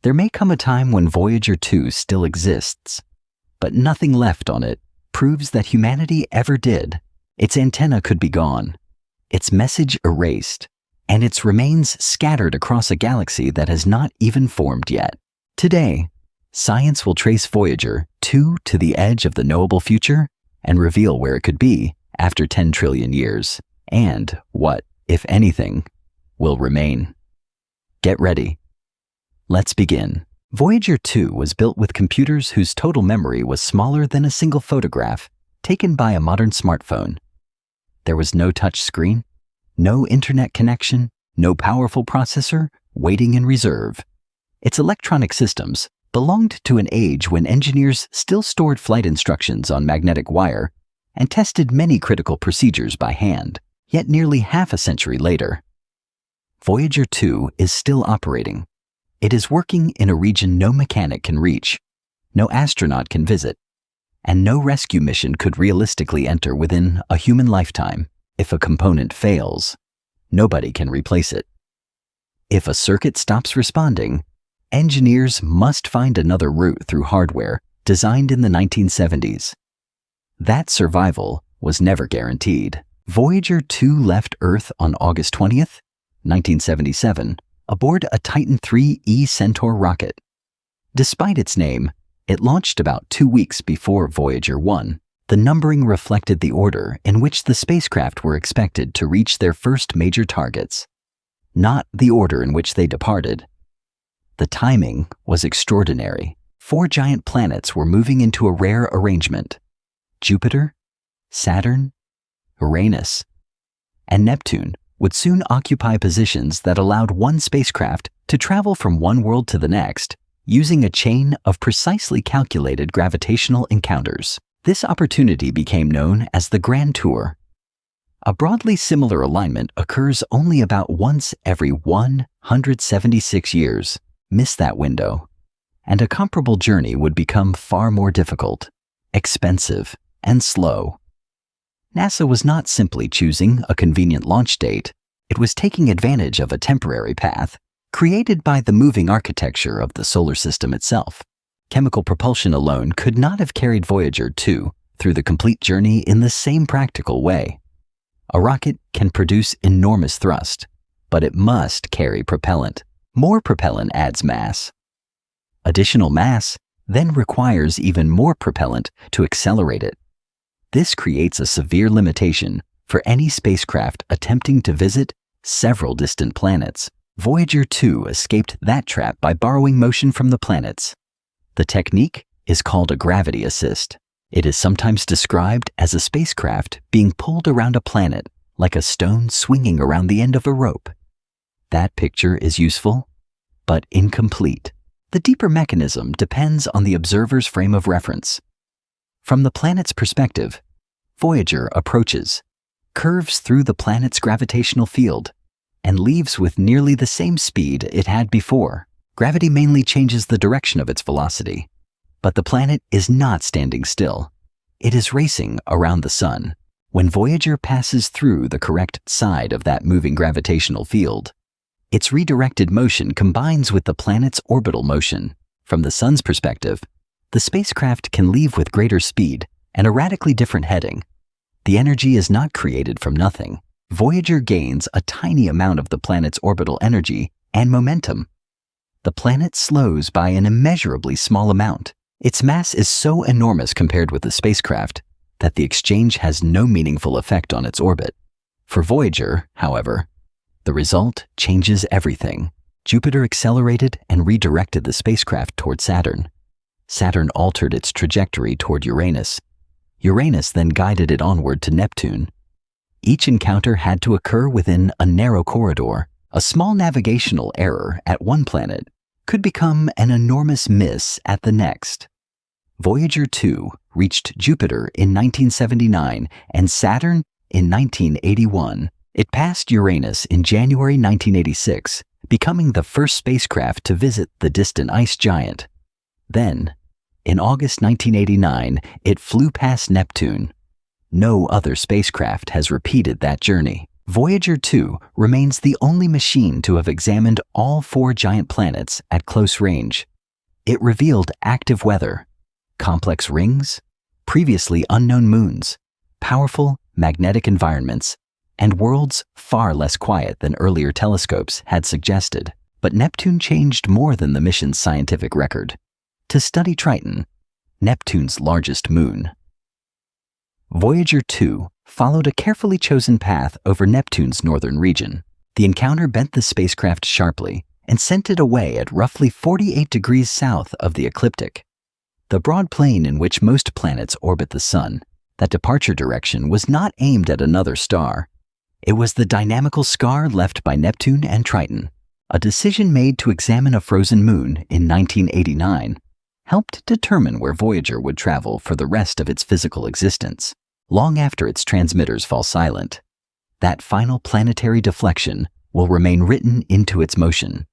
There may come a time when Voyager 2 still exists, but nothing left on it proves that humanity ever did. Its antenna could be gone, its message erased, and its remains scattered across a galaxy that has not even formed yet. Today, science will trace Voyager 2 to the edge of the knowable future and reveal where it could be after 10 trillion years, and what, if anything, will remain. Get ready. Let's begin. Voyager 2 was built with computers whose total memory was smaller than a single photograph taken by a modern smartphone. There was no touch screen, no internet connection, no powerful processor, waiting in reserve. Its electronic systems belonged to an age when engineers still stored flight instructions on magnetic wire and tested many critical procedures by hand. Yet nearly half a century later, Voyager 2 is still operating. It is working in a region no mechanic can reach, no astronaut can visit, and no rescue mission could realistically enter within a human lifetime. If a component fails, nobody can replace it. If a circuit stops responding, engineers must find another route through hardware designed in the 1970s. That survival was never guaranteed. Voyager 2 left Earth on August 20th, 1977, aboard a Titan III-E Centaur rocket. Despite its name, it launched about 2 weeks before Voyager 1. The numbering reflected the order in which the spacecraft were expected to reach their first major targets, not the order in which they departed. The timing was extraordinary. 4 giant planets were moving into a rare arrangement: Jupiter, Saturn, Uranus, and Neptune would soon occupy positions that allowed one spacecraft to travel from one world to the next using a chain of precisely calculated gravitational encounters. This opportunity became known as the Grand Tour. A broadly similar alignment occurs only about once every 176 years. Miss that window, and a comparable journey would become far more difficult, expensive, and slow. NASA was not simply choosing a convenient launch date, it was taking advantage of a temporary path created by the moving architecture of the solar system itself. Chemical propulsion alone could not have carried Voyager 2 through the complete journey in the same practical way. A rocket can produce enormous thrust, but it must carry propellant. More propellant adds mass. Additional mass then requires even more propellant to accelerate it. This creates a severe limitation for any spacecraft attempting to visit several distant planets. Voyager 2 escaped that trap by borrowing motion from the planets. The technique is called a gravity assist. It is sometimes described as a spacecraft being pulled around a planet like a stone swinging around the end of a rope. That picture is useful, but incomplete. The deeper mechanism depends on the observer's frame of reference. From the planet's perspective, Voyager approaches, curves through the planet's gravitational field, and leaves with nearly the same speed it had before. Gravity mainly changes the direction of its velocity, but the planet is not standing still. It is racing around the Sun. When Voyager passes through the correct side of that moving gravitational field, its redirected motion combines with the planet's orbital motion. From the Sun's perspective, the spacecraft can leave with greater speed and a radically different heading. The energy is not created from nothing. Voyager gains a tiny amount of the planet's orbital energy and momentum. The planet slows by an immeasurably small amount. Its mass is so enormous compared with the spacecraft that the exchange has no meaningful effect on its orbit. For Voyager, however, the result changes everything. Jupiter accelerated and redirected the spacecraft toward Saturn. Saturn altered its trajectory toward Uranus. Uranus then guided it onward to Neptune. Each encounter had to occur within a narrow corridor. A small navigational error at one planet could become an enormous miss at the next. Voyager 2 reached Jupiter in 1979 and Saturn in 1981. It passed Uranus in January 1986, becoming the first spacecraft to visit the distant ice giant. Then, in August 1989, it flew past Neptune. No other spacecraft has repeated that journey. Voyager 2 remains the only machine to have examined all 4 giant planets at close range. It revealed active weather, complex rings, previously unknown moons, powerful magnetic environments, and worlds far less quiet than earlier telescopes had suggested. But Neptune changed more than the mission's scientific record. To study Triton, Neptune's largest moon. Voyager 2 followed a carefully chosen path over Neptune's northern region. The encounter bent the spacecraft sharply and sent it away at roughly 48 degrees south of the ecliptic, the broad plane in which most planets orbit the Sun. That departure direction was not aimed at another star. It was the dynamical scar left by Neptune and Triton. A decision made to examine a frozen moon in 1989 helped determine where Voyager would travel for the rest of its physical existence, long after its transmitters fall silent. That final planetary deflection will remain written into its motion.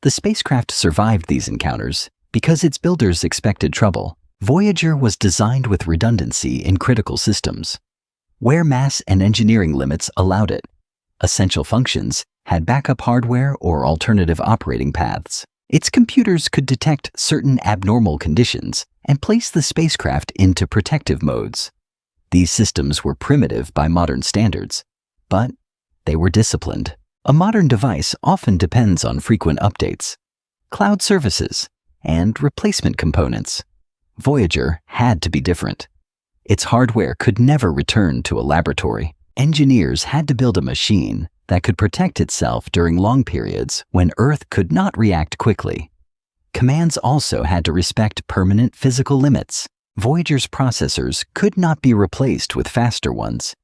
The spacecraft survived these encounters because its builders expected trouble. Voyager was designed with redundancy in critical systems, where mass and engineering limits allowed it. Essential functions had backup hardware or alternative operating paths. Its computers could detect certain abnormal conditions and place the spacecraft into protective modes. These systems were primitive by modern standards, but they were disciplined. A modern device often depends on frequent updates, cloud services, and replacement components. Voyager had to be different. Its hardware could never return to a laboratory. Engineers had to build a machine that could protect itself during long periods when Earth could not react quickly. Commands also had to respect permanent physical limits. Voyager's processors could not be replaced with faster ones.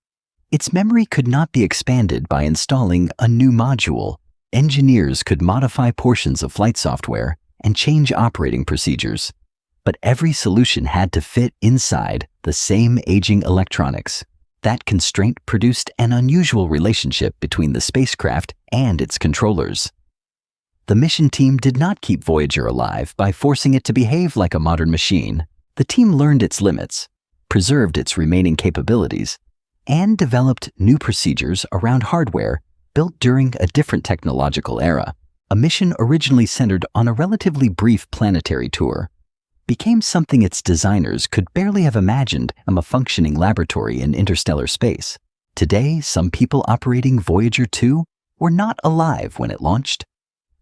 Its memory could not be expanded by installing a new module. Engineers could modify portions of flight software and change operating procedures, but every solution had to fit inside the same aging electronics. That constraint produced an unusual relationship between the spacecraft and its controllers. The mission team did not keep Voyager alive by forcing it to behave like a modern machine. The team learned its limits, preserved its remaining capabilities, and developed new procedures around hardware built during a different technological era. A mission originally centered on a relatively brief planetary tour became something its designers could barely have imagined a functioning laboratory in interstellar space. Today, some people operating Voyager 2 were not alive when it launched.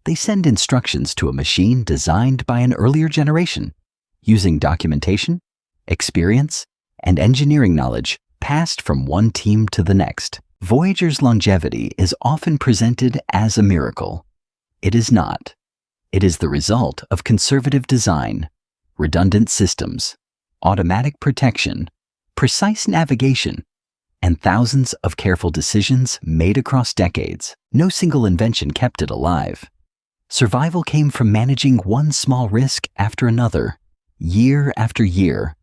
They send instructions to a machine designed by an earlier generation, using documentation, experience, and engineering knowledge passed from one team to the next. Voyager's longevity is often presented as a miracle. It is not. It is the result of conservative design, redundant systems, automatic protection, precise navigation, and thousands of careful decisions made across decades. No single invention kept it alive. Survival came from managing one small risk after another, year after year.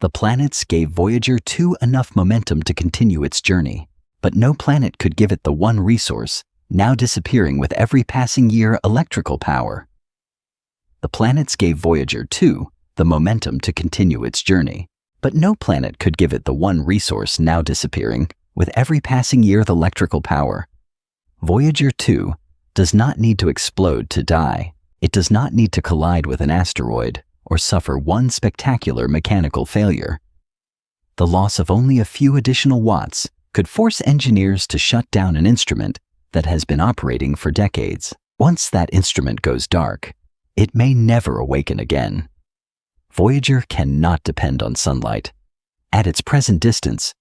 The planets gave Voyager 2 enough momentum to continue its journey, but no planet could give it the one resource, now disappearing with every passing year: electrical power. The planets gave Voyager 2 the momentum to continue its journey, but no planet could give it the one resource now disappearing with every passing year: the electrical power. Voyager 2 does not need to explode to die. It does not need to collide with an asteroid or suffer one spectacular mechanical failure. The loss of only a few additional watts could force engineers to shut down an instrument that has been operating for decades. Once that instrument goes dark, it may never awaken again. Voyager cannot depend on sunlight. At its present distance,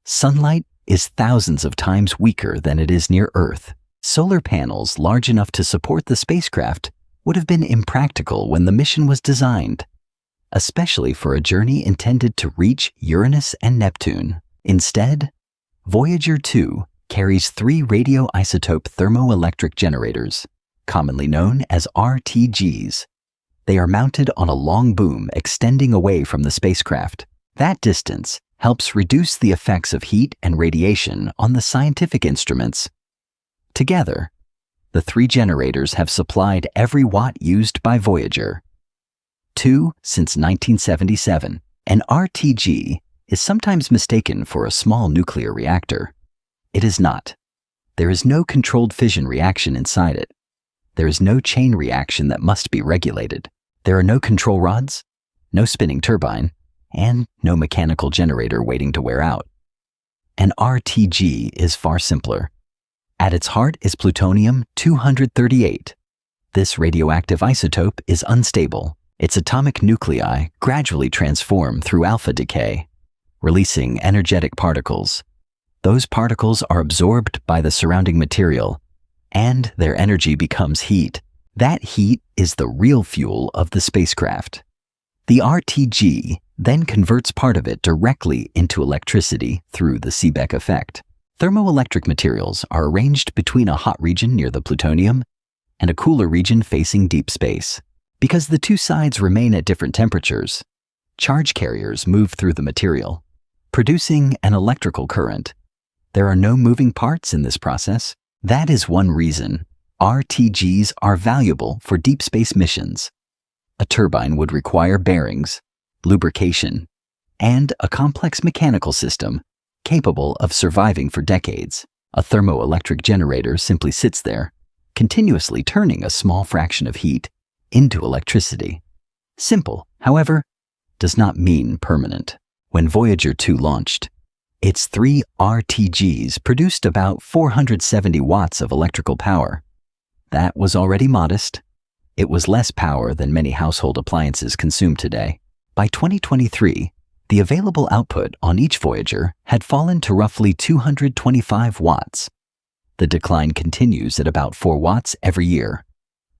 sunlight is thousands of times weaker than it is near Earth. Solar panels large enough to support the spacecraft would have been impractical when the mission was designed, especially for a journey intended to reach Uranus and Neptune. Instead, Voyager 2 carries 3 radioisotope thermoelectric generators, commonly known as RTGs. They are mounted on a long boom extending away from the spacecraft. That distance helps reduce the effects of heat and radiation on the scientific instruments. Together, the 3 generators have supplied every watt used by Voyager. 2 since 1977. An RTG is sometimes mistaken for a small nuclear reactor. It is not. There is no controlled fission reaction inside it. There is no chain reaction that must be regulated. There are no control rods, no spinning turbine, and no mechanical generator waiting to wear out. An RTG is far simpler. At its heart is plutonium-238. This radioactive isotope is unstable. Its atomic nuclei gradually transform through alpha decay, releasing energetic particles. Those particles are absorbed by the surrounding material, and their energy becomes heat. That heat is the real fuel of the spacecraft. The RTG then converts part of it directly into electricity through the Seebeck effect. Thermoelectric materials are arranged between a hot region near the plutonium and a cooler region facing deep space. Because the two sides remain at different temperatures, charge carriers move through the material, producing an electrical current. There are no moving parts in this process. That is one reason RTGs are valuable for deep space missions. A turbine would require bearings, lubrication, and a complex mechanical system capable of surviving for decades. A thermoelectric generator simply sits there, continuously turning a small fraction of heat into electricity. Simple, however, does not mean permanent. When Voyager 2 launched, its 3 RTGs produced about 470 watts of electrical power. That was already modest. It was less power than many household appliances consume today. By 2023, the available output on each Voyager had fallen to roughly 225 watts. The decline continues at about 4 watts every year.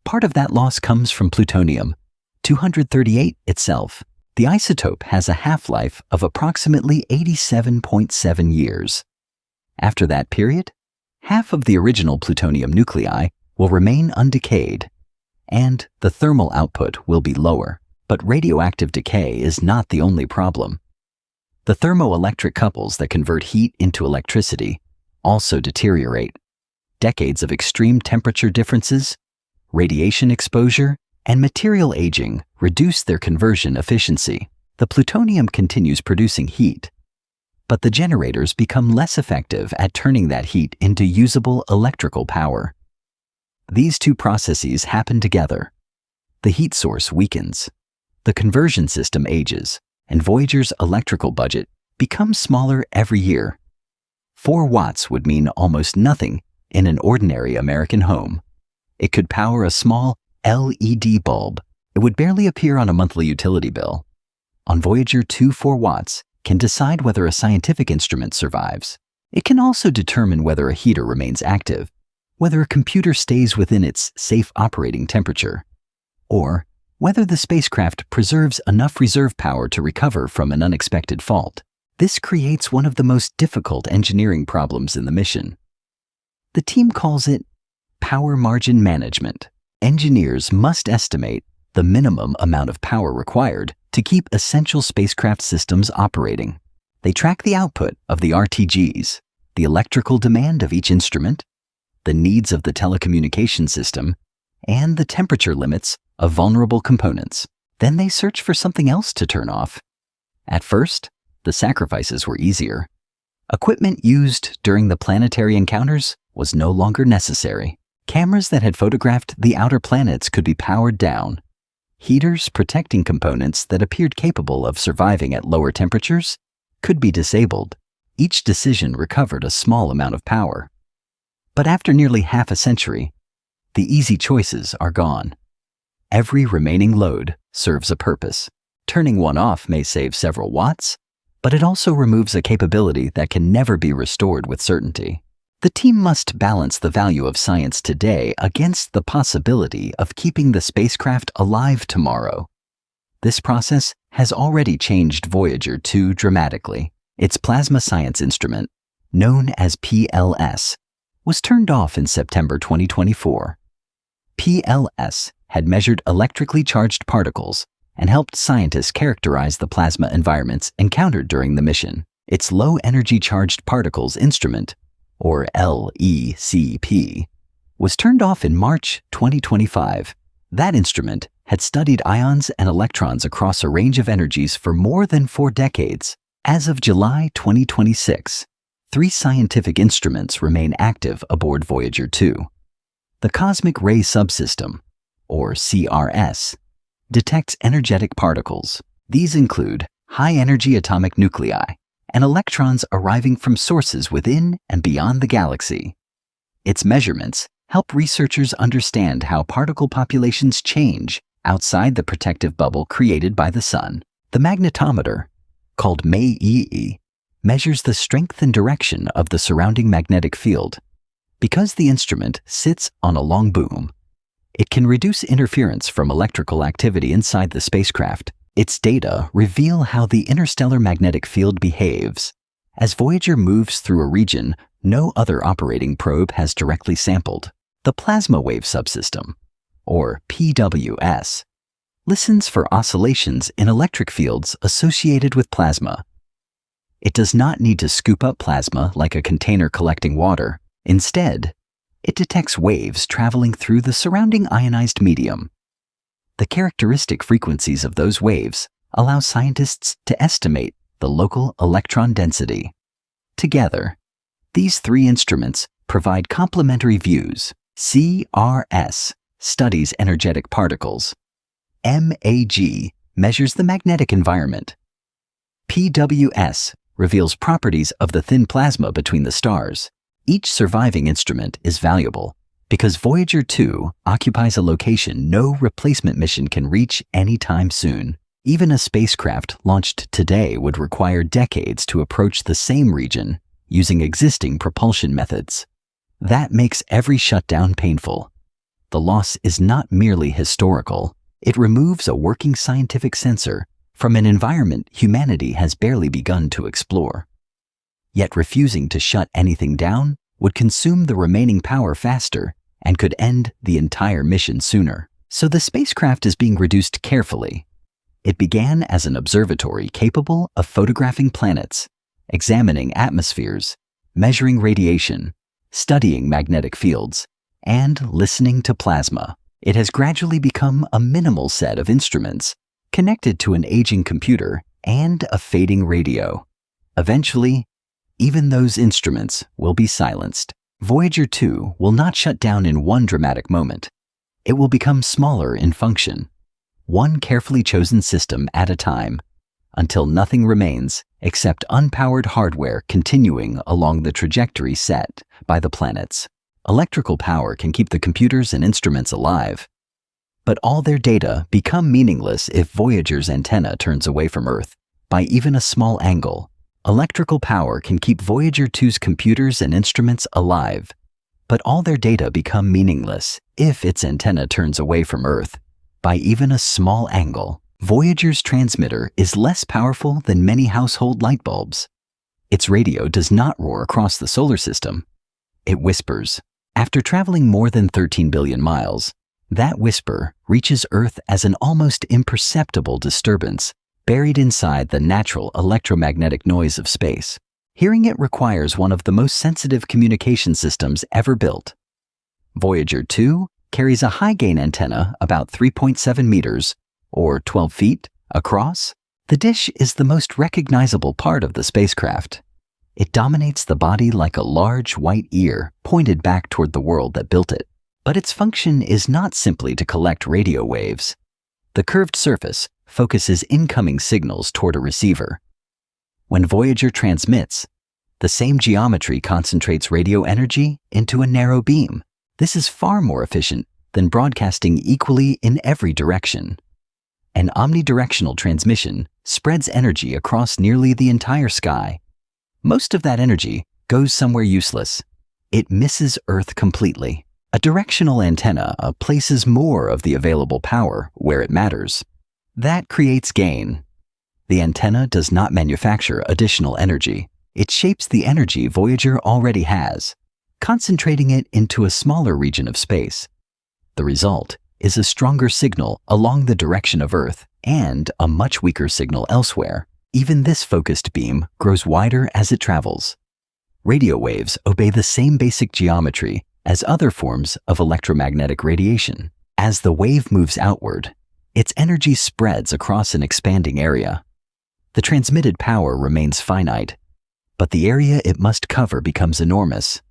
Part of that loss comes from plutonium-238 itself. The isotope has a half-life of approximately 87.7 years. After that period, half of the original plutonium nuclei will remain undecayed, and the thermal output will be lower. But radioactive decay is not the only problem. The thermoelectric couples that convert heat into electricity also deteriorate. Decades of extreme temperature differences, radiation exposure, and material aging reduce their conversion efficiency. The plutonium continues producing heat, but the generators become less effective at turning that heat into usable electrical power. These two processes happen together. The heat source weakens, the conversion system ages, and Voyager's electrical budget becomes smaller every year. 4 watts would mean almost nothing in an ordinary American home. It could power a small LED bulb. It would barely appear on a monthly utility bill. On Voyager 2, 4 watts can decide whether a scientific instrument survives. It can also determine whether a heater remains active, whether a computer stays within its safe operating temperature, or whether the spacecraft preserves enough reserve power to recover from an unexpected fault. This creates one of the most difficult engineering problems in the mission. The team calls it power margin management. Engineers must estimate the minimum amount of power required to keep essential spacecraft systems operating. They track the output of the RTGs, the electrical demand of each instrument, the needs of the telecommunication system, and the temperature limits of vulnerable components. Then they search for something else to turn off. At first, the sacrifices were easier. Equipment used during the planetary encounters was no longer necessary. Cameras that had photographed the outer planets could be powered down. Heaters protecting components that appeared capable of surviving at lower temperatures could be disabled. Each decision recovered a small amount of power. But after nearly half a century, the easy choices are gone. Every remaining load serves a purpose. Turning one off may save several watts, but it also removes a capability that can never be restored with certainty. The team must balance the value of science today against the possibility of keeping the spacecraft alive tomorrow. This process has already changed Voyager 2 dramatically. Its plasma science instrument, known as PLS, was turned off in September 2024. PLS had measured electrically charged particles and helped scientists characterize the plasma environments encountered during the mission. Its low-energy charged particles instrument, or LECP, was turned off in March 2025. That instrument had studied ions and electrons across a range of energies for more than 4 decades. As of July 2026, 3 scientific instruments remain active aboard Voyager 2. The Cosmic Ray Subsystem, or CRS, detects energetic particles. These include high-energy atomic nuclei and electrons arriving from sources within and beyond the galaxy. Its measurements help researchers understand how particle populations change outside the protective bubble created by the Sun. The magnetometer, called MAEE, measures the strength and direction of the surrounding magnetic field. Because the instrument sits on a long boom, it can reduce interference from electrical activity inside the spacecraft. Its data reveal how the interstellar magnetic field behaves. As Voyager moves through a region no other operating probe has directly sampled, the Plasma Wave Subsystem, or PWS, listens for oscillations in electric fields associated with plasma. It does not need to scoop up plasma like a container collecting water. Instead, it detects waves traveling through the surrounding ionized medium. The characteristic frequencies of those waves allow scientists to estimate the local electron density. Together, these 3 instruments provide complementary views. CRS studies energetic particles. MAG measures the magnetic environment. PWS reveals properties of the thin plasma between the stars. Each surviving instrument is valuable because Voyager 2 occupies a location no replacement mission can reach anytime soon. Even a spacecraft launched today would require decades to approach the same region using existing propulsion methods. That makes every shutdown painful. The loss is not merely historical. It removes a working scientific sensor from an environment humanity has barely begun to explore. Yet refusing to shut anything down would consume the remaining power faster and could end the entire mission sooner. So the spacecraft is being reduced carefully. It began as an observatory capable of photographing planets, examining atmospheres, measuring radiation, studying magnetic fields, and listening to plasma. It has gradually become a minimal set of instruments connected to an aging computer and a fading radio. Eventually, even those instruments will be silenced. Voyager 2 will not shut down in one dramatic moment. It will become smaller in function, one carefully chosen system at a time, until nothing remains except unpowered hardware continuing along the trajectory set by the planets. Electrical power can keep the computers and instruments alive, but all their data become meaningless if Voyager's antenna turns away from Earth by even a small angle. Electrical power can keep Voyager 2's computers and instruments alive, but all their data become meaningless if its antenna turns away from Earth by even a small angle. Voyager's transmitter is less powerful than many household light bulbs. Its radio does not roar across the solar system. It whispers. After traveling more than 13 billion miles, that whisper reaches Earth as an almost imperceptible disturbance buried inside the natural electromagnetic noise of space. Hearing it requires one of the most sensitive communication systems ever built. Voyager 2 carries a high-gain antenna about 3.7 meters, or 12 feet, across. The dish is the most recognizable part of the spacecraft. It dominates the body like a large white ear pointed back toward the world that built it. But its function is not simply to collect radio waves. The curved surface focuses incoming signals toward a receiver. When Voyager transmits, the same geometry concentrates radio energy into a narrow beam. This is far more efficient than broadcasting equally in every direction. An omnidirectional transmission spreads energy across nearly the entire sky. Most of that energy goes somewhere useless. It misses Earth completely. A directional antenna places more of the available power where it matters. That creates gain. The antenna does not manufacture additional energy. It shapes the energy Voyager already has, concentrating it into a smaller region of space. The result is a stronger signal along the direction of Earth and a much weaker signal elsewhere. Even this focused beam grows wider as it travels. Radio waves obey the same basic geometry as other forms of electromagnetic radiation. As the wave moves outward, its energy spreads across an expanding area. The transmitted power remains finite, but the area it must cover becomes enormous.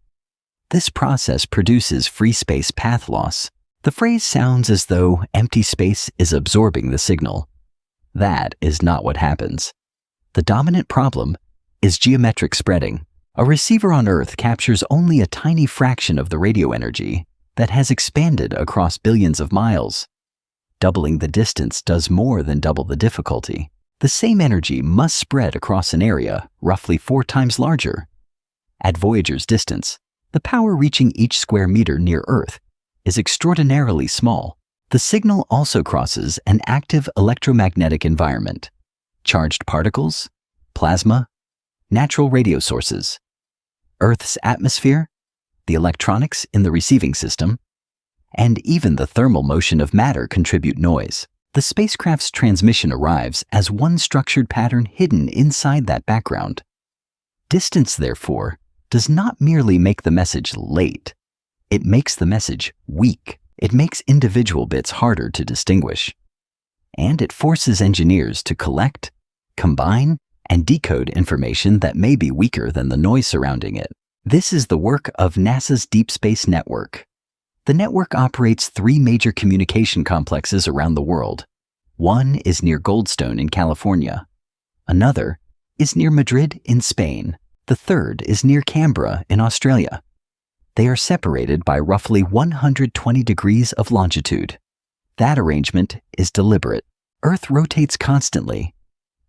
This process produces free space path loss. The phrase sounds as though empty space is absorbing the signal. That is not what happens. The dominant problem is geometric spreading. A receiver on Earth captures only a tiny fraction of the radio energy that has expanded across billions of miles. Doubling the distance does more than double the difficulty. The same energy must spread across an area roughly 4 times larger. At Voyager's distance, the power reaching each square meter near Earth is extraordinarily small. The signal also crosses an active electromagnetic environment, charged particles, plasma, natural radio sources, Earth's atmosphere, the electronics in the receiving system, and even the thermal motion of matter contribute noise. The spacecraft's transmission arrives as one structured pattern hidden inside that background. Distance, therefore, does not merely make the message late. It makes the message weak. It makes individual bits harder to distinguish. And it forces engineers to collect, combine, and decode information that may be weaker than the noise surrounding it. This is the work of NASA's Deep Space Network. The network operates 3 major communication complexes around the world. One is near Goldstone in California. Another is near Madrid in Spain. The third is near Canberra in Australia. They are separated by roughly 120 degrees of longitude. That arrangement is deliberate. Earth rotates constantly,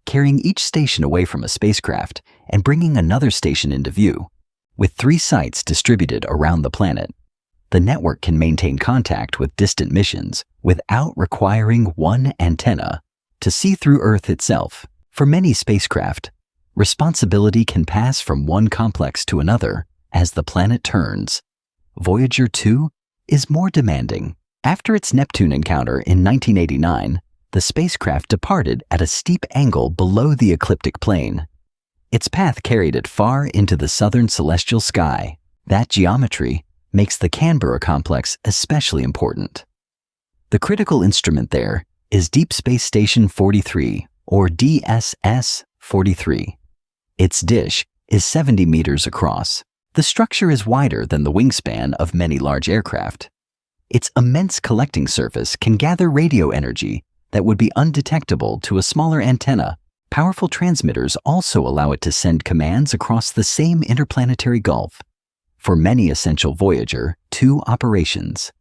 carrying each station away from a spacecraft and bringing another station into view. With 3 sites distributed around the planet, the network can maintain contact with distant missions without requiring one antenna to see through Earth itself. For many spacecraft, responsibility can pass from one complex to another as the planet turns. Voyager 2 is more demanding. After its Neptune encounter in 1989, the spacecraft departed at a steep angle below the ecliptic plane. Its path carried it far into the southern celestial sky. That geometry makes the Canberra complex especially important. The critical instrument there is Deep Space Station 43, or DSS-43. Its dish is 70 meters across. The structure is wider than the wingspan of many large aircraft. Its immense collecting surface can gather radio energy that would be undetectable to a smaller antenna. Powerful transmitters also allow it to send commands across the same interplanetary gulf. For many essential Voyager 2 operations,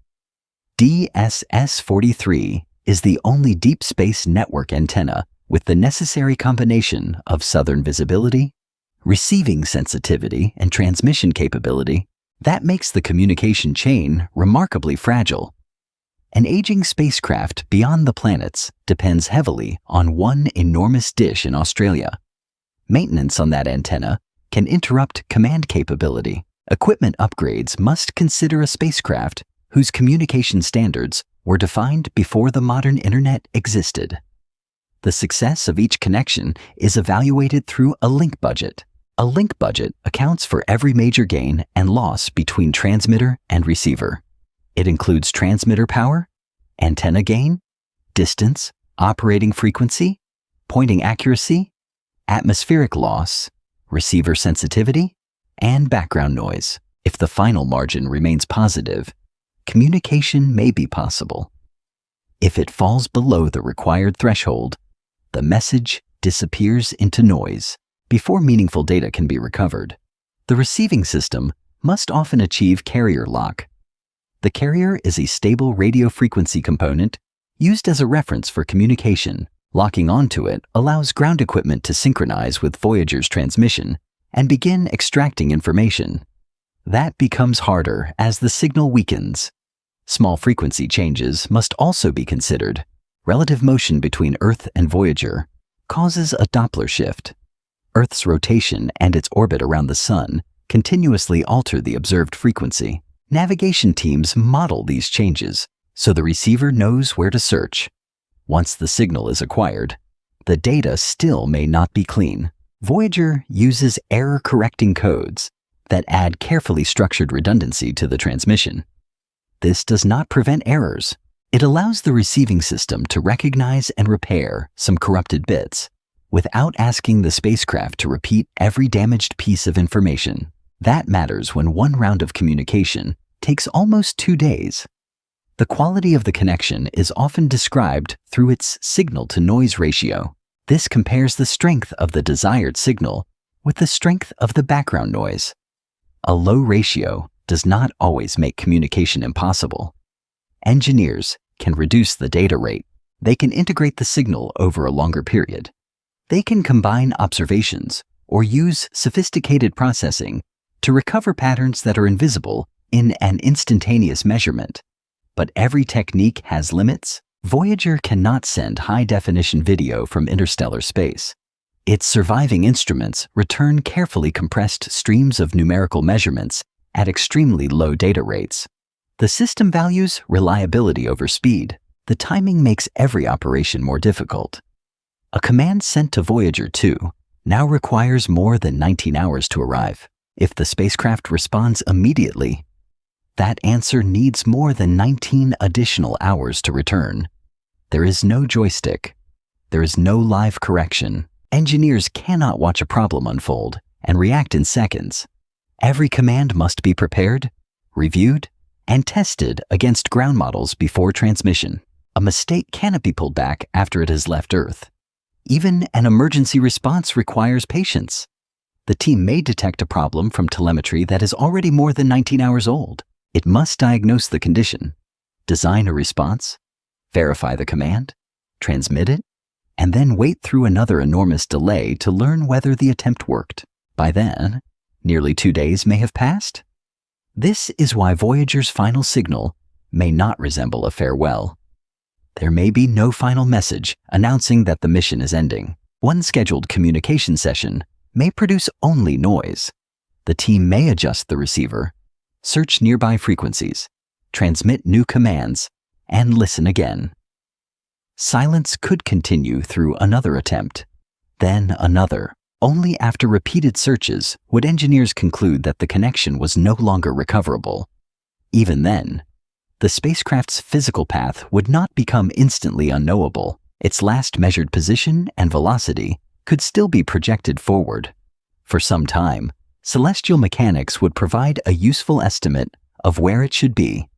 DSS-43 is the only deep space network antenna with the necessary combination of southern visibility, receiving sensitivity, and transmission capability that makes the communication chain remarkably fragile. An aging spacecraft beyond the planets depends heavily on one enormous dish in Australia. Maintenance on that antenna can interrupt command capability. Equipment upgrades must consider a spacecraft whose communication standards were defined before the modern internet existed. The success of each connection is evaluated through a link budget. A link budget accounts for every major gain and loss between transmitter and receiver. It includes transmitter power, antenna gain, distance, operating frequency, pointing accuracy, atmospheric loss, receiver sensitivity, and background noise. If the final margin remains positive, communication may be possible. If it falls below the required threshold, the message disappears into noise before meaningful data can be recovered. The receiving system must often achieve carrier lock. The carrier is a stable radio frequency component used as a reference for communication. Locking onto it allows ground equipment to synchronize with Voyager's transmission and begin extracting information. That becomes harder as the signal weakens. Small frequency changes must also be considered. Relative motion between Earth and Voyager causes a Doppler shift. Earth's rotation and its orbit around the Sun continuously alter the observed frequency. Navigation teams model these changes so the receiver knows where to search. Once the signal is acquired, the data still may not be clean. Voyager uses error-correcting codes that add carefully structured redundancy to the transmission. This does not prevent errors. It allows the receiving system to recognize and repair some corrupted bits, without asking the spacecraft to repeat every damaged piece of information. That matters when one round of communication takes almost 2 days. The quality of the connection is often described through its signal-to-noise ratio. This compares the strength of the desired signal with the strength of the background noise. A low ratio does not always make communication impossible. Engineers can reduce the data rate. They can integrate the signal over a longer period. They can combine observations or use sophisticated processing to recover patterns that are invisible in an instantaneous measurement. But every technique has limits. Voyager cannot send high-definition video from interstellar space. Its surviving instruments return carefully compressed streams of numerical measurements at extremely low data rates. The system values reliability over speed. The timing makes every operation more difficult. A command sent to Voyager 2 now requires more than 19 hours to arrive. If the spacecraft responds immediately, that answer needs more than 19 additional hours to return. There is no joystick. There is no live correction. Engineers cannot watch a problem unfold and react in seconds. Every command must be prepared, reviewed, and tested against ground models before transmission. A mistake cannot be pulled back after it has left Earth. Even an emergency response requires patience. The team may detect a problem from telemetry that is already more than 19 hours old. It must diagnose the condition, design a response, verify the command, transmit it, and then wait through another enormous delay to learn whether the attempt worked. By then, nearly 2 days may have passed. This is why Voyager's final signal may not resemble a farewell. There may be no final message announcing that the mission is ending. One scheduled communication session may produce only noise. The team may adjust the receiver, search nearby frequencies, transmit new commands, and listen again. Silence could continue through another attempt, then another. Only after repeated searches would engineers conclude that the connection was no longer recoverable. Even then, the spacecraft's physical path would not become instantly unknowable. Its last measured position and velocity could still be projected forward. For some time, celestial mechanics would provide a useful estimate of where it should be.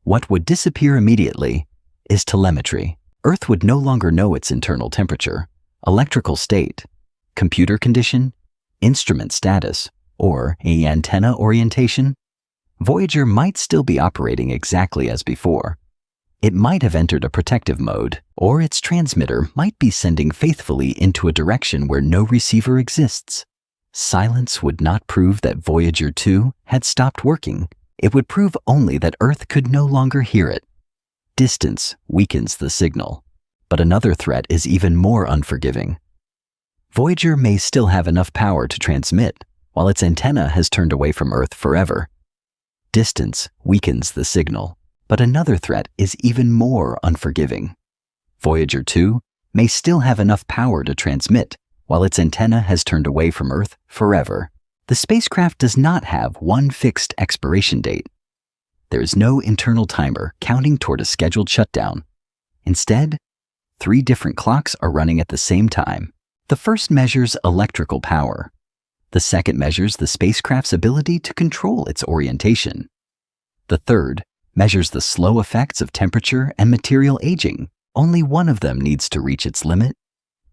What would disappear immediately is telemetry. Earth would no longer know its internal temperature, electrical state, computer condition, instrument status, or antenna orientation. Voyager might still be operating exactly as before. It might have entered a protective mode, or its transmitter might be sending faithfully into a direction where no receiver exists. Silence would not prove that Voyager 2 had stopped working. It would prove only that Earth could no longer hear it. Distance weakens the signal, but another threat is even more unforgiving. Voyager may still have enough power to transmit, while its antenna has turned away from Earth forever. Distance weakens the signal, but another threat is even more unforgiving. Voyager 2 may still have enough power to transmit, while its antenna has turned away from Earth forever. The spacecraft does not have one fixed expiration date. There is no internal timer counting toward a scheduled shutdown. Instead, 3 different clocks are running at the same time. The first measures electrical power. The second measures the spacecraft's ability to control its orientation. The third measures the slow effects of temperature and material aging. Only one of them needs to reach its limit.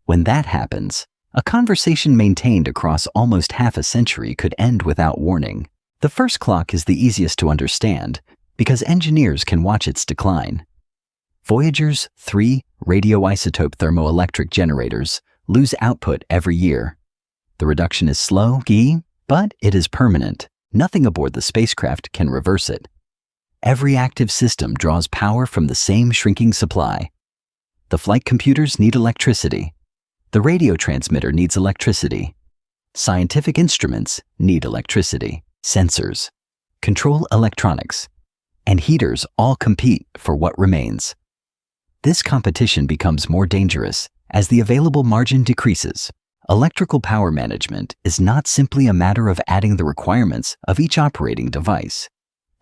When that happens, a conversation maintained across almost half a century could end without warning. The first clock is the easiest to understand because engineers can watch its decline. Voyager's 3 radioisotope thermoelectric generators lose output every year. The reduction is slow, but it is permanent. Nothing aboard the spacecraft can reverse it. Every active system draws power from the same shrinking supply. The flight computers need electricity. The radio transmitter needs electricity. Scientific instruments need electricity. Sensors, control electronics, and heaters all compete for what remains. This competition becomes more dangerous as the available margin decreases. Electrical power management is not simply a matter of adding the requirements of each operating device.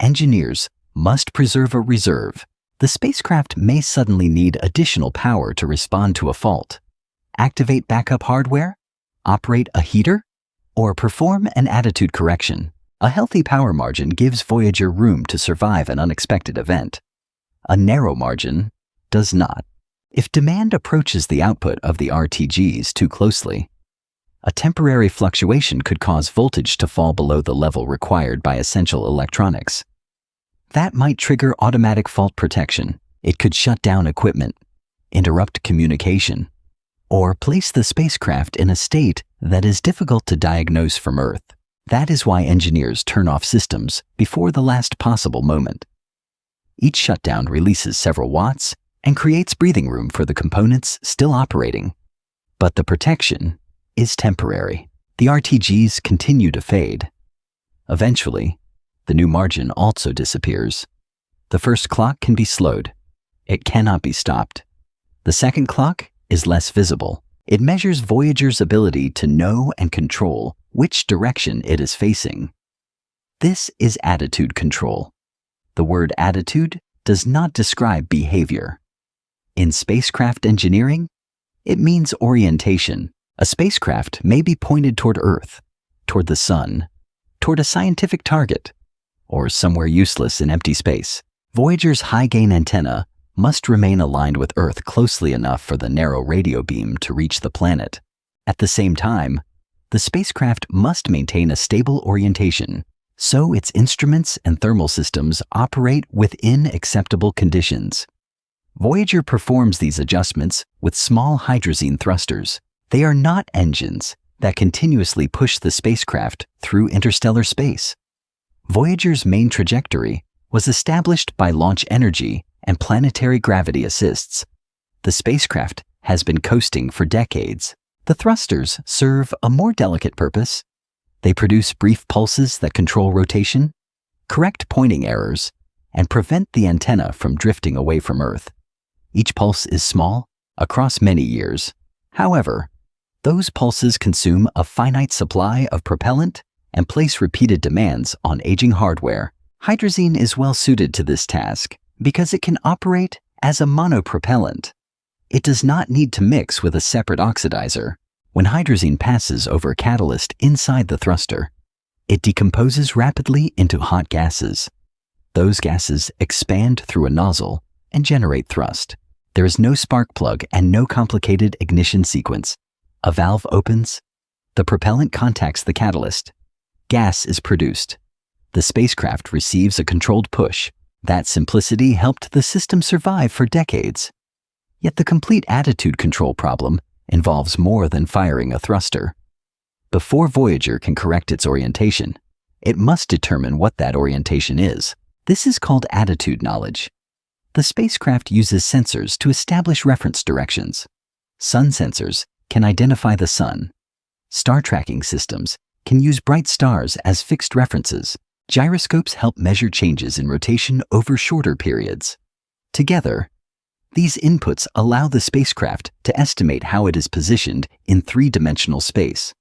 Engineers must preserve a reserve. The spacecraft may suddenly need additional power to respond to a fault. activate backup hardware, operate a heater, or perform an attitude correction. A healthy power margin gives Voyager room to survive an unexpected event. A narrow margin does not. If demand approaches the output of the RTGs too closely, a temporary fluctuation could cause voltage to fall below the level required by essential electronics. That might trigger automatic fault protection. It could shut down equipment, interrupt communication, or place the spacecraft in a state that is difficult to diagnose from Earth. That is why engineers turn off systems before the last possible moment. Each shutdown releases several watts and creates breathing room for the components still operating. But the protection is temporary. The RTGs continue to fade. Eventually, the new margin also disappears. The first clock can be slowed. It cannot be stopped. The second clock is less visible. It measures Voyager's ability to know and control which direction it is facing. This is attitude control. The word attitude does not describe behavior. In spacecraft engineering, it means orientation. A spacecraft may be pointed toward Earth, toward the Sun, toward a scientific target, or somewhere useless in empty space. Voyager's high-gain antenna must remain aligned with Earth closely enough for the narrow radio beam to reach the planet. At the same time, the spacecraft must maintain a stable orientation, so its instruments and thermal systems operate within acceptable conditions. Voyager performs these adjustments with small hydrazine thrusters. They are not engines that continuously push the spacecraft through interstellar space. Voyager's main trajectory was established by launch energy and planetary gravity assists. The spacecraft has been coasting for decades. The thrusters serve a more delicate purpose. They produce brief pulses that control rotation, correct pointing errors, and prevent the antenna from drifting away from Earth. Each pulse is small, across many years. However, those pulses consume a finite supply of propellant and place repeated demands on aging hardware. Hydrazine is well suited to this task because it can operate as a monopropellant. It does not need to mix with a separate oxidizer. When hydrazine passes over a catalyst inside the thruster, it decomposes rapidly into hot gases. Those gases expand through a nozzle and generate thrust. There is no spark plug and no complicated ignition sequence. A valve opens, the propellant contacts the catalyst, gas is produced. The spacecraft receives a controlled push. That simplicity helped the system survive for decades. Yet the complete attitude control problem involves more than firing a thruster. Before Voyager can correct its orientation, it must determine what that orientation is. This is called attitude knowledge. The spacecraft uses sensors to establish reference directions. Sun sensors can identify the sun. Star tracking systems can use bright stars as fixed references. Gyroscopes help measure changes in rotation over shorter periods. Together, these inputs allow the spacecraft to estimate how it is positioned in three-dimensional space.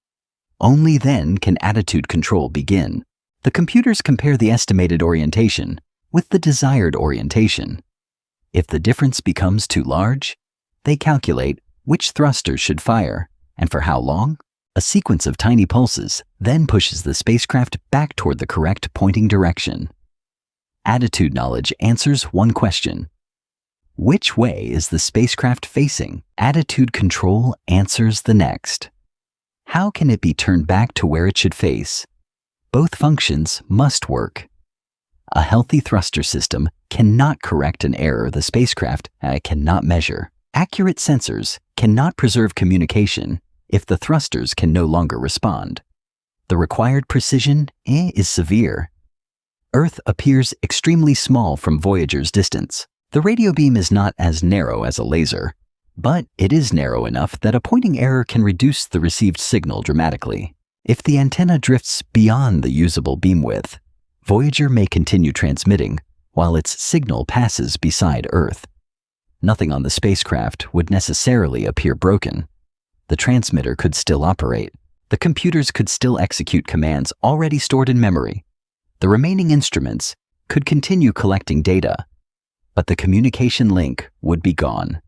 Only then can attitude control begin. The computers compare the estimated orientation with the desired orientation. If the difference becomes too large, they calculate which thrusters should fire and for how long. A sequence of tiny pulses then pushes the spacecraft back toward the correct pointing direction. Attitude knowledge answers one question. Which way is the spacecraft facing? Attitude control answers the next. How can it be turned back to where it should face? Both functions must work. A healthy thruster system cannot correct an error the spacecraft cannot measure. Accurate sensors cannot preserve communication if the thrusters can no longer respond. The required precision is severe. Earth appears extremely small from Voyager's distance. The radio beam is not as narrow as a laser, but it is narrow enough that a pointing error can reduce the received signal dramatically. If the antenna drifts beyond the usable beam width, Voyager may continue transmitting while its signal passes beside Earth. Nothing on the spacecraft would necessarily appear broken. The transmitter could still operate. The computers could still execute commands already stored in memory. The remaining instruments could continue collecting data, but the communication link would be gone.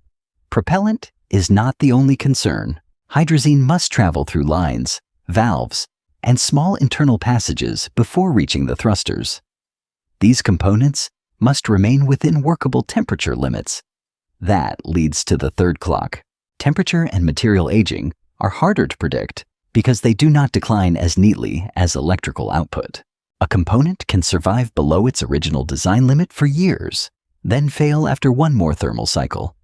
Propellant is not the only concern. Hydrazine must travel through lines, valves, and small internal passages before reaching the thrusters. These components must remain within workable temperature limits. That leads to the third clock. Temperature and material aging are harder to predict because they do not decline as neatly as electrical output. A component can survive below its original design limit for years, then fail after one more thermal cycle.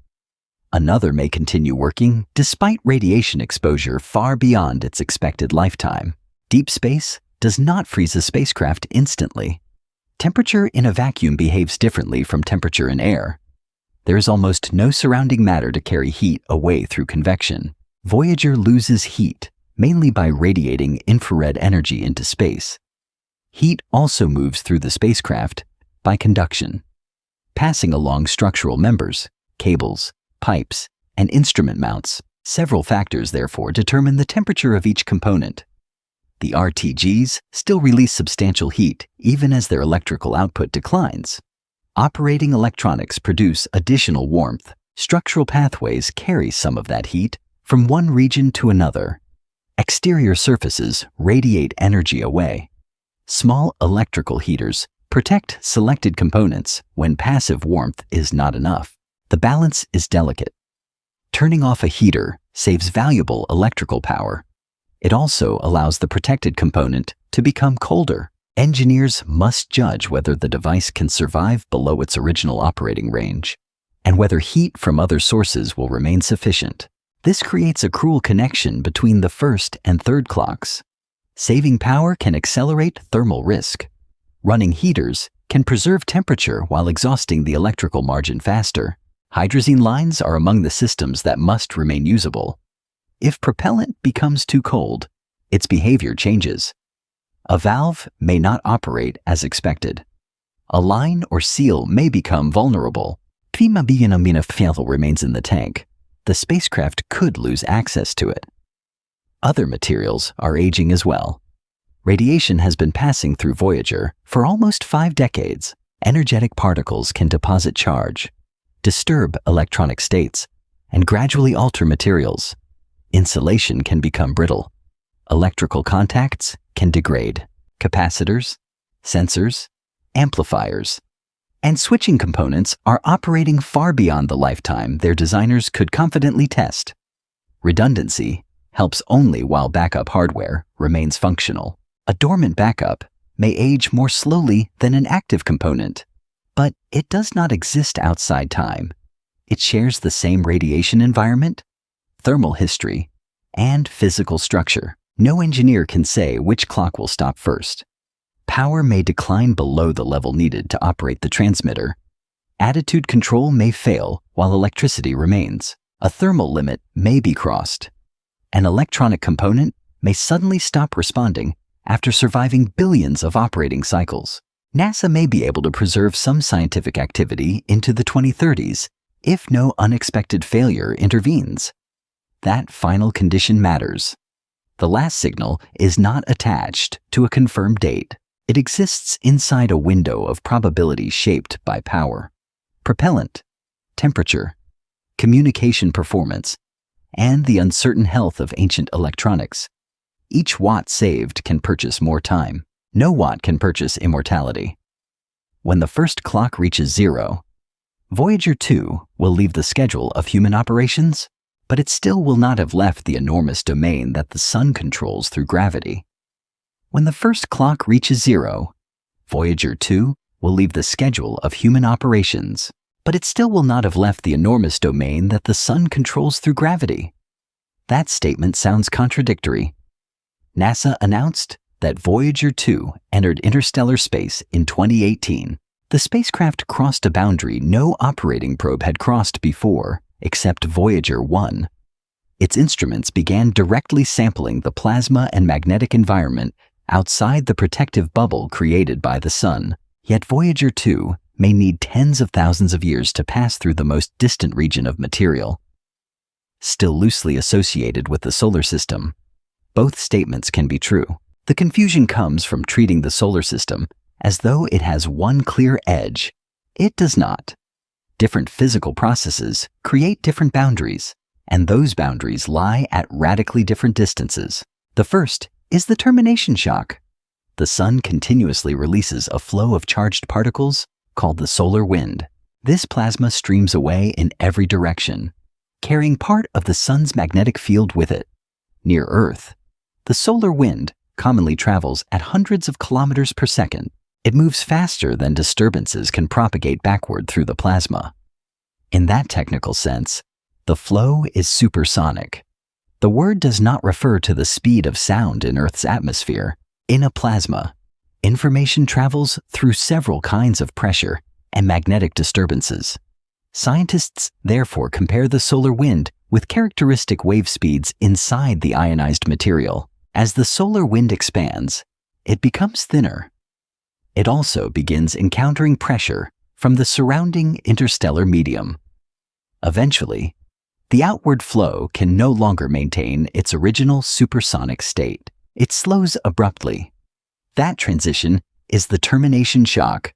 Another may continue working despite radiation exposure far beyond its expected lifetime. Deep space does not freeze a spacecraft instantly. Temperature in a vacuum behaves differently from temperature in air. There is almost no surrounding matter to carry heat away through convection. Voyager loses heat, mainly by radiating infrared energy into space. Heat also moves through the spacecraft by conduction, passing along structural members, cables, pipes, and instrument mounts. Several factors, therefore, determine the temperature of each component. The RTGs still release substantial heat even as their electrical output declines. Operating electronics produce additional warmth. Structural pathways carry some of that heat from one region to another. Exterior surfaces radiate energy away. Small electrical heaters protect selected components when passive warmth is not enough. The balance is delicate. Turning off a heater saves valuable electrical power. It also allows the protected component to become colder. Engineers must judge whether the device can survive below its original operating range, and whether heat from other sources will remain sufficient. This creates a cruel connection between the first and third clocks. Saving power can accelerate thermal risk. Running heaters can preserve temperature while exhausting the electrical margin faster. Hydrazine lines are among the systems that must remain usable. If propellant becomes too cold, its behavior changes. A valve may not operate as expected. A line or seal may become vulnerable. If a fuel remains in the tank, the spacecraft could lose access to it. Other materials are aging as well. Radiation has been passing through Voyager for almost 5 decades. Energetic particles can deposit charge, disturb electronic states, and gradually alter materials. Insulation can become brittle. Electrical contacts can degrade. Capacitors, sensors, amplifiers, and switching components are operating far beyond the lifetime their designers could confidently test. Redundancy helps only while backup hardware remains functional. A dormant backup may age more slowly than an active component, but it does not exist outside time. It shares the same radiation environment, thermal history, and physical structure. No engineer can say which clock will stop first. Power may decline below the level needed to operate the transmitter. Attitude control may fail while electricity remains. A thermal limit may be crossed. An electronic component may suddenly stop responding after surviving billions of operating cycles. NASA may be able to preserve some scientific activity into the 2030s if no unexpected failure intervenes. That final condition matters. The last signal is not attached to a confirmed date. It exists inside a window of probability shaped by power, propellant, temperature, communication performance, and the uncertain health of ancient electronics. Each watt saved can purchase more time. No watt can purchase immortality. When the first clock reaches 0, Voyager 2 will leave the schedule of human operations, but it still will not have left the enormous domain that the Sun controls through gravity. When the first clock reaches 0, Voyager 2 will leave the schedule of human operations, but it still will not have left the enormous domain that the Sun controls through gravity. That statement sounds contradictory. NASA announced that Voyager 2 entered interstellar space in 2018. The spacecraft crossed a boundary no operating probe had crossed before, except Voyager 1. Its instruments began directly sampling the plasma and magnetic environment outside the protective bubble created by the Sun. Yet Voyager 2 may need tens of thousands of years to pass through the most distant region of material, still loosely associated with the solar system. Both statements can be true. The confusion comes from treating the solar system as though it has one clear edge. It does not. Different physical processes create different boundaries. and those boundaries lie at radically different distances. The first is the termination shock. The sun continuously releases a flow of charged particles called the solar wind. This plasma streams away in every direction, carrying part of the sun's magnetic field with it. Near Earth, the solar wind commonly travels at hundreds of kilometers per second. It moves faster than disturbances can propagate backward through the plasma. In that technical sense, the flow is supersonic. The word does not refer to the speed of sound in Earth's atmosphere. In a plasma, information travels through several kinds of pressure and magnetic disturbances. Scientists therefore compare the solar wind with characteristic wave speeds inside the ionized material. As the solar wind expands, it becomes thinner. It also begins encountering pressure from the surrounding interstellar medium. Eventually, the outward flow can no longer maintain its original supersonic state. It slows abruptly. That transition is the termination shock.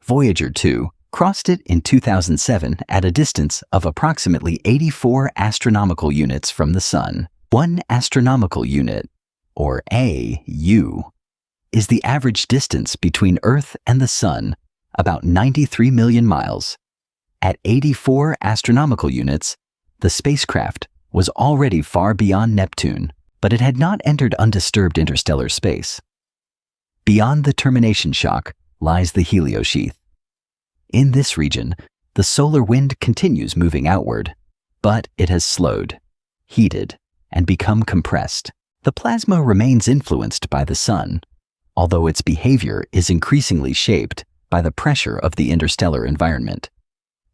Voyager 2 crossed it in 2007 at a distance of approximately 84 astronomical units from the Sun. 1 astronomical unit, or AU, is the average distance between Earth and the Sun, about 93 million miles. At 84 astronomical units, the spacecraft was already far beyond Neptune, but it had not entered undisturbed interstellar space. Beyond the termination shock lies the heliosheath. In this region, the solar wind continues moving outward, but it has slowed, heated, and become compressed. The plasma remains influenced by the Sun, although its behavior is increasingly shaped by the pressure of the interstellar environment.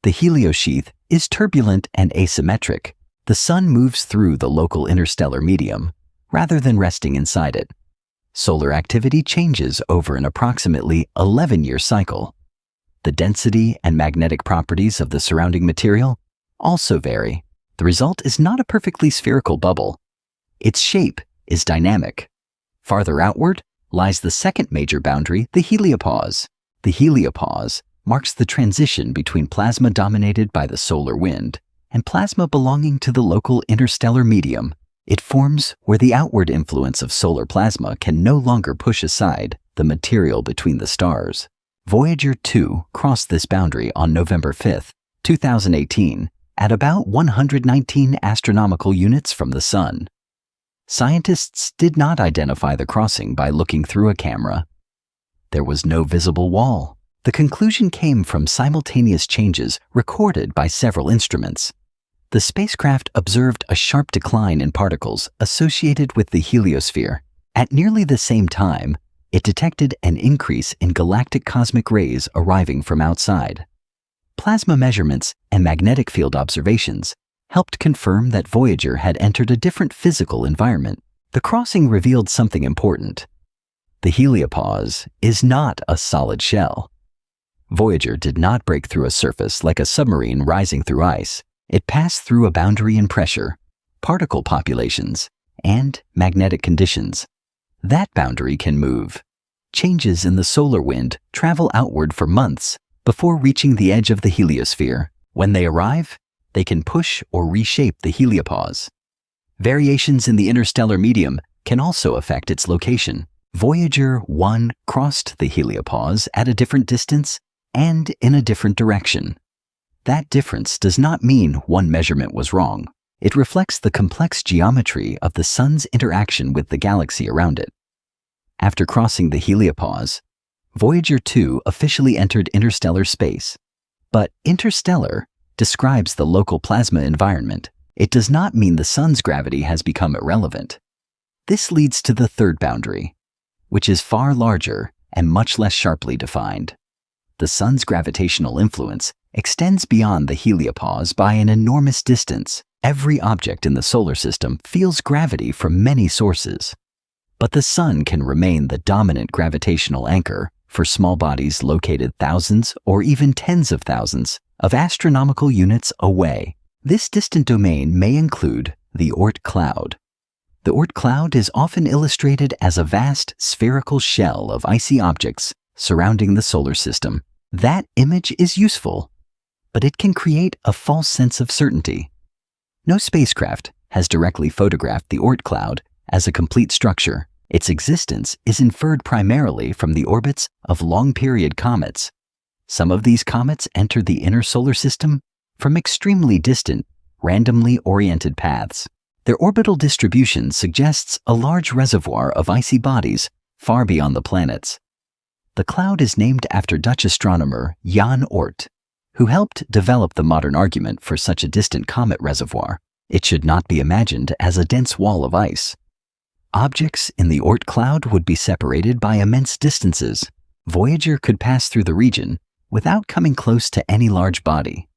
The heliosheath is turbulent and asymmetric. The Sun moves through the local interstellar medium, rather than resting inside it. Solar activity changes over an approximately 11-year cycle. The density and magnetic properties of the surrounding material also vary. The result is not a perfectly spherical bubble. Its shape is dynamic. Farther outward lies the second major boundary, the heliopause. The heliopause marks the transition between plasma dominated by the solar wind and plasma belonging to the local interstellar medium. It forms where the outward influence of solar plasma can no longer push aside the material between the stars. Voyager 2 crossed this boundary on November 5, 2018, at about 119 astronomical units from the Sun. Scientists did not identify the crossing by looking through a camera. There was no visible wall. The conclusion came from simultaneous changes recorded by several instruments. The spacecraft observed a sharp decline in particles associated with the heliosphere. At nearly the same time, it detected an increase in galactic cosmic rays arriving from outside. Plasma measurements and magnetic field observations helped confirm that Voyager had entered a different physical environment. The crossing revealed something important. The heliopause is not a solid shell. Voyager did not break through a surface like a submarine rising through ice. It passed through a boundary in pressure, particle populations, and magnetic conditions. That boundary can move. Changes in the solar wind travel outward for months before reaching the edge of the heliosphere. When they arrive, they can push or reshape the heliopause. Variations in the interstellar medium can also affect its location. Voyager 1 crossed the heliopause at a different distance and in a different direction. That difference does not mean one measurement was wrong. It reflects the complex geometry of the Sun's interaction with the galaxy around it. After crossing the heliopause, Voyager 2 officially entered interstellar space. But interstellar describes the local plasma environment. It does not mean the Sun's gravity has become irrelevant. This leads to the third boundary, which is far larger and much less sharply defined. The Sun's gravitational influence extends beyond the heliopause by an enormous distance. Every object in the solar system feels gravity from many sources. But the Sun can remain the dominant gravitational anchor for small bodies located thousands or even tens of thousands of astronomical units away. This distant domain may include the Oort Cloud. The Oort Cloud is often illustrated as a vast spherical shell of icy objects surrounding the solar system. That image is useful, but it can create a false sense of certainty. No spacecraft has directly photographed the Oort Cloud as a complete structure. Its existence is inferred primarily from the orbits of long-period comets. Some of these comets enter the inner solar system from extremely distant, randomly oriented paths. Their orbital distribution suggests a large reservoir of icy bodies far beyond the planets. The cloud is named after Dutch astronomer Jan Oort, who helped develop the modern argument for such a distant comet reservoir. It should not be imagined as a dense wall of ice. Objects in the Oort Cloud would be separated by immense distances. Voyager could pass through the region without coming close to any large body.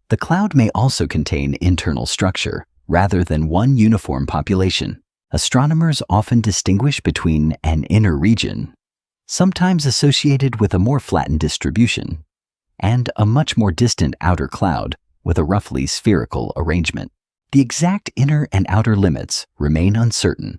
The cloud may also contain internal structure, rather than one uniform population. Astronomers often distinguish between an inner region, sometimes associated with a more flattened distribution, and a much more distant outer cloud with a roughly spherical arrangement. The exact inner and outer limits remain uncertain.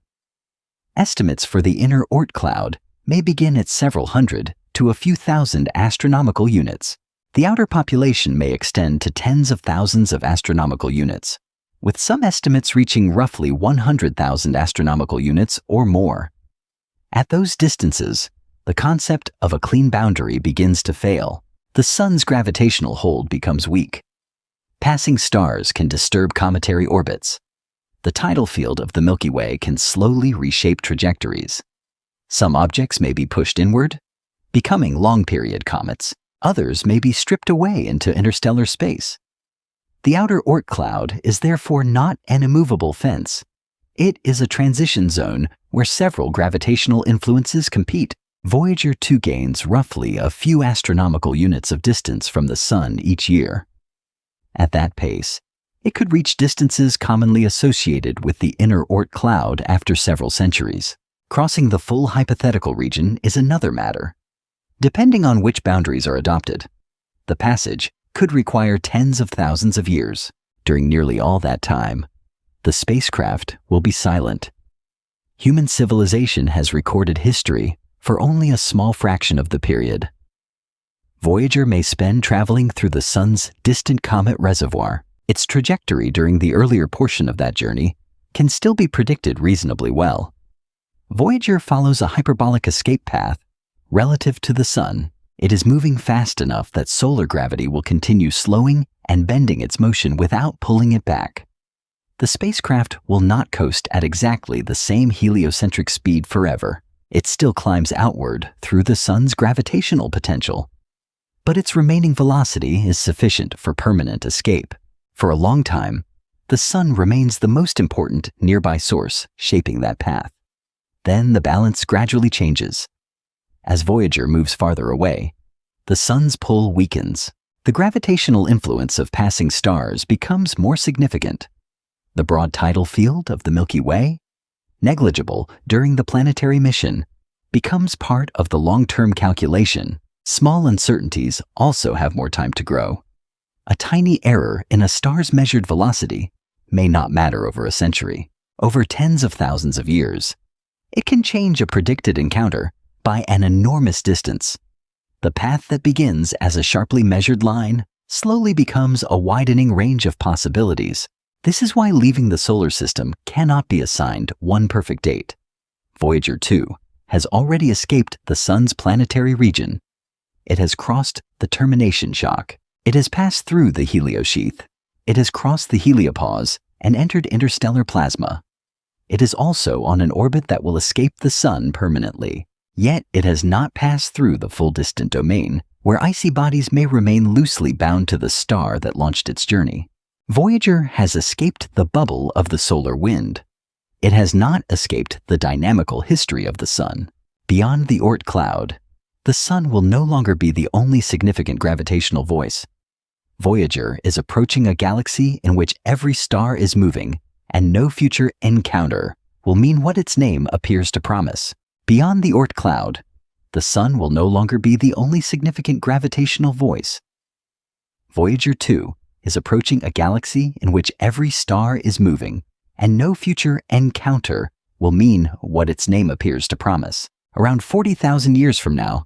Estimates for the inner Oort Cloud may begin at several hundred to a few thousand astronomical units. The outer population may extend to tens of thousands of astronomical units, with some estimates reaching roughly 100,000 astronomical units or more. At those distances, the concept of a clean boundary begins to fail. The sun's gravitational hold becomes weak. Passing stars can disturb cometary orbits. The tidal field of the Milky Way can slowly reshape trajectories. Some objects may be pushed inward, becoming long-period comets. Others may be stripped away into interstellar space. The outer Oort Cloud is therefore not an immovable fence. It is a transition zone where several gravitational influences compete. Voyager 2 gains roughly a few astronomical units of distance from the Sun each year. At that pace, it could reach distances commonly associated with the inner Oort Cloud after several centuries. Crossing the full hypothetical region is another matter. Depending on which boundaries are adopted, the passage could require tens of thousands of years. During nearly all that time, the spacecraft will be silent. Human civilization has recorded history for only a small fraction of the period. Voyager may spend traveling through the Sun's distant comet reservoir. Its trajectory during the earlier portion of that journey can still be predicted reasonably well. Voyager follows a hyperbolic escape path relative to the Sun. It is moving fast enough that solar gravity will continue slowing and bending its motion without pulling it back. The spacecraft will not coast at exactly the same heliocentric speed forever. It still climbs outward through the Sun's gravitational potential, but its remaining velocity is sufficient for permanent escape. For a long time, the Sun remains the most important nearby source shaping that path. Then the balance gradually changes. As Voyager moves farther away, the Sun's pull weakens. The gravitational influence of passing stars becomes more significant. The broad tidal field of the Milky Way, negligible during the planetary mission, becomes part of the long-term calculation. Small uncertainties also have more time to grow. A tiny error in a star's measured velocity may not matter over a century. Over tens of thousands of years, it can change a predicted encounter by an enormous distance. The path that begins as a sharply measured line slowly becomes a widening range of possibilities. This is why leaving the solar system cannot be assigned one perfect date. Voyager 2 has already escaped the Sun's planetary region. It has crossed the termination shock. It has passed through the heliosheath. It has crossed the heliopause and entered interstellar plasma. It is also on an orbit that will escape the Sun permanently. Yet it has not passed through the full distant domain, where icy bodies may remain loosely bound to the star that launched its journey. Voyager has escaped the bubble of the solar wind. It has not escaped the dynamical history of the Sun. Beyond the Oort Cloud, the Sun will no longer be the only significant gravitational voice. Voyager is approaching a galaxy in which every star is moving, and no future encounter will mean what its name appears to promise. Beyond the Oort Cloud, the Sun will no longer be the only significant gravitational voice. Voyager 2 is approaching a galaxy in which every star is moving, and no future encounter will mean what its name appears to promise. Around 40,000 years from now,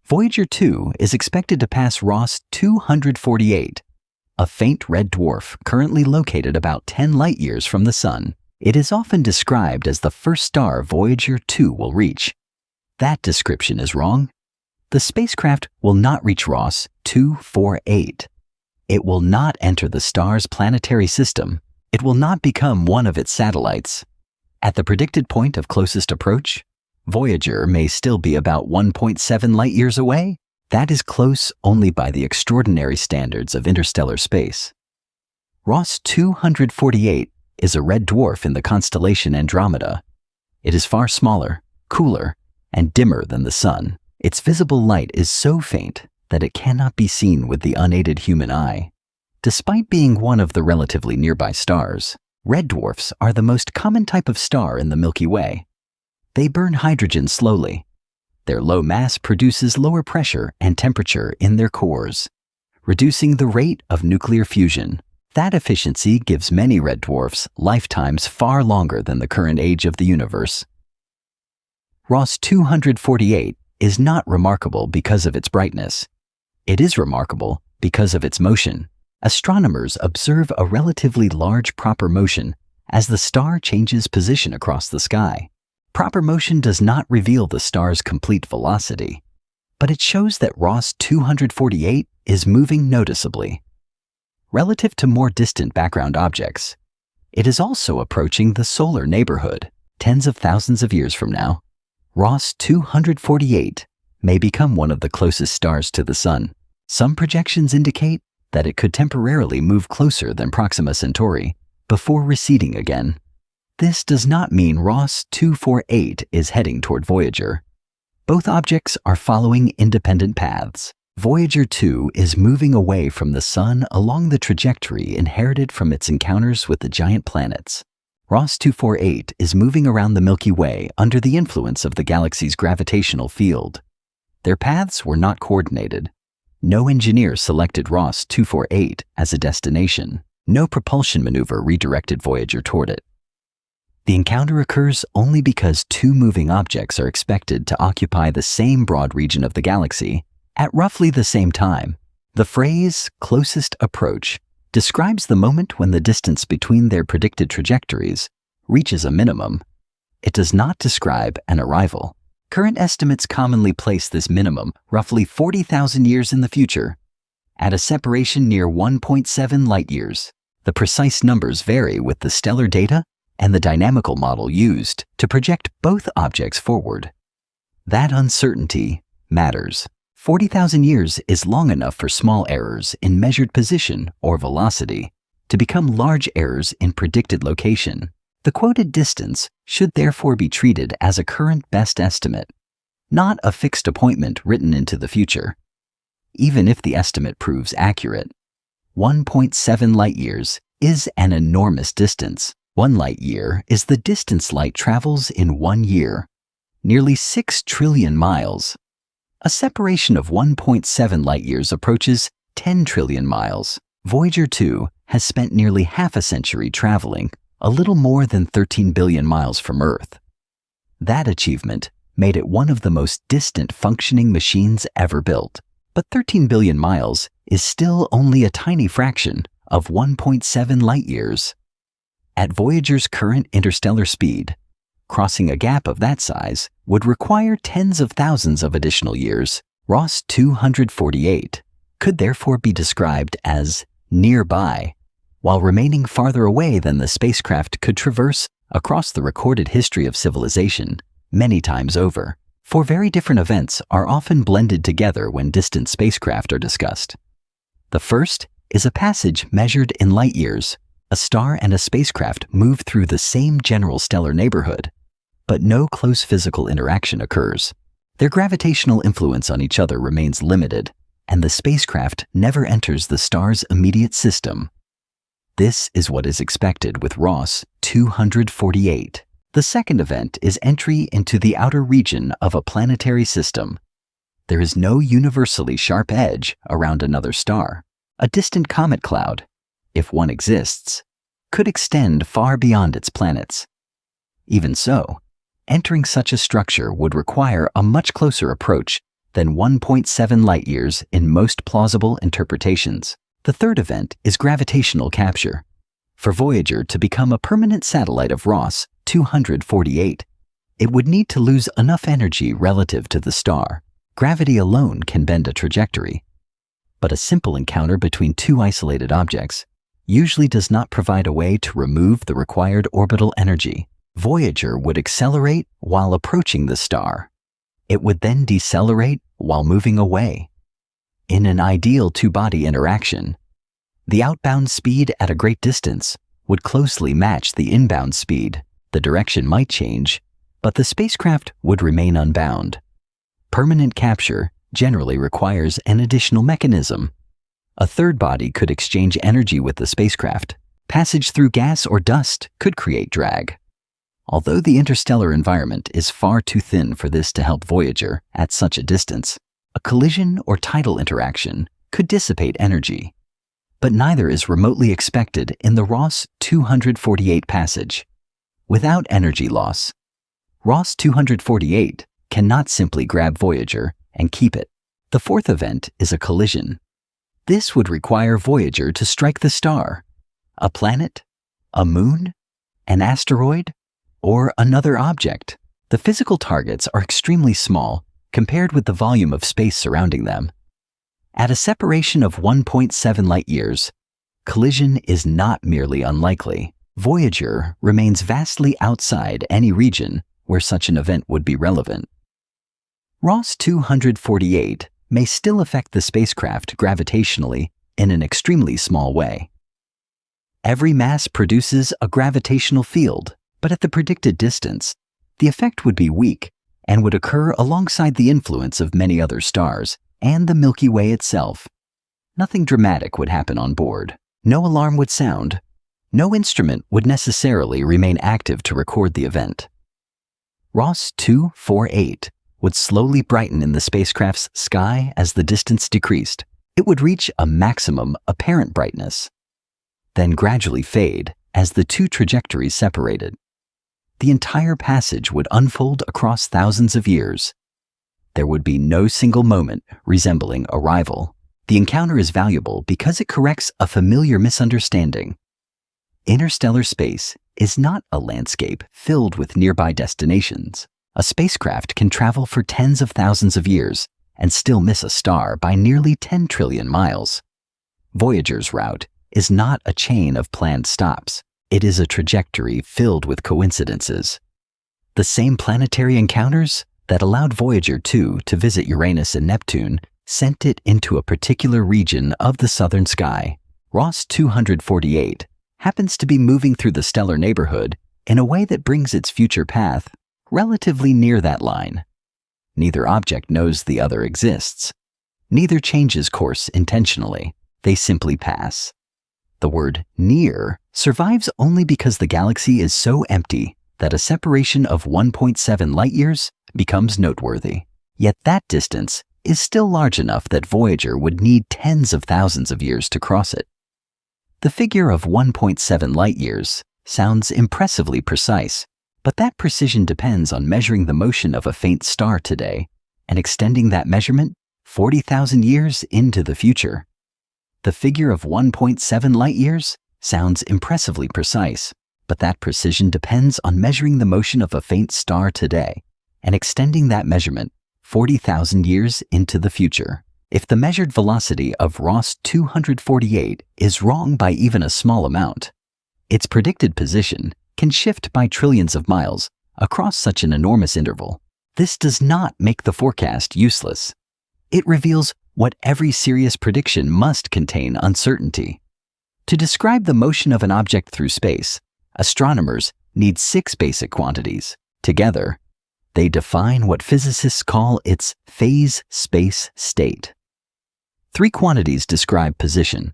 Voyager 2 is expected to pass Ross 248, a faint red dwarf currently located about 10 light-years from the Sun. It is often described as the first star Voyager 2 will reach. That description is wrong. The spacecraft will not reach Ross 248. It will not enter the star's planetary system. It will not become one of its satellites. At the predicted point of closest approach, Voyager may still be about 1.7 light-years away. That is close only by the extraordinary standards of interstellar space. Ross 248 is a red dwarf in the constellation Andromeda. It is far smaller, cooler, and dimmer than the Sun. Its visible light is so faint that it cannot be seen with the unaided human eye. Despite being one of the relatively nearby stars, red dwarfs are the most common type of star in the Milky Way. They burn hydrogen slowly. Their low mass produces lower pressure and temperature in their cores, reducing the rate of nuclear fusion. That efficiency gives many red dwarfs lifetimes far longer than the current age of the universe. Ross 248 is not remarkable because of its brightness. It is remarkable because of its motion. Astronomers observe a relatively large proper motion as the star changes position across the sky. Proper motion does not reveal the star's complete velocity, but it shows that Ross 248 is moving noticeably. Relative to more distant background objects, it is also approaching the solar neighborhood. Tens of thousands of years from now, Ross 248 may become one of the closest stars to the Sun. Some projections indicate that it could temporarily move closer than Proxima Centauri before receding again. This does not mean Ross 248 is heading toward Voyager. Both objects are following independent paths. Voyager 2 is moving away from the Sun along the trajectory inherited from its encounters with the giant planets. Ross 248 is moving around the Milky Way under the influence of the galaxy's gravitational field. Their paths were not coordinated. No engineer selected Ross 248 as a destination. No propulsion maneuver redirected Voyager toward it. The encounter occurs only because two moving objects are expected to occupy the same broad region of the galaxy at roughly the same time. The phrase "closest approach" describes the moment when the distance between their predicted trajectories reaches a minimum. It does not describe an arrival. Current estimates commonly place this minimum roughly 40,000 years in the future, at a separation near 1.7 light-years. The precise numbers vary with the stellar data and the dynamical model used to project both objects forward. That uncertainty matters. 40,000 years is long enough for small errors in measured position or velocity to become large errors in predicted location. The quoted distance should therefore be treated as a current best estimate, not a fixed appointment written into the future. Even if the estimate proves accurate, 1.7 light-years is an enormous distance. 1 light-year is the distance light travels in 1 year, nearly 6 trillion miles. A separation of 1.7 light-years approaches 10 trillion miles. Voyager 2 has spent nearly half a century traveling a little more than 13 billion miles from Earth. That achievement made it one of the most distant functioning machines ever built. But 13 billion miles is still only a tiny fraction of 1.7 light-years. At Voyager's current interstellar speed, crossing a gap of that size would require tens of thousands of additional years. Ross 248 could therefore be described as nearby, while remaining farther away than the spacecraft could traverse across the recorded history of civilization many times over. For very different events are often blended together when distant spacecraft are discussed. The first is a passage measured in light-years. A star and a spacecraft move through the same general stellar neighborhood, but no close physical interaction occurs. Their gravitational influence on each other remains limited, and the spacecraft never enters the star's immediate system. This is what is expected with Ross 248. The second event is entry into the outer region of a planetary system. There is no universally sharp edge around another star. A distant comet cloud, if one exists, could extend far beyond its planets. Even so, entering such a structure would require a much closer approach than 1.7 light-years in most plausible interpretations. The third event is gravitational capture. For Voyager to become a permanent satellite of Ross 248, it would need to lose enough energy relative to the star. Gravity alone can bend a trajectory. But a simple encounter between two isolated objects usually does not provide a way to remove the required orbital energy. Voyager would accelerate while approaching the star. It would then decelerate while moving away. In an ideal two-body interaction, the outbound speed at a great distance would closely match the inbound speed. The direction might change, but the spacecraft would remain unbound. Permanent capture generally requires an additional mechanism. A third body could exchange energy with the spacecraft. Passage through gas or dust could create drag. Although the interstellar environment is far too thin for this to help Voyager at such a distance, a collision or tidal interaction could dissipate energy. But neither is remotely expected in the Ross 248 passage. Without energy loss, Ross 248 cannot simply grab Voyager and keep it. The fourth event is a collision. This would require Voyager to strike the star, a planet, a moon, an asteroid, or another object. The physical targets are extremely small compared with the volume of space surrounding them. At a separation of 1.7 light-years, collision is not merely unlikely. Voyager remains vastly outside any region where such an event would be relevant. Ross 248 may still affect the spacecraft gravitationally in an extremely small way. Every mass produces a gravitational field, but at the predicted distance, the effect would be weak and would occur alongside the influence of many other stars and the Milky Way itself. Nothing dramatic would happen on board. No alarm would sound. No instrument would necessarily remain active to record the event. Ross 248 would slowly brighten in the spacecraft's sky as the distance decreased. It would reach a maximum apparent brightness, then gradually fade as the two trajectories separated. The entire passage would unfold across thousands of years. There would be no single moment resembling arrival. The encounter is valuable because it corrects a familiar misunderstanding. Interstellar space is not a landscape filled with nearby destinations. A spacecraft can travel for tens of thousands of years and still miss a star by nearly 10 trillion miles. Voyager's route is not a chain of planned stops. It is a trajectory filled with coincidences. The same planetary encounters that allowed Voyager 2 to visit Uranus and Neptune sent it into a particular region of the southern sky. Ross 248 happens to be moving through the stellar neighborhood in a way that brings its future path relatively near that line. Neither object knows the other exists. Neither changes course intentionally. They simply pass. The word near survives only because the galaxy is so empty that a separation of 1.7 light-years becomes noteworthy. Yet that distance is still large enough that Voyager would need tens of thousands of years to cross it. The figure of 1.7 light-years sounds impressively precise, but that precision depends on measuring the motion of a faint star today and extending that measurement 40,000 years into the future. The figure of 1.7 light-years sounds impressively precise, but that precision depends on measuring the motion of a faint star today and extending that measurement 40,000 years into the future. If the measured velocity of Ross 248 is wrong by even a small amount, its predicted position can shift by trillions of miles across such an enormous interval. This does not make the forecast useless. It reveals what every serious prediction must contain uncertainty. To describe the motion of an object through space, astronomers need 6 basic quantities. Together, they define what physicists call its phase space state. 3 quantities describe position.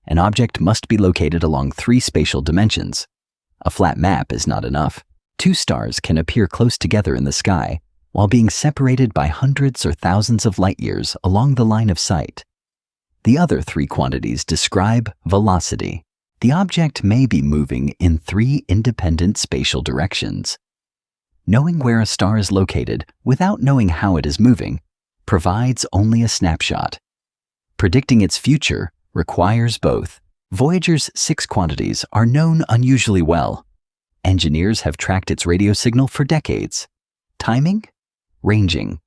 An object must be located along 3 spatial dimensions. A flat map is not enough. 2 stars can appear close together in the sky while being separated by hundreds or thousands of light-years along the line of sight. The other 3 quantities describe velocity. The object may be moving in 3 independent spatial directions. Knowing where a star is located without knowing how it is moving provides only a snapshot. Predicting its future requires both. Voyager's 6 quantities are known unusually well. Engineers have tracked its radio signal for decades. Timing, ranging,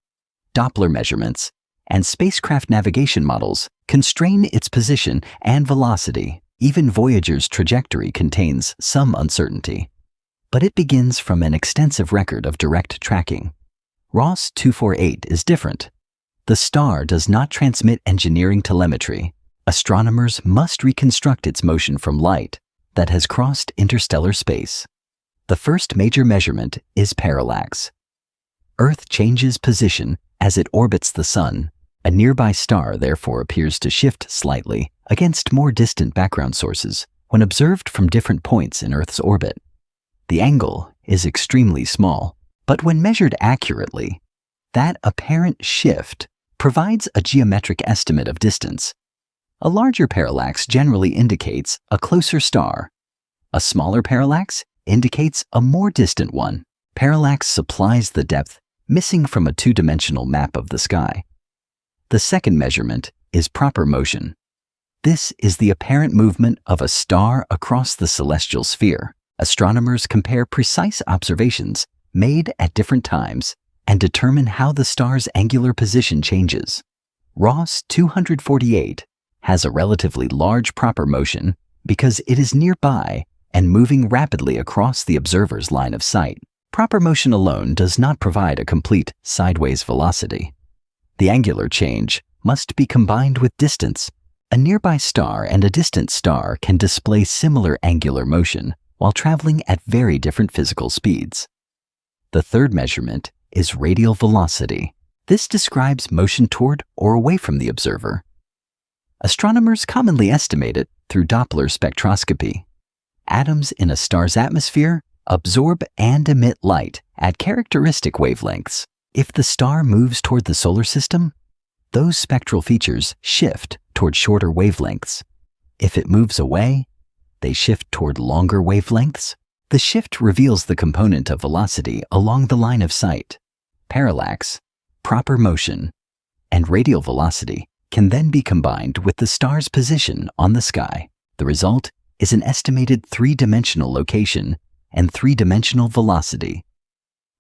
Doppler measurements, and spacecraft navigation models constrain its position and velocity. Even Voyager's trajectory contains some uncertainty. But it begins from an extensive record of direct tracking. Ross 248 is different. The star does not transmit engineering telemetry. Astronomers must reconstruct its motion from light that has crossed interstellar space. The first major measurement is parallax. Earth changes position as it orbits the Sun. A nearby star therefore appears to shift slightly against more distant background sources when observed from different points in Earth's orbit. The angle is extremely small, but when measured accurately, that apparent shift provides a geometric estimate of distance. A larger parallax generally indicates a closer star. A smaller parallax indicates a more distant one. Parallax supplies the depth missing from a two-dimensional map of the sky. The second measurement is proper motion. This is the apparent movement of a star across the celestial sphere. Astronomers compare precise observations made at different times and determine how the star's angular position changes. Ross 248 has a relatively large proper motion because it is nearby and moving rapidly across the observer's line of sight. Proper motion alone does not provide a complete sideways velocity. The angular change must be combined with distance. A nearby star and a distant star can display similar angular motion while traveling at very different physical speeds. The third measurement is radial velocity. This describes motion toward or away from the observer. Astronomers commonly estimate it through Doppler spectroscopy. Atoms in a star's atmosphere absorb and emit light at characteristic wavelengths. If the star moves toward the solar system, those spectral features shift toward shorter wavelengths. If it moves away, they shift toward longer wavelengths. The shift reveals the component of velocity along the line of sight. Parallax, proper motion, and radial velocity can then be combined with the star's position on the sky. The result is an estimated 3-dimensional location and 3-dimensional velocity.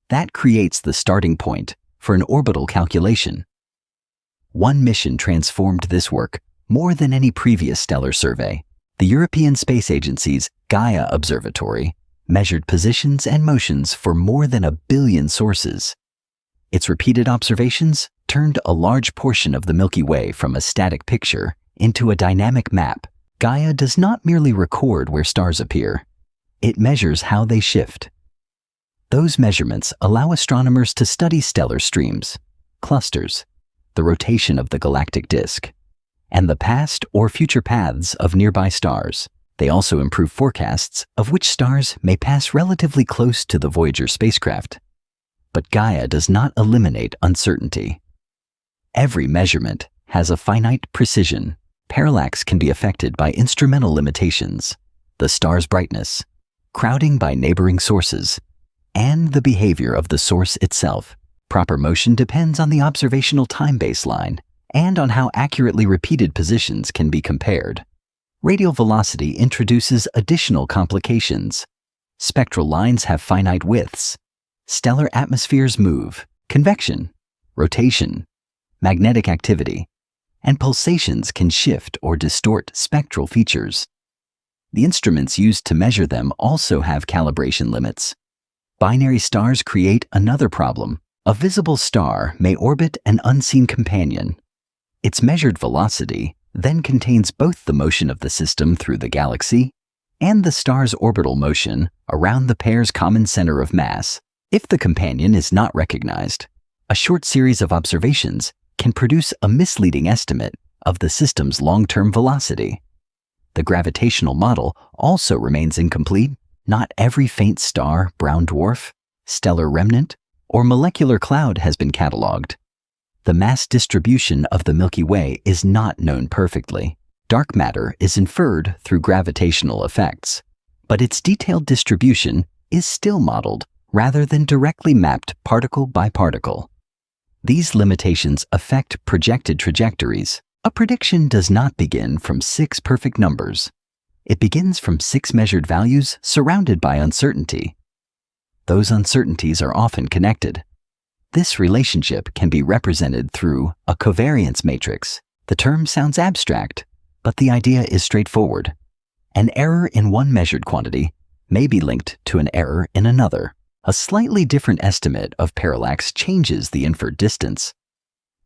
That creates the starting point for an orbital calculation. One mission transformed this work more than any previous stellar survey. The European Space Agency's Gaia Observatory measured positions and motions for more than 1 billion sources. Its repeated observations turned a large portion of the Milky Way from a static picture into a dynamic map. Gaia does not merely record where stars appear. It measures how they shift. Those measurements allow astronomers to study stellar streams, clusters, the rotation of the galactic disk, and the past or future paths of nearby stars. They also improve forecasts of which stars may pass relatively close to the Voyager spacecraft. But Gaia does not eliminate uncertainty. Every measurement has a finite precision. Parallax can be affected by instrumental limitations, the star's brightness, crowding by neighboring sources, and the behavior of the source itself. Proper motion depends on the observational time baseline and on how accurately repeated positions can be compared. Radial velocity introduces additional complications. Spectral lines have finite widths. Stellar atmospheres move. Convection, rotation, magnetic activity, and pulsations can shift or distort spectral features. The instruments used to measure them also have calibration limits. Binary stars create another problem. A visible star may orbit an unseen companion. Its measured velocity then contains both the motion of the system through the galaxy and the star's orbital motion around the pair's common center of mass. If the companion is not recognized, a short series of observations can produce a misleading estimate of the system's long-term velocity. The gravitational model also remains incomplete. Not every faint star, brown dwarf, stellar remnant, or molecular cloud has been cataloged. The mass distribution of the Milky Way is not known perfectly. Dark matter is inferred through gravitational effects, but its detailed distribution is still modeled rather than directly mapped particle by particle. These limitations affect projected trajectories. A A prediction does not begin from 6 perfect numbers. It begins from 6 measured values surrounded by uncertainty. Those uncertainties are often connected. This relationship can be represented through a covariance matrix. The term sounds abstract, but the idea is straightforward. An error in one measured quantity may be linked to an error in another. A slightly different estimate of parallax changes the inferred distance.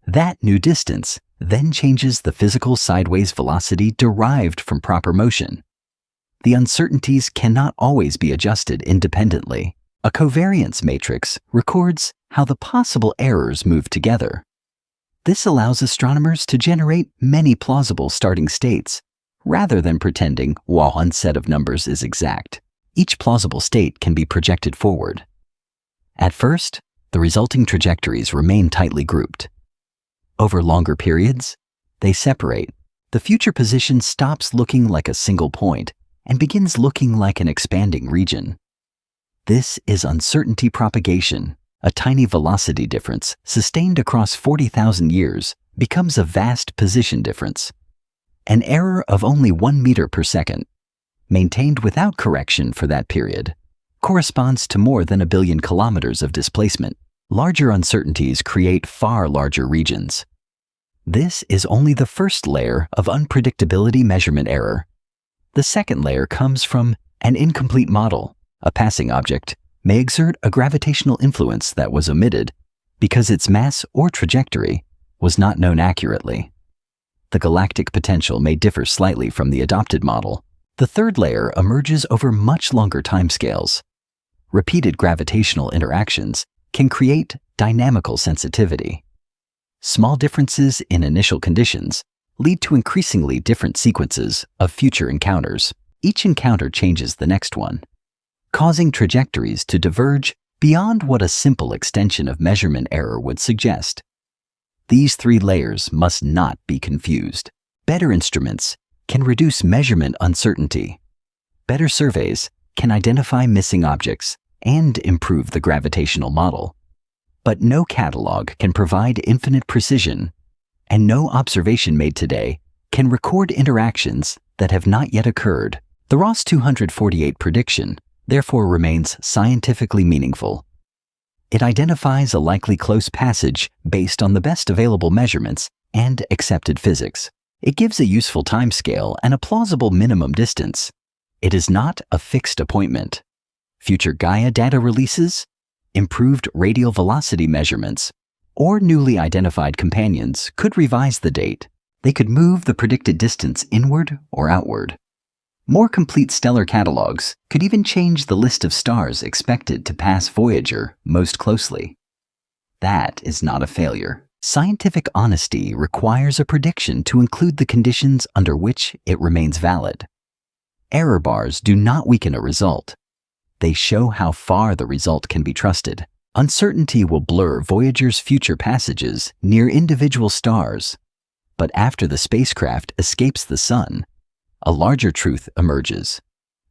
That new distance then changes the physical sideways velocity derived from proper motion. The uncertainties cannot always be adjusted independently. A covariance matrix records how the possible errors move together. This allows astronomers to generate many plausible starting states, rather than pretending one set of numbers is exact. Each plausible state can be projected forward. At first, the resulting trajectories remain tightly grouped. Over longer periods, they separate. The future position stops looking like a single point and begins looking like an expanding region. This is uncertainty propagation. A tiny velocity difference sustained across 40,000 years becomes a vast position difference. An error of only 1 meter per second, maintained without correction for that period, corresponds to more than 1 billion kilometers of displacement. Larger uncertainties create far larger regions. This is only the first layer of unpredictability measurement error. The second layer comes from an incomplete model. A passing object may exert a gravitational influence that was omitted because its mass or trajectory was not known accurately. The galactic potential may differ slightly from the adopted model. The third layer emerges over much longer timescales. Repeated gravitational interactions can create dynamical sensitivity. Small differences in initial conditions lead to increasingly different sequences of future encounters. Each encounter changes the next one, causing trajectories to diverge beyond what a simple extension of measurement error would suggest. These 3 layers must not be confused. Better instruments can reduce measurement uncertainty. Better surveys can identify missing objects and improve the gravitational model. But no catalog can provide infinite precision, and no observation made today can record interactions that have not yet occurred. The Ross 248 prediction therefore remains scientifically meaningful. It identifies a likely close passage based on the best available measurements and accepted physics. It gives a useful timescale and a plausible minimum distance. It is not a fixed appointment. Future Gaia data releases, improved radial velocity measurements, or newly identified companions could revise the date. They could move the predicted distance inward or outward. More complete stellar catalogs could even change the list of stars expected to pass Voyager most closely. That is not a failure. Scientific honesty requires a prediction to include the conditions under which it remains valid. Error bars do not weaken a result. They show how far the result can be trusted. Uncertainty will blur Voyager's future passages near individual stars. But after the spacecraft escapes the Sun, a larger truth emerges.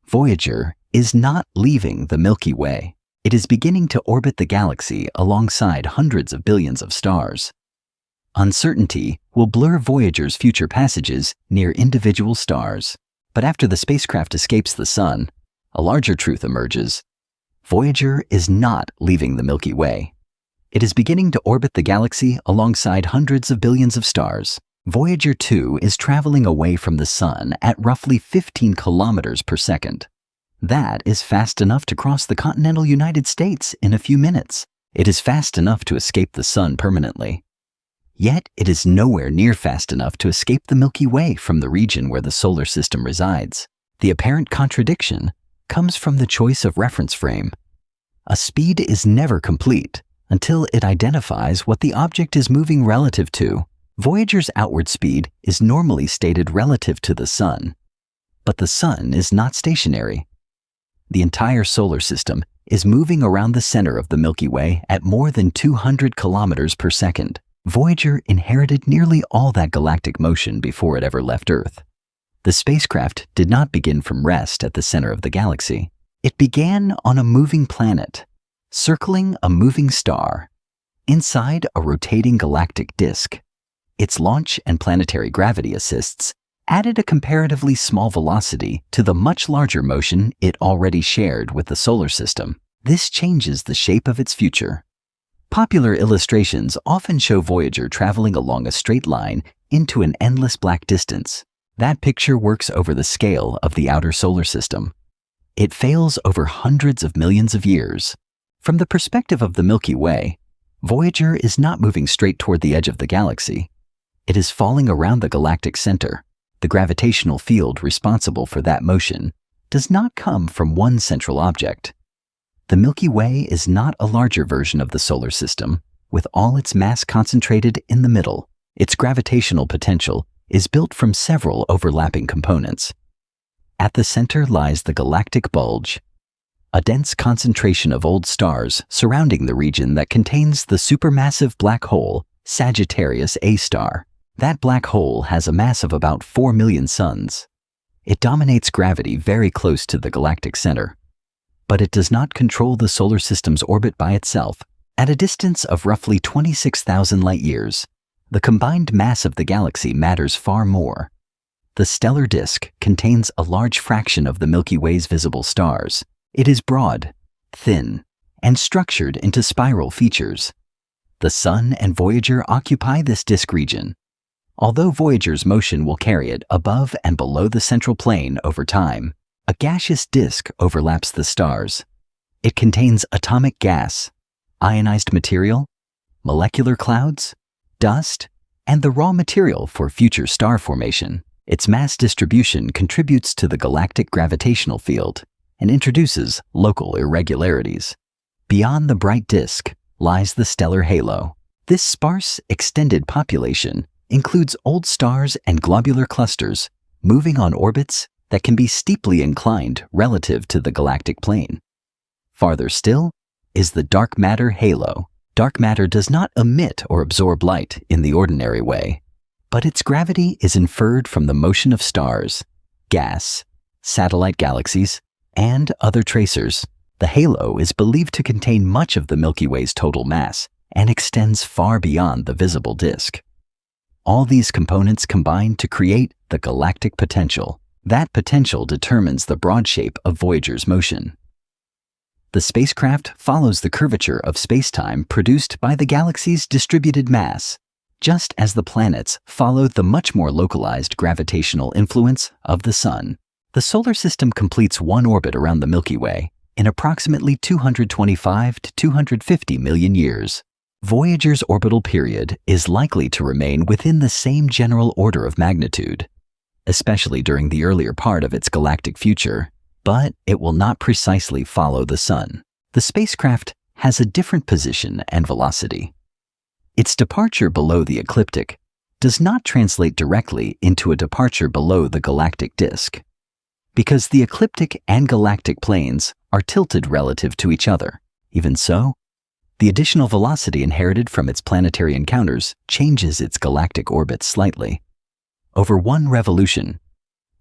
Voyager is not leaving the Milky Way. It is beginning to orbit the galaxy alongside hundreds of billions of stars. Uncertainty will blur Voyager's future passages near individual stars. But after the spacecraft escapes the Sun, a larger truth emerges. Voyager is not leaving the Milky Way. It is beginning to orbit the galaxy alongside hundreds of billions of stars. Voyager 2 is traveling away from the Sun at roughly 15 kilometers per second. That is fast enough to cross the continental United States in a few minutes. It is fast enough to escape the Sun permanently. Yet it is nowhere near fast enough to escape the Milky Way from the region where the solar system resides. The apparent contradiction comes from the choice of reference frame. A speed is never complete until it identifies what the object is moving relative to. Voyager's outward speed is normally stated relative to the Sun, but the Sun is not stationary. The entire solar system is moving around the center of the Milky Way at more than 200 kilometers per second. Voyager inherited nearly all that galactic motion before it ever left Earth. The spacecraft did not begin from rest at the center of the galaxy. It began on a moving planet, circling a moving star, inside a rotating galactic disk. Its launch and planetary gravity assists added a comparatively small velocity to the much larger motion it already shared with the solar system. This changes the shape of its future. Popular illustrations often show Voyager traveling along a straight line into an endless black distance. That picture works over the scale of the outer solar system. It fails over hundreds of millions of years. From the perspective of the Milky Way, Voyager is not moving straight toward the edge of the galaxy. It is falling around the galactic center. The gravitational field responsible for that motion does not come from one central object. The Milky Way is not a larger version of the solar system, with all its mass concentrated in the middle. Its gravitational potential is built from several overlapping components. At the center lies the galactic bulge, a dense concentration of old stars surrounding the region that contains the supermassive black hole Sagittarius A star. That black hole has a mass of about 4 million suns. It dominates gravity very close to the galactic center, but it does not control the solar system's orbit by itself. At a distance of roughly 26,000 light-years, the combined mass of the galaxy matters far more. The stellar disk contains a large fraction of the Milky Way's visible stars. It is broad, thin, and structured into spiral features. The Sun and Voyager occupy this disk region. Although Voyager's motion will carry it above and below the central plane over time, a gaseous disk overlaps the stars. It contains atomic gas, ionized material, molecular clouds, dust, and the raw material for future star formation. Its mass distribution contributes to the galactic gravitational field and introduces local irregularities. Beyond the bright disk lies the stellar halo. This sparse, extended population includes old stars and globular clusters moving on orbits that can be steeply inclined relative to the galactic plane. Farther still is the dark matter halo. Dark matter does not emit or absorb light in the ordinary way, but its gravity is inferred from the motion of stars, gas, satellite galaxies, and other tracers. The halo is believed to contain much of the Milky Way's total mass and extends far beyond the visible disk. All these components combine to create the galactic potential. That potential determines the broad shape of Voyager's motion. The spacecraft follows the curvature of spacetime produced by the galaxy's distributed mass, just as the planets follow the much more localized gravitational influence of the Sun. The solar system completes one orbit around the Milky Way in approximately 225 to 250 million years. Voyager's orbital period is likely to remain within the same general order of magnitude, especially during the earlier part of its galactic future, but it will not precisely follow the Sun. The spacecraft has a different position and velocity. Its departure below the ecliptic does not translate directly into a departure below the galactic disk, because the ecliptic and galactic planes are tilted relative to each other. Even so, the additional velocity inherited from its planetary encounters changes its galactic orbit slightly. Over one revolution,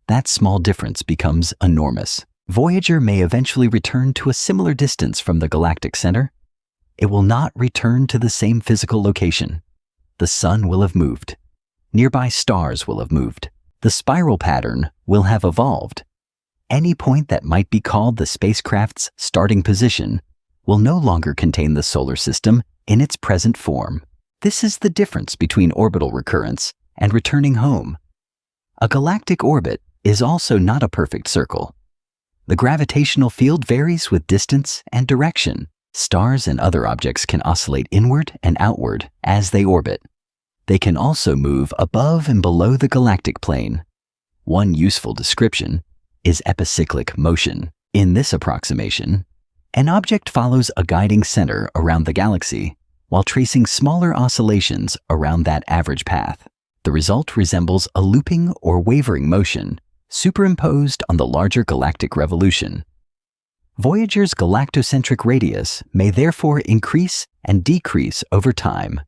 that small difference becomes enormous. Voyager may eventually return to a similar distance from the galactic center. It will not return to the same physical location. The Sun will have moved. Nearby stars will have moved. The spiral pattern will have evolved. Any point that might be called the spacecraft's starting position will no longer contain the solar system in its present form. This is the difference between orbital recurrence and returning home. A galactic orbit is also not a perfect circle. The gravitational field varies with distance and direction. Stars and other objects can oscillate inward and outward as they orbit. They can also move above and below the galactic plane. One useful description is epicyclic motion. In this approximation, an object follows a guiding center around the galaxy while tracing smaller oscillations around that average path. The result resembles a looping or wavering motion superimposed on the larger galactic revolution. Voyager's galactocentric radius may therefore increase and decrease over time.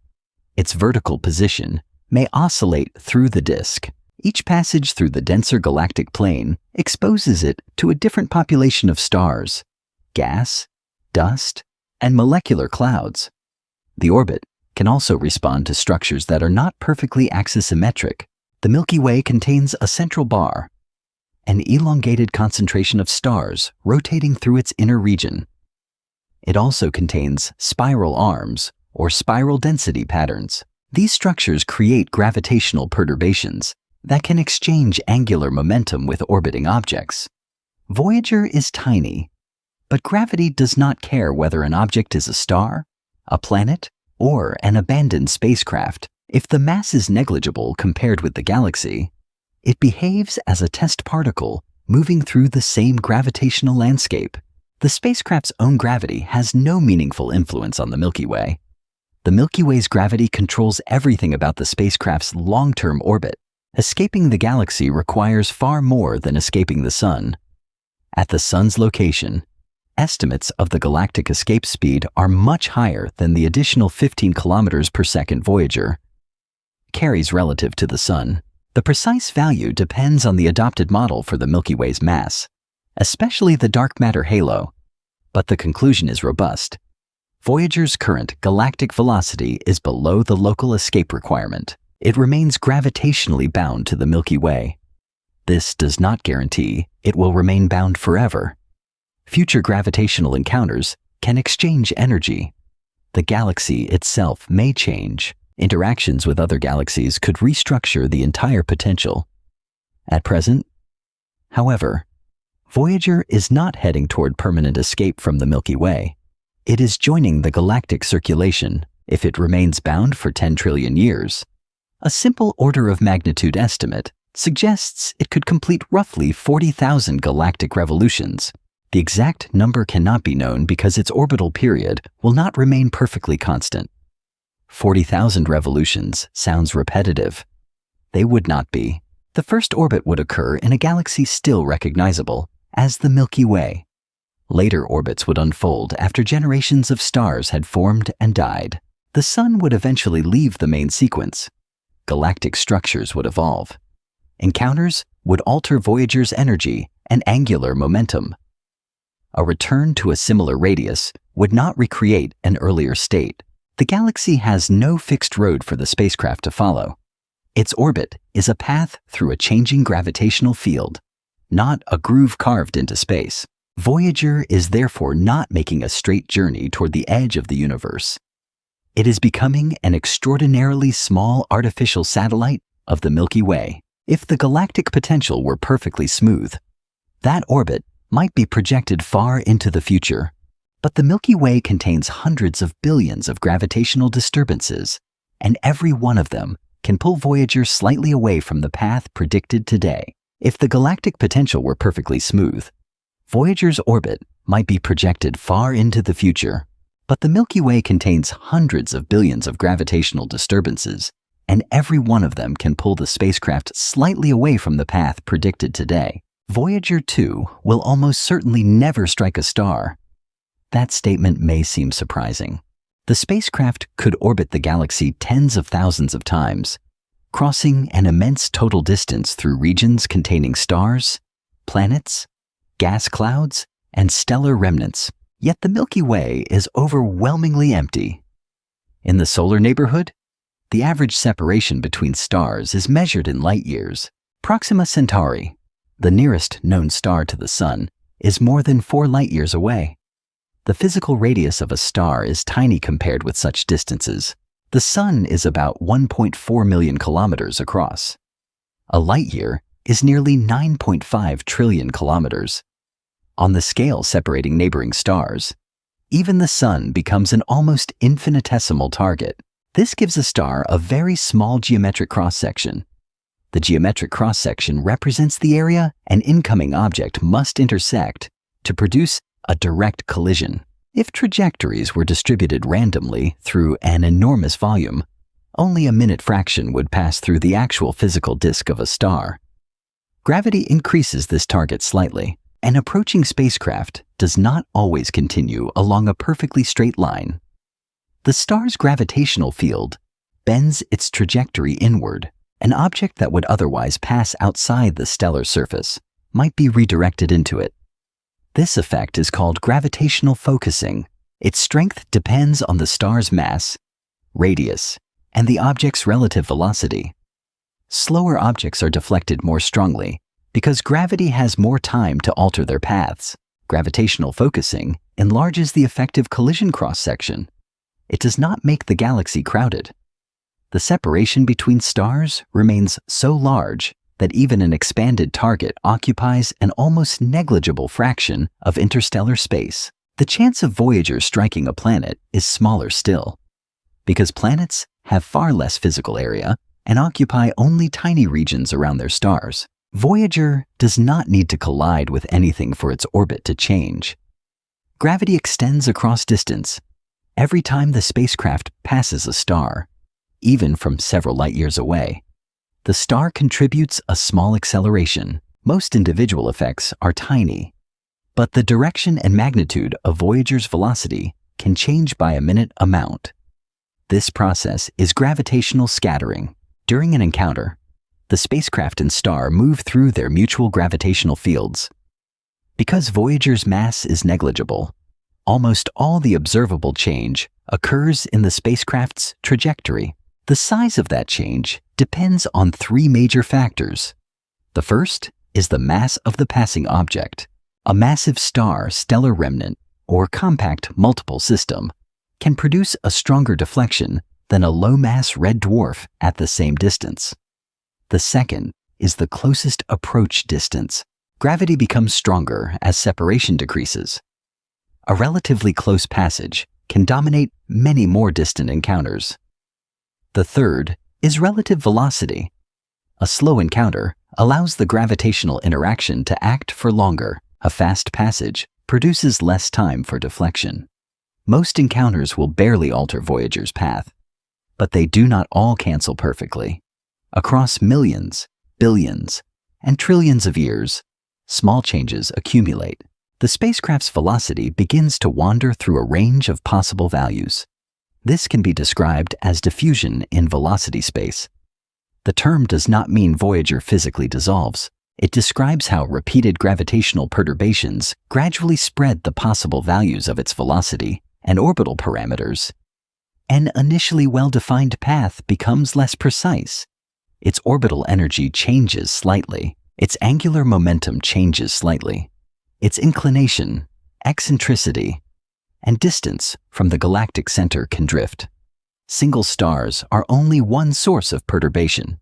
Its vertical position may oscillate through the disk. Each passage through the denser galactic plane exposes it to a different population of stars, gas, dust, and molecular clouds. The orbit can also respond to structures that are not perfectly axisymmetric. The Milky Way contains a central bar, an elongated concentration of stars rotating through its inner region. It also contains spiral arms, or spiral density patterns. These structures create gravitational perturbations that can exchange angular momentum with orbiting objects. Voyager is tiny, but gravity does not care whether an object is a star, a planet, or an abandoned spacecraft. If the mass is negligible compared with the galaxy, it behaves as a test particle moving through the same gravitational landscape. The spacecraft's own gravity has no meaningful influence on the Milky Way. The Milky Way's gravity controls everything about the spacecraft's long-term orbit. Escaping the galaxy requires far more than escaping the Sun. At the Sun's location, estimates of the galactic escape speed are much higher than the additional 15 kilometers per second Voyager carries relative to the Sun. The precise value depends on the adopted model for the Milky Way's mass, especially the dark matter halo, but the conclusion is robust. Voyager's current galactic velocity is below the local escape requirement. It remains gravitationally bound to the Milky Way. This does not guarantee it will remain bound forever. Future gravitational encounters can exchange energy. The galaxy itself may change. Interactions with other galaxies could restructure the entire potential. At present, however, Voyager is not heading toward permanent escape from the Milky Way. It is joining the galactic circulation if it remains bound for 10 trillion years. A simple order of magnitude estimate suggests it could complete roughly 40,000 galactic revolutions. The exact number cannot be known because its orbital period will not remain perfectly constant. 40,000 revolutions sounds repetitive. They would not be. The first orbit would occur in a galaxy still recognizable as the Milky Way. Later orbits would unfold after generations of stars had formed and died. The Sun would eventually leave the main sequence. Galactic structures would evolve. Encounters would alter Voyager's energy and angular momentum. A return to a similar radius would not recreate an earlier state. The galaxy has no fixed road for the spacecraft to follow. Its orbit is a path through a changing gravitational field, not a groove carved into space. Voyager is therefore not making a straight journey toward the edge of the universe. It is becoming an extraordinarily small artificial satellite of the Milky Way. If the galactic potential were perfectly smooth, that orbit might be projected far into the future. But the Milky Way contains hundreds of billions of gravitational disturbances, and every one of them can pull Voyager slightly away from the path predicted today. If the galactic potential were perfectly smooth, Voyager's orbit might be projected far into the future. But the Milky Way contains hundreds of billions of gravitational disturbances, and every one of them can pull the spacecraft slightly away from the path predicted today. Voyager 2 will almost certainly never strike a star. That statement may seem surprising. The spacecraft could orbit the galaxy tens of thousands of times, crossing an immense total distance through regions containing stars, planets, gas clouds, and stellar remnants. Yet the Milky Way is overwhelmingly empty. In the solar neighborhood, the average separation between stars is measured in light years. Proxima Centauri, the nearest known star to the Sun, is more than 4 light years away. The physical radius of a star is tiny compared with such distances. The Sun is about 1.4 million kilometers across. A light year is nearly 9.5 trillion kilometers. On the scale separating neighboring stars, even the Sun becomes an almost infinitesimal target. This gives a star a very small geometric cross-section. The geometric cross-section represents the area an incoming object must intersect to produce a direct collision. If trajectories were distributed randomly through an enormous volume, only a minute fraction would pass through the actual physical disk of a star. Gravity increases this target slightly. An approaching spacecraft does not always continue along a perfectly straight line. The star's gravitational field bends its trajectory inward. An object that would otherwise pass outside the stellar surface might be redirected into it. This effect is called gravitational focusing. Its strength depends on the star's mass, radius, and the object's relative velocity. Slower objects are deflected more strongly because gravity has more time to alter their paths. Gravitational focusing enlarges the effective collision cross-section. It does not make the galaxy crowded. The separation between stars remains so large that even an expanded target occupies an almost negligible fraction of interstellar space. The chance of Voyager striking a planet is smaller still. Because planets have far less physical area and occupy only tiny regions around their stars, Voyager does not need to collide with anything for its orbit to change. Gravity extends across distance every time the spacecraft passes a star, even from several light years away. The star contributes a small acceleration. Most individual effects are tiny, but the direction and magnitude of Voyager's velocity can change by a minute amount. This process is gravitational scattering. During an encounter, the spacecraft and star move through their mutual gravitational fields. Because Voyager's mass is negligible, almost all the observable change occurs in the spacecraft's trajectory. The size of that change depends on three major factors. The first is the mass of the passing object. A massive star, stellar remnant, or compact multiple system can produce a stronger deflection than a low-mass red dwarf at the same distance. The second is the closest approach distance. Gravity becomes stronger as separation decreases. A relatively close passage can dominate many more distant encounters. The third is relative velocity. A slow encounter allows the gravitational interaction to act for longer. A fast passage produces less time for deflection. Most encounters will barely alter Voyager's path, but they do not all cancel perfectly. Across millions, billions, and trillions of years, small changes accumulate. The spacecraft's velocity begins to wander through a range of possible values. This can be described as diffusion in velocity space. The term does not mean Voyager physically dissolves. It describes how repeated gravitational perturbations gradually spread the possible values of its velocity and orbital parameters. An initially well-defined path becomes less precise. Its orbital energy changes slightly. Its angular momentum changes slightly. Its inclination, eccentricity, and distance from the galactic center can drift. Single stars are only one source of perturbation.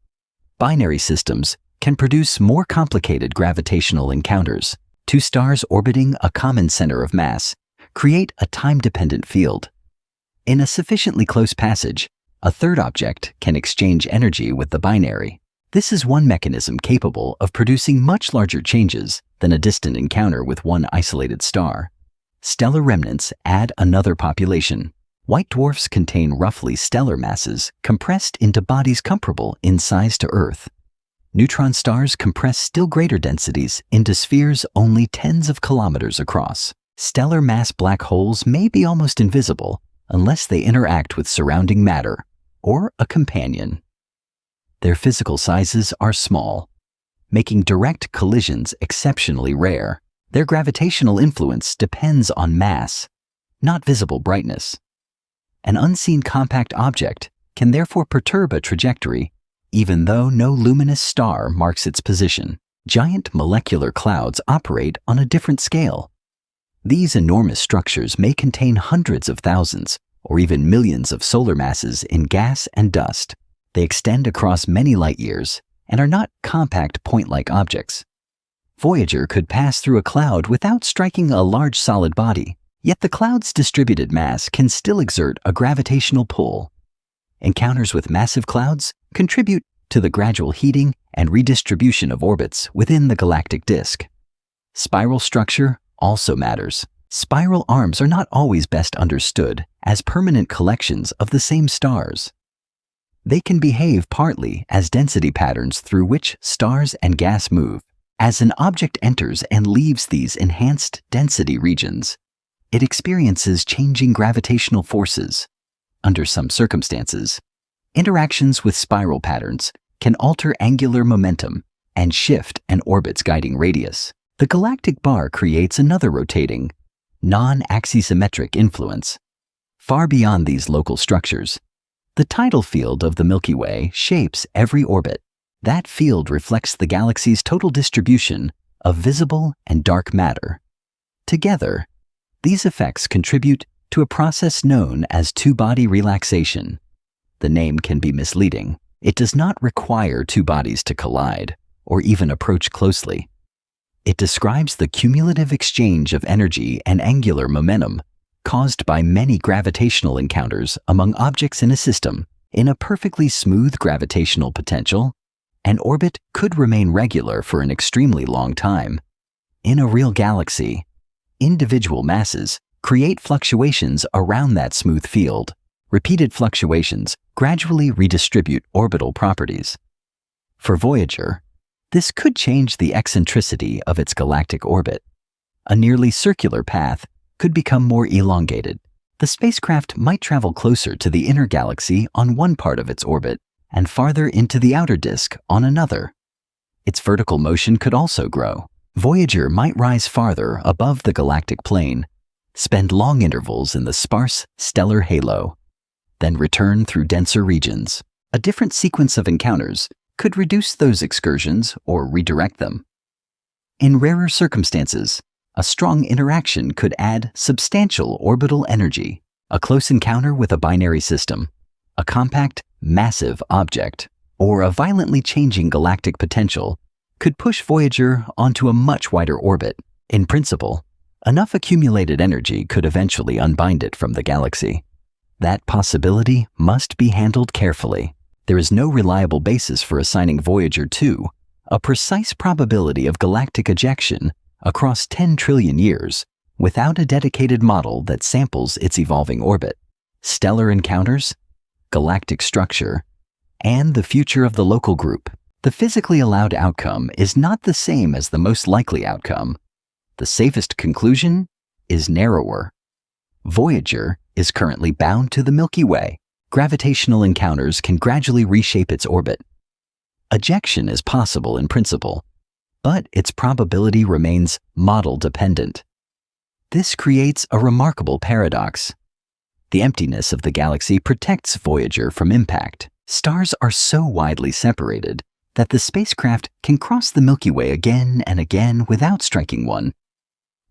Binary systems can produce more complicated gravitational encounters. Two stars orbiting a common center of mass create a time-dependent field. In a sufficiently close passage, a third object can exchange energy with the binary. This is one mechanism capable of producing much larger changes than a distant encounter with one isolated star. Stellar remnants add another population. White dwarfs contain roughly stellar masses compressed into bodies comparable in size to Earth. Neutron stars compress still greater densities into spheres only tens of kilometers across. Stellar mass black holes may be almost invisible unless they interact with surrounding matter or a companion. Their physical sizes are small, making direct collisions exceptionally rare. Their gravitational influence depends on mass, not visible brightness. An unseen compact object can therefore perturb a trajectory, even though no luminous star marks its position. Giant molecular clouds operate on a different scale. These enormous structures may contain hundreds of thousands or even millions of solar masses in gas and dust. They extend across many light years and are not compact point-like objects. Voyager could pass through a cloud without striking a large solid body, yet the cloud's distributed mass can still exert a gravitational pull. Encounters with massive clouds contribute to the gradual heating and redistribution of orbits within the galactic disk. Spiral structure also matters. Spiral arms are not always best understood as permanent collections of the same stars. They can behave partly as density patterns through which stars and gas move. As an object enters and leaves these enhanced density regions, it experiences changing gravitational forces. Under some circumstances, interactions with spiral patterns can alter angular momentum and shift an orbit's guiding radius. The galactic bar creates another rotating, non-axisymmetric influence. Far beyond these local structures, The tidal field of the Milky Way shapes every orbit. That field reflects the galaxy's total distribution of visible and dark matter. Together, these effects contribute to a process known as two-body relaxation. The name can be misleading. It does not require two bodies to collide or even approach closely. It describes the cumulative exchange of energy and angular momentum caused by many gravitational encounters among objects in a system. In a perfectly smooth gravitational potential, an orbit could remain regular for an extremely long time. In a real galaxy, individual masses create fluctuations around that smooth field. Repeated fluctuations gradually redistribute orbital properties. For Voyager, this could change the eccentricity of its galactic orbit. A nearly circular path could become more elongated. The spacecraft might travel closer to the inner galaxy on one part of its orbit and farther into the outer disk on another. Its vertical motion could also grow. Voyager might rise farther above the galactic plane, spend long intervals in the sparse stellar halo, then return through denser regions. A different sequence of encounters could reduce those excursions or redirect them. In rarer circumstances, a strong interaction could add substantial orbital energy. A close encounter with a binary system, a compact, massive object, or a violently changing galactic potential could push Voyager onto a much wider orbit. In principle, enough accumulated energy could eventually unbind it from the galaxy. That possibility must be handled carefully. There is no reliable basis for assigning Voyager 2 a precise probability of galactic ejection across 10 trillion years without a dedicated model that samples its evolving orbit. Stellar encounters, galactic structure, and the future of the local group. The physically allowed outcome is not the same as the most likely outcome. The safest conclusion is narrower. Voyager is currently bound to the Milky Way. Gravitational encounters can gradually reshape its orbit. Ejection is possible in principle, but its probability remains model-dependent. This creates a remarkable paradox. The emptiness of the galaxy protects Voyager from impact. Stars are so widely separated that the spacecraft can cross the Milky Way again and again without striking one.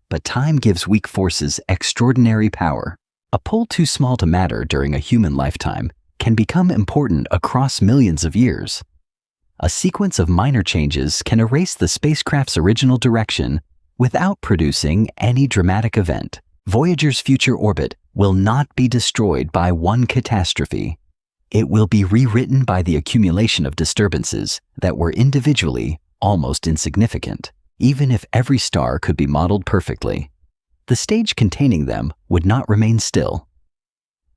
But time gives weak forces extraordinary power. A pull too small to matter during a human lifetime can become important across millions of years. A sequence of minor changes can erase the spacecraft's original direction without producing any dramatic event. Voyager's future orbit will not be destroyed by one catastrophe. It will be rewritten by the accumulation of disturbances that were individually almost insignificant. Even if every star could be modeled perfectly, the stage containing them would not remain still.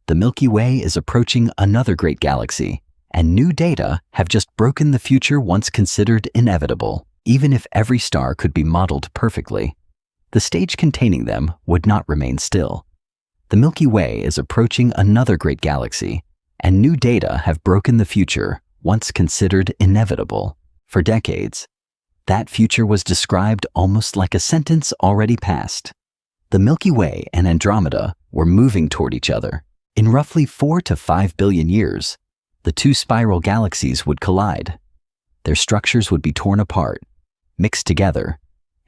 The Milky Way is approaching another great galaxy, and new data have just broken the future once considered inevitable. Even if every star could be modeled perfectly, the stage containing them would not remain still. The Milky Way is approaching another great galaxy, and new data have broken the future once considered inevitable. For decades, that future was described almost like a sentence already passed. The Milky Way and Andromeda were moving toward each other. In roughly 4 to 5 billion years, the two spiral galaxies would collide. Their structures would be torn apart, mixed together,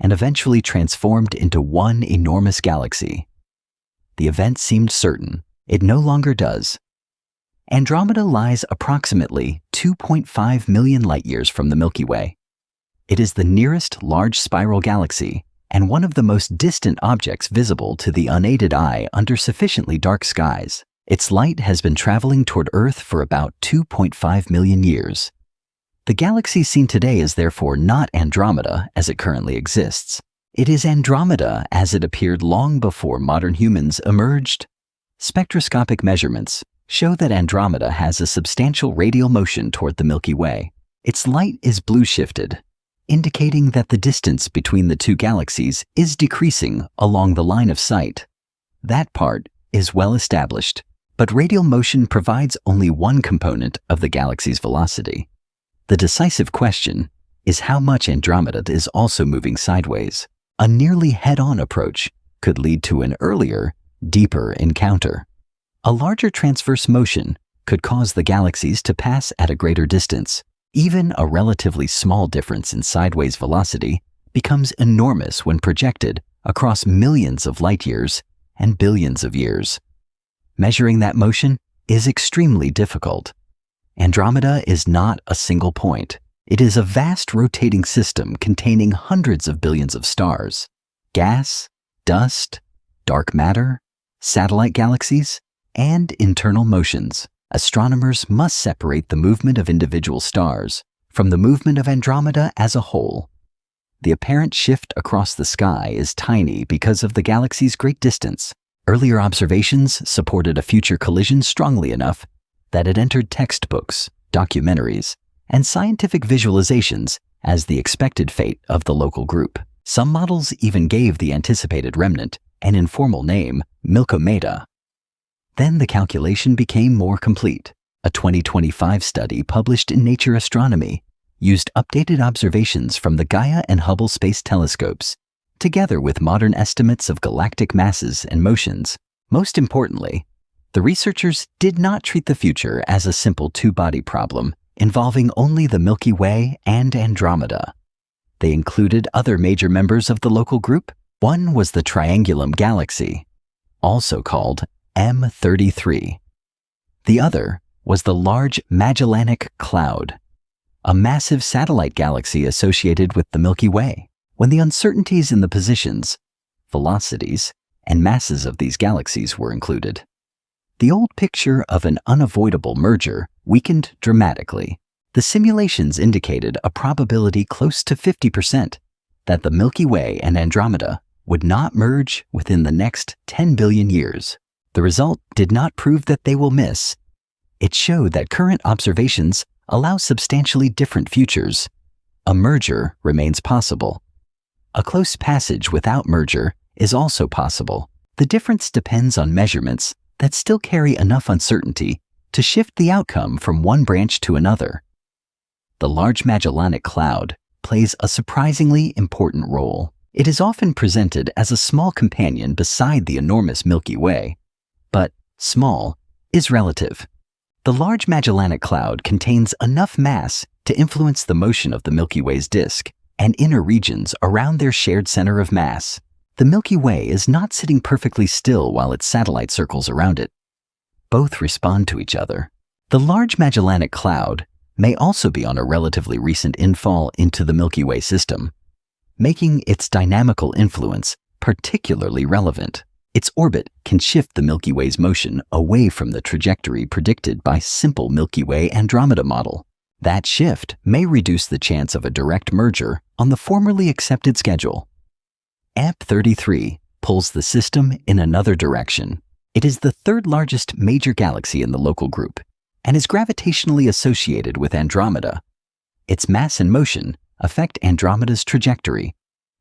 and eventually transformed into one enormous galaxy. The event seemed certain. It no longer does. Andromeda lies approximately 2.5 million light-years from the Milky Way. It is the nearest large spiral galaxy and one of the most distant objects visible to the unaided eye under sufficiently dark skies. Its light has been traveling toward Earth for about 2.5 million years. The galaxy seen today is therefore not Andromeda as it currently exists. It is Andromeda as it appeared long before modern humans emerged. Spectroscopic measurements show that Andromeda has a substantial radial motion toward the Milky Way. Its light is blue-shifted, indicating that the distance between the two galaxies is decreasing along the line of sight. That part is well established, but radial motion provides only one component of the galaxy's velocity. The decisive question is how much Andromeda is also moving sideways. A nearly head-on approach could lead to an earlier, deeper encounter. A larger transverse motion could cause the galaxies to pass at a greater distance. Even a relatively small difference in sideways velocity becomes enormous when projected across millions of light years and billions of years. Measuring that motion is extremely difficult. Andromeda is not a single point. It is a vast rotating system containing hundreds of billions of stars, gas, dust, dark matter, satellite galaxies, and internal motions. Astronomers must separate the movement of individual stars from the movement of Andromeda as a whole. The apparent shift across the sky is tiny because of the galaxy's great distance. Earlier observations supported a future collision strongly enough that it entered textbooks, documentaries, and scientific visualizations as the expected fate of the local group. Some models even gave the anticipated remnant an informal name, Milky Way. Then the calculation became more complete. A 2025 study published in Nature Astronomy used updated observations from the Gaia and Hubble space telescopes, together with modern estimates of galactic masses and motions. Most importantly, the researchers did not treat the future as a simple two-body problem involving only the Milky Way and Andromeda. They included other major members of the local group. One was the Triangulum Galaxy, also called M33. The other was the Large Magellanic Cloud, a massive satellite galaxy associated with the Milky Way. When the uncertainties in the positions, velocities, and masses of these galaxies were included, the old picture of an unavoidable merger weakened dramatically. The simulations indicated a probability close to 50% that the Milky Way and Andromeda would not merge within the next 10 billion years. The result did not prove that they will miss. It showed that current observations allow substantially different futures. A merger remains possible. A close passage without merger is also possible. The difference depends on measurements that still carry enough uncertainty to shift the outcome from one branch to another. The Large Magellanic Cloud plays a surprisingly important role. It is often presented as a small companion beside the enormous Milky Way, but small is relative. The Large Magellanic Cloud contains enough mass to influence the motion of the Milky Way's disk and inner regions around their shared center of mass. The Milky Way is not sitting perfectly still while its satellite circles around it. Both respond to each other. The Large Magellanic Cloud may also be on a relatively recent infall into the Milky Way system, making its dynamical influence particularly relevant. Its orbit can shift the Milky Way's motion away from the trajectory predicted by simple Milky Way Andromeda model. That shift may reduce the chance of a direct merger on the formerly accepted schedule. M33 pulls the system in another direction. It is the third largest major galaxy in the local group and is gravitationally associated with Andromeda. Its mass and motion affect Andromeda's trajectory.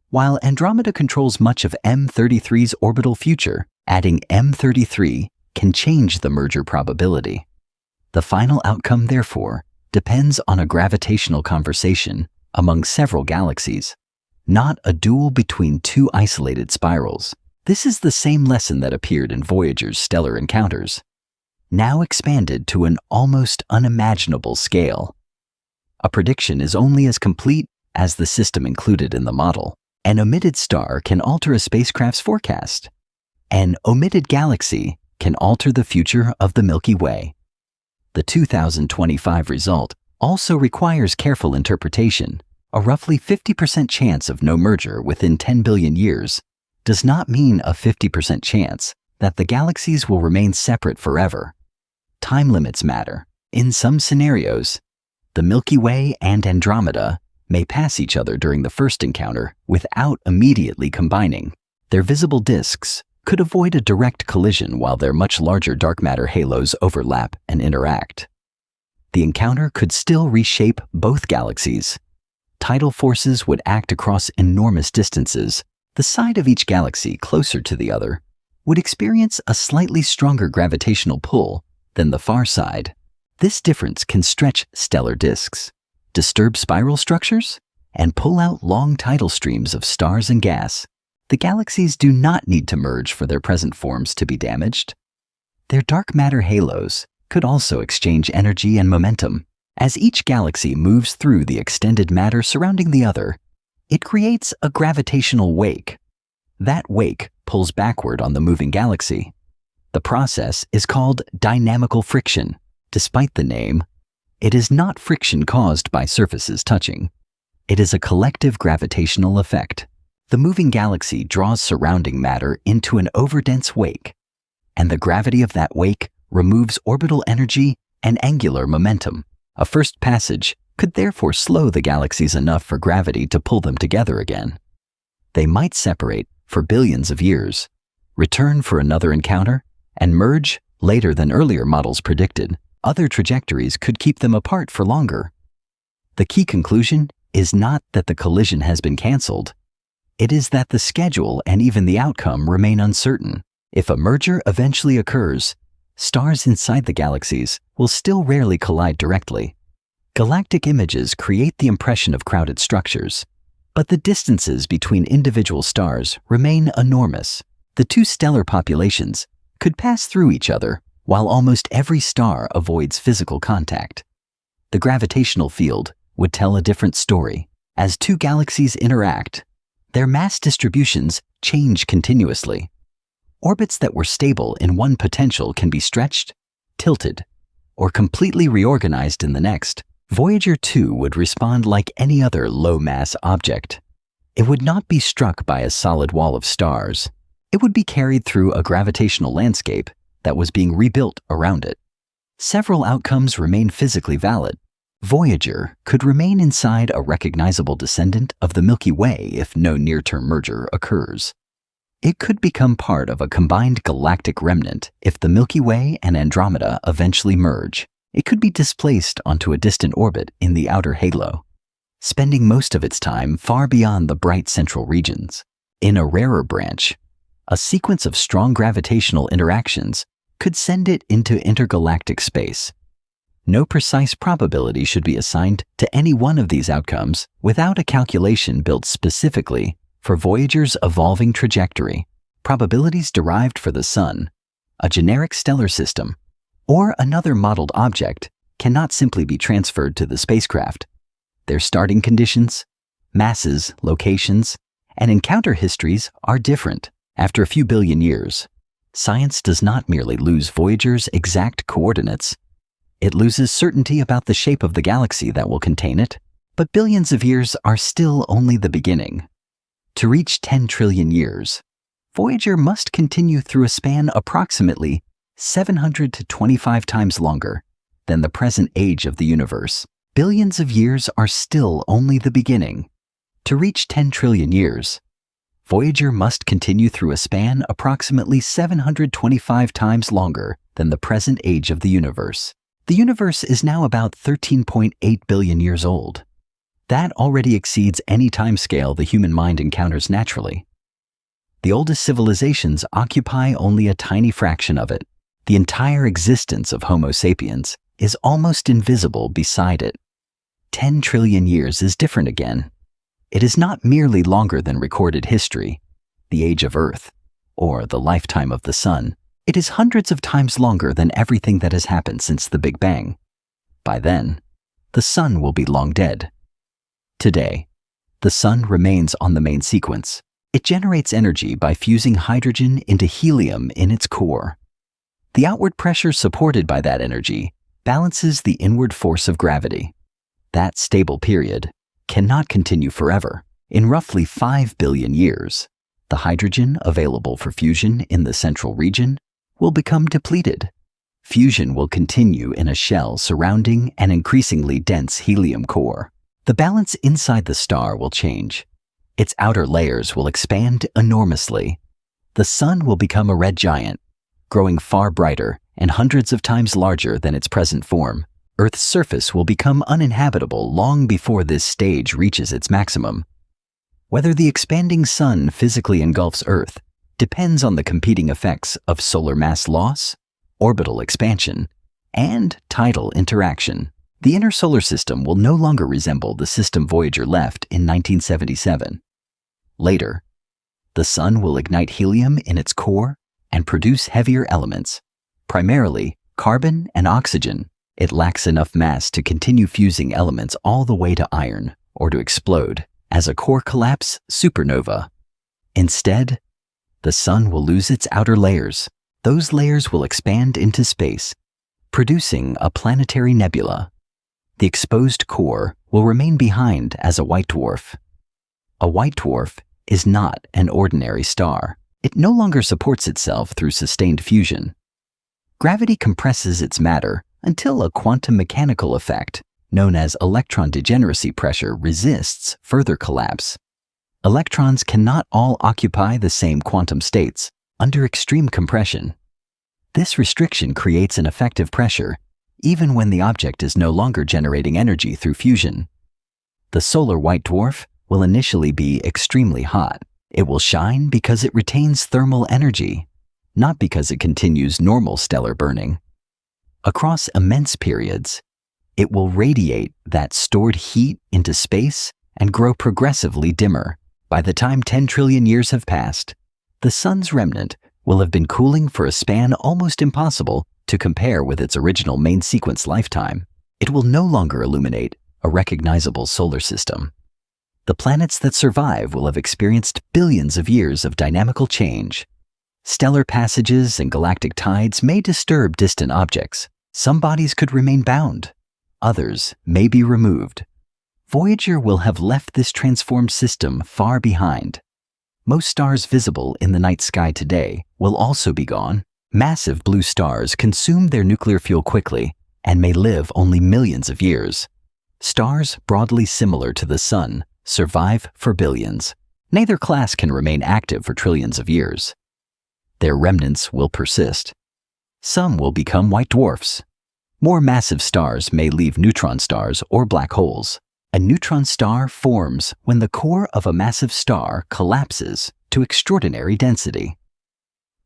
While Andromeda controls much of M33's orbital future, adding M33 can change the merger probability. The final outcome, therefore, depends on a gravitational conversation among several galaxies, not a duel between two isolated spirals. This is the same lesson that appeared in Voyager's stellar encounters, now expanded to an almost unimaginable scale. A prediction is only as complete as the system included in the model. An omitted star can alter a spacecraft's forecast. An omitted galaxy can alter the future of the Milky Way. The 2025 result also requires careful interpretation. A roughly 50% chance of no merger within 10 billion years does not mean a 50% chance that the galaxies will remain separate forever. Time limits matter. In some scenarios, the Milky Way and Andromeda may pass each other during the first encounter without immediately combining. Their visible disks could avoid a direct collision while their much larger dark matter halos overlap and interact. The encounter could still reshape both galaxies. Tidal forces would act across enormous distances. The side of each galaxy closer to the other would experience a slightly stronger gravitational pull than the far side. This difference can stretch stellar disks, disturb spiral structures, and pull out long tidal streams of stars and gas. The galaxies do not need to merge for their present forms to be damaged. Their dark matter halos could also exchange energy and momentum. As each galaxy moves through the extended matter surrounding the other, it creates a gravitational wake. That wake pulls backward on the moving galaxy. The process is called dynamical friction. Despite the name, it is not friction caused by surfaces touching. It is a collective gravitational effect. The moving galaxy draws surrounding matter into an overdense wake, and the gravity of that wake removes orbital energy and angular momentum. A first passage could therefore slow the galaxies enough for gravity to pull them together again. They might separate for billions of years, return for another encounter, and merge later than earlier models predicted. Other trajectories could keep them apart for longer. The key conclusion is not that the collision has been canceled. It is that the schedule and even the outcome remain uncertain. If a merger eventually occurs, stars inside the galaxies will still rarely collide directly. Galactic images create the impression of crowded structures, but the distances between individual stars remain enormous. The two stellar populations could pass through each other while almost every star avoids physical contact. The gravitational field would tell a different story. As two galaxies interact, their mass distributions change continuously. Orbits that were stable in one potential can be stretched, tilted, or completely reorganized in the next. Voyager 2 would respond like any other low-mass object. It would not be struck by a solid wall of stars. It would be carried through a gravitational landscape that was being rebuilt around it. Several outcomes remain physically valid. Voyager could remain inside a recognizable descendant of the Milky Way if no near-term merger occurs. It could become part of a combined galactic remnant if the Milky Way and Andromeda eventually merge. It could be displaced onto a distant orbit in the outer halo, spending most of its time far beyond the bright central regions. In a rarer branch, a sequence of strong gravitational interactions could send it into intergalactic space. No precise probability should be assigned to any one of these outcomes without a calculation built specifically for Voyager's evolving trajectory. Probabilities derived for the Sun, a generic stellar system, or another modeled object cannot simply be transferred to the spacecraft. Their starting conditions, masses, locations, and encounter histories are different. After a few billion years, science does not merely lose Voyager's exact coordinates. It loses certainty about the shape of the galaxy that will contain it, but billions of years are still only the beginning. To reach 10 trillion years, Voyager must continue through a span approximately 700 to 25 times longer than the present age of the universe. Billions of years are still only the beginning. To reach 10 trillion years, Voyager must continue through a span approximately 725 times longer than the present age of the universe. The universe is now about 13.8 billion years old. That already exceeds any timescale the human mind encounters naturally. The oldest civilizations occupy only a tiny fraction of it. The entire existence of Homo sapiens is almost invisible beside it. 10 trillion years is different again. It is not merely longer than recorded history, the age of Earth, or the lifetime of the Sun. It is hundreds of times longer than everything that has happened since the Big Bang. By then, the Sun will be long dead. Today, the Sun remains on the main sequence. It generates energy by fusing hydrogen into helium in its core. The outward pressure supported by that energy balances the inward force of gravity. That stable period cannot continue forever. In roughly 5 billion years, the hydrogen available for fusion in the central region will become depleted. Fusion will continue in a shell surrounding an increasingly dense helium core. The balance inside the star will change. Its outer layers will expand enormously. The Sun will become a red giant, growing far brighter and hundreds of times larger than its present form. Earth's surface will become uninhabitable long before this stage reaches its maximum. Whether the expanding Sun physically engulfs Earth depends on the competing effects of solar mass loss, orbital expansion, and tidal interaction. The inner solar system will no longer resemble the system Voyager left in 1977. Later, the Sun will ignite helium in its core and produce heavier elements, primarily carbon and oxygen. It lacks enough mass to continue fusing elements all the way to iron or to explode as a core collapse supernova. Instead, the sun will lose its outer layers. Those layers will expand into space, producing a planetary nebula. The exposed core will remain behind as a white dwarf. A white dwarf is not an ordinary star. It no longer supports itself through sustained fusion. Gravity compresses its matter until a quantum mechanical effect, known as electron degeneracy pressure, resists further collapse. Electrons cannot all occupy the same quantum states under extreme compression. This restriction creates an effective pressure, even when the object is no longer generating energy through fusion. The solar white dwarf will initially be extremely hot. It will shine because it retains thermal energy, not because it continues normal stellar burning. Across immense periods, it will radiate that stored heat into space and grow progressively dimmer. By the time 10 trillion years have passed, the sun's remnant will have been cooling for a span almost impossible to compare with its original main sequence lifetime. It will no longer illuminate a recognizable solar system. The planets that survive will have experienced billions of years of dynamical change. Stellar passages and galactic tides may disturb distant objects. Some bodies could remain bound. Others may be removed. Voyager will have left this transformed system far behind. Most stars visible in the night sky today will also be gone. Massive blue stars consume their nuclear fuel quickly and may live only millions of years. Stars broadly similar to the sun survive for billions. Neither class can remain active for trillions of years. Their remnants will persist. Some will become white dwarfs. More massive stars may leave neutron stars or black holes. A neutron star forms when the core of a massive star collapses to extraordinary density.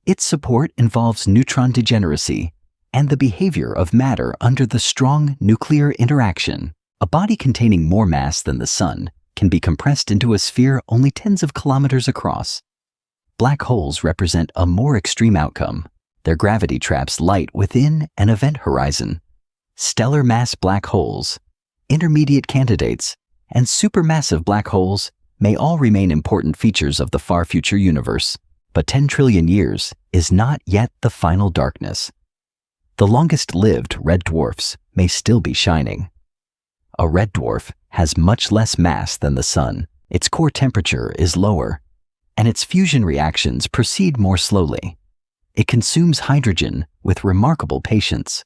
Its support involves neutron degeneracy and the behavior of matter under the strong nuclear interaction. A body containing more mass than the sun can be compressed into a sphere only tens of kilometers across. Black holes represent a more extreme outcome. Their gravity traps light within an event horizon. Stellar mass black holes, intermediate candidates, and supermassive black holes may all remain important features of the far future universe, but 10 trillion years is not yet the final darkness. The longest-lived red dwarfs may still be shining. A red dwarf has much less mass than the sun. Its core temperature is lower, and its fusion reactions proceed more slowly. It consumes hydrogen with remarkable patience.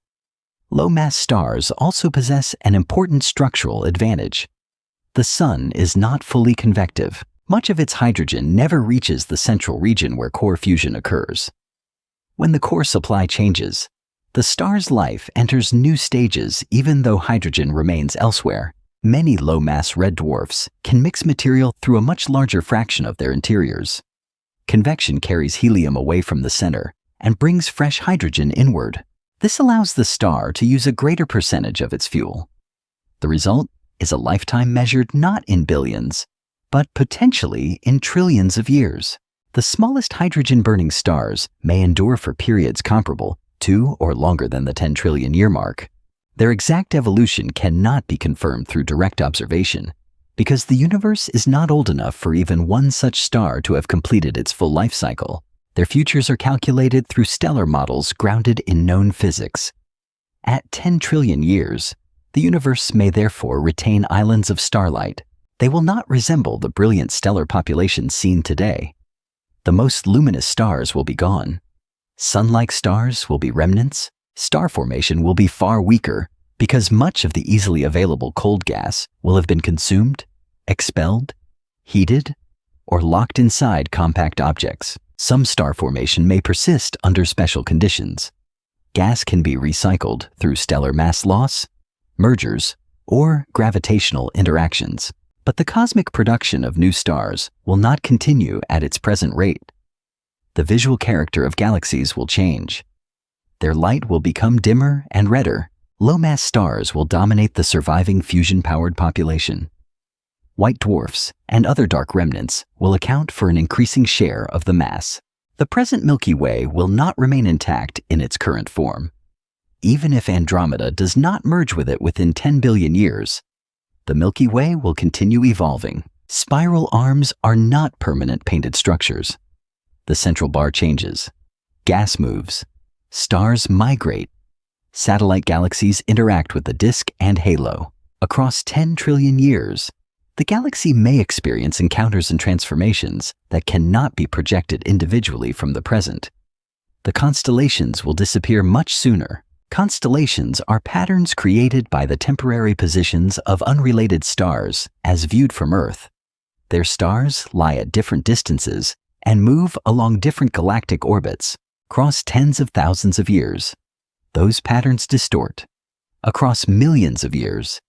Low-mass stars also possess an important structural advantage. The sun is not fully convective. Much of its hydrogen never reaches the central region where core fusion occurs. When the core supply changes, the star's life enters new stages even though hydrogen remains elsewhere. Many low-mass red dwarfs can mix material through a much larger fraction of their interiors. Convection carries helium away from the center and brings fresh hydrogen inward. This allows the star to use a greater percentage of its fuel. The result is a lifetime measured not in billions, but potentially in trillions of years. The smallest hydrogen-burning stars may endure for periods comparable to or longer than the 10 trillion year mark. Their exact evolution cannot be confirmed through direct observation, because the universe is not old enough for even one such star to have completed its full life cycle. Their futures are calculated through stellar models grounded in known physics. At 10 trillion years, the universe may therefore retain islands of starlight. They will not resemble the brilliant stellar populations seen today. The most luminous stars will be gone. Sun-like stars will be remnants. Star formation will be far weaker because much of the easily available cold gas will have been consumed, expelled, heated, or locked inside compact objects. Some star formation may persist under special conditions. Gas can be recycled through stellar mass loss, mergers, or gravitational interactions. But the cosmic production of new stars will not continue at its present rate. The visual character of galaxies will change. Their light will become dimmer and redder. Low-mass stars will dominate the surviving fusion-powered population. White dwarfs and other dark remnants will account for an increasing share of the mass. The present Milky Way will not remain intact in its current form. Even if Andromeda does not merge with it within 10 billion years, the Milky Way will continue evolving. Spiral arms are not permanent painted structures. The central bar changes. Gas moves. Stars migrate. Satellite galaxies interact with the disk and halo. Across 10 trillion years, the galaxy may experience encounters and transformations that cannot be projected individually from the present. The constellations will disappear much sooner. Constellations are patterns created by the temporary positions of unrelated stars as viewed from Earth. Their stars lie at different distances and move along different galactic orbits, across tens of thousands of years. Those patterns distort. Across millions of years,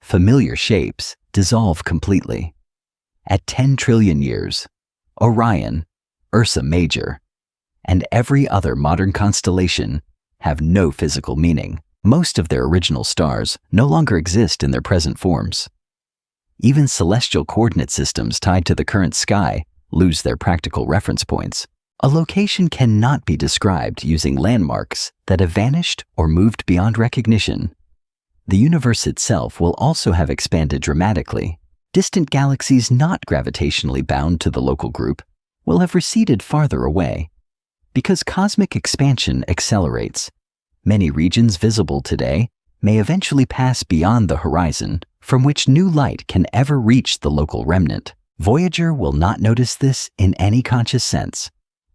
familiar shapes dissolve completely. At 10 trillion years, Orion, Ursa Major, and every other modern constellation have no physical meaning. Most of their original stars no longer exist in their present forms. Even celestial coordinate systems tied to the current sky lose their practical reference points. A location cannot be described using landmarks that have vanished or moved beyond recognition. The universe itself will also have expanded dramatically. Distant galaxies not gravitationally bound to the local group will have receded farther away. Because cosmic expansion accelerates, many regions visible today may eventually pass beyond the horizon from which new light can ever reach the local remnant. Voyager will not notice this in any conscious sense,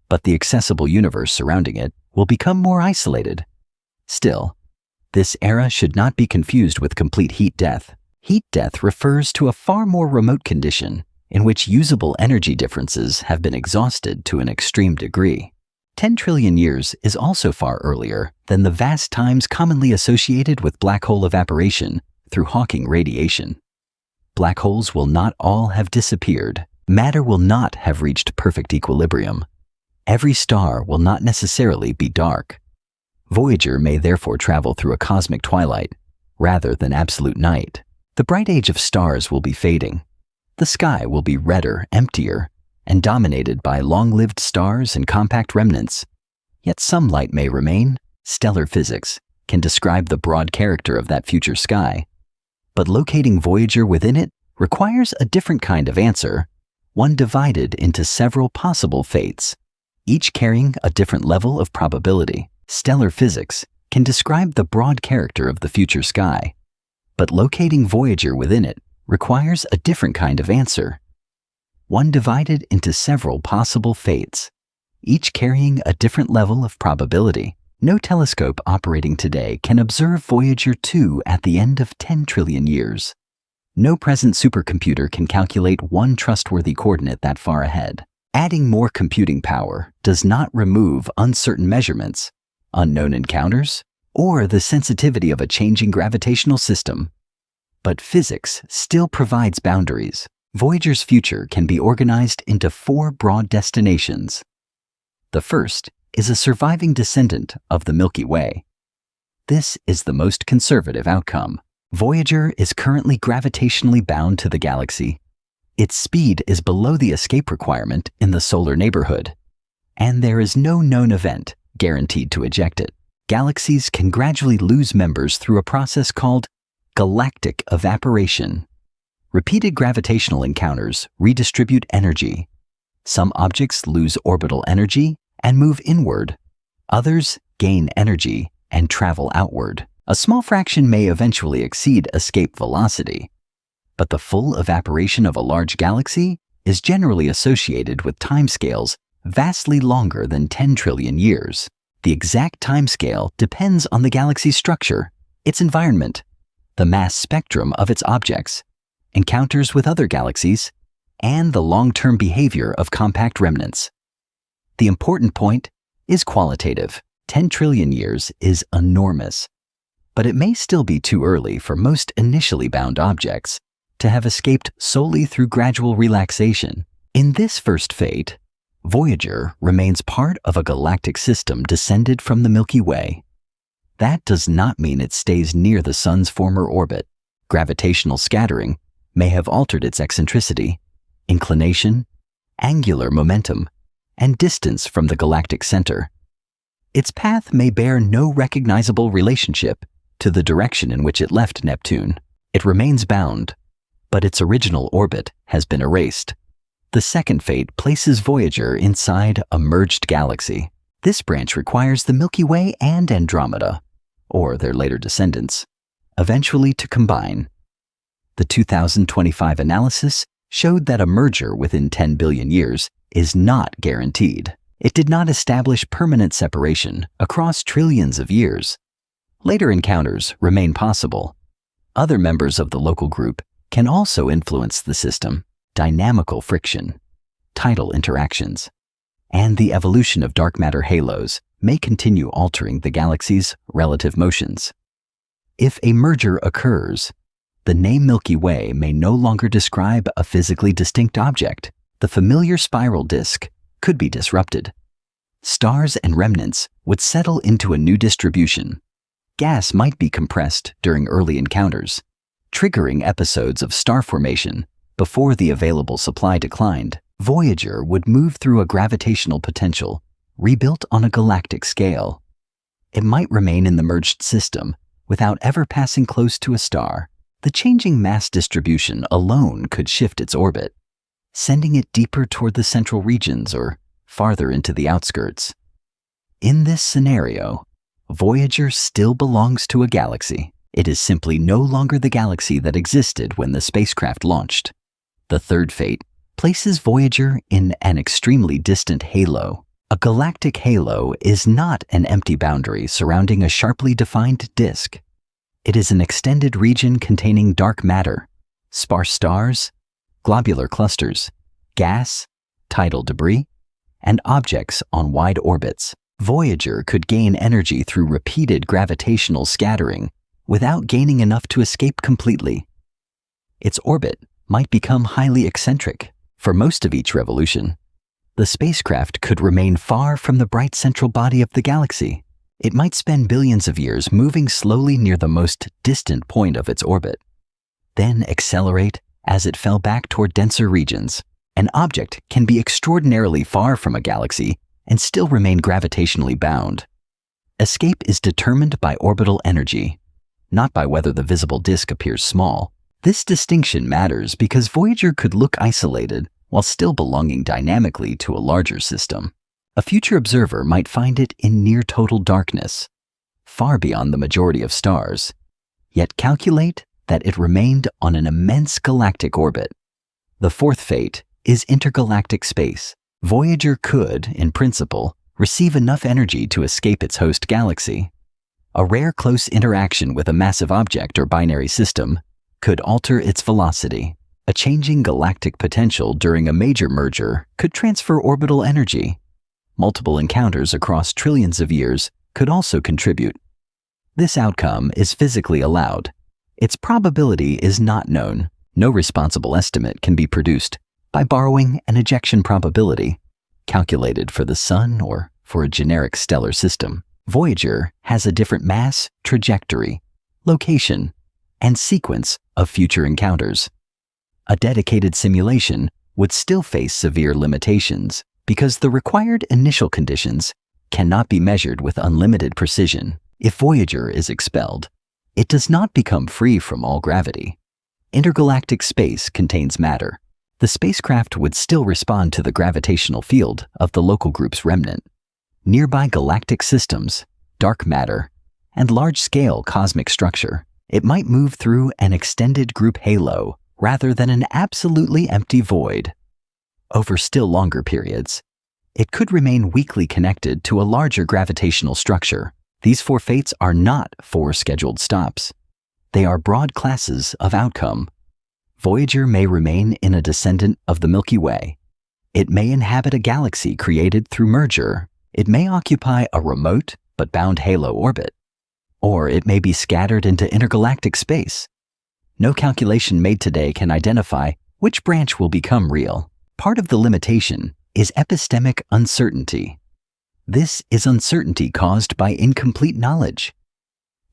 but the accessible universe surrounding it will become more isolated. Still, this era should not be confused with complete heat death. Heat death refers to a far more remote condition in which usable energy differences have been exhausted to an extreme degree. 10 trillion years is also far earlier than the vast times commonly associated with black hole evaporation through Hawking radiation. Black holes will not all have disappeared. Matter will not have reached perfect equilibrium. Every star will not necessarily be dark. Voyager may therefore travel through a cosmic twilight rather than absolute night. The bright age of stars will be fading. The sky will be redder, emptier, and dominated by long-lived stars and compact remnants. Yet some light may remain. Stellar physics can describe the broad character of that future sky. But locating Voyager within it requires a different kind of answer, one divided into several possible fates, each carrying a different level of probability. Stellar physics can describe the broad character of the future sky, but locating Voyager within it requires a different kind of answer, one divided into several possible fates, each carrying a different level of probability. No telescope operating today can observe Voyager 2 at the end of 10 trillion years. No present supercomputer can calculate one trustworthy coordinate that far ahead. Adding more computing power does not remove uncertain measurements, unknown encounters, or the sensitivity of a changing gravitational system. But physics still provides boundaries. Voyager's future can be organized into 4 broad destinations. The first is a surviving descendant of the Milky Way. This is the most conservative outcome. Voyager is currently gravitationally bound to the galaxy. Its speed is below the escape requirement in the solar neighborhood, and there is no known event guaranteed to eject it. Galaxies can gradually lose members through a process called galactic evaporation. Repeated gravitational encounters redistribute energy. Some objects lose orbital energy and move inward. Others gain energy and travel outward. A small fraction may eventually exceed escape velocity, but the full evaporation of a large galaxy is generally associated with timescales vastly longer than 10 trillion years. The exact timescale depends on the galaxy's structure, its environment, the mass spectrum of its objects, encounters with other galaxies, and the long-term behavior of compact remnants. The important point is qualitative. 10 trillion years is enormous, but it may still be too early for most initially bound objects to have escaped solely through gradual relaxation. In this first fate, Voyager remains part of a galactic system descended from the Milky Way. That does not mean it stays near the Sun's former orbit. Gravitational scattering may have altered its eccentricity, inclination, angular momentum, and distance from the galactic center. Its path may bear no recognizable relationship to the direction in which it left Neptune. It remains bound, but its original orbit has been erased. The second fate places Voyager inside a merged galaxy. This branch requires the Milky Way and Andromeda, or their later descendants, eventually to combine. The 2025 analysis showed that a merger within 10 billion years is not guaranteed. It did not establish permanent separation across trillions of years. Later encounters remain possible. Other members of the local group can also influence the system. Dynamical friction, tidal interactions, and the evolution of dark matter halos may continue altering the galaxy's relative motions. If a merger occurs, the name Milky Way may no longer describe a physically distinct object. The familiar spiral disk could be disrupted. Stars and remnants would settle into a new distribution. Gas might be compressed during early encounters, triggering episodes of star formation before the available supply declined. Voyager would move through a gravitational potential, rebuilt on a galactic scale. It might remain in the merged system without ever passing close to a star. The changing mass distribution alone could shift its orbit, sending it deeper toward the central regions or farther into the outskirts. In this scenario, Voyager still belongs to a galaxy. It is simply no longer the galaxy that existed when the spacecraft launched. The third fate places Voyager in an extremely distant halo. A galactic halo is not an empty boundary surrounding a sharply defined disk. It is an extended region containing dark matter, sparse stars, globular clusters, gas, tidal debris, and objects on wide orbits. Voyager could gain energy through repeated gravitational scattering without gaining enough to escape completely. Its orbit might become highly eccentric for most of each revolution. The spacecraft could remain far from the bright central body of the galaxy. It might spend billions of years moving slowly near the most distant point of its orbit, then accelerate as it fell back toward denser regions. An object can be extraordinarily far from a galaxy and still remain gravitationally bound. Escape is determined by orbital energy, not by whether the visible disk appears small. This distinction matters because Voyager could look isolated while still belonging dynamically to a larger system. A future observer might find it in near total darkness, far beyond the majority of stars, yet calculate that it remained on an immense galactic orbit. The fourth fate is intergalactic space. Voyager could, in principle, receive enough energy to escape its host galaxy. A rare close interaction with a massive object or binary system could alter its velocity. A changing galactic potential during a major merger could transfer orbital energy. Multiple encounters across trillions of years could also contribute. This outcome is physically allowed. Its probability is not known. No responsible estimate can be produced by borrowing an ejection probability, calculated for the Sun or for a generic stellar system. Voyager has a different mass, trajectory, location, and sequence of future encounters. A dedicated simulation would still face severe limitations because the required initial conditions cannot be measured with unlimited precision. If Voyager is expelled, it does not become free from all gravity. Intergalactic space contains matter. The spacecraft would still respond to the gravitational field of the local group's remnant. Nearby galactic systems, dark matter, and large-scale cosmic structure. It might move through an extended group halo rather than an absolutely empty void. Over still longer periods, it could remain weakly connected to a larger gravitational structure. These four fates are not four scheduled stops. They are broad classes of outcome. Voyager may remain in a descendant of the Milky Way. It may inhabit a galaxy created through merger. It may occupy a remote but bound halo orbit. Or it may be scattered into intergalactic space. No calculation made today can identify which branch will become real. Part of the limitation is epistemic uncertainty. This is uncertainty caused by incomplete knowledge.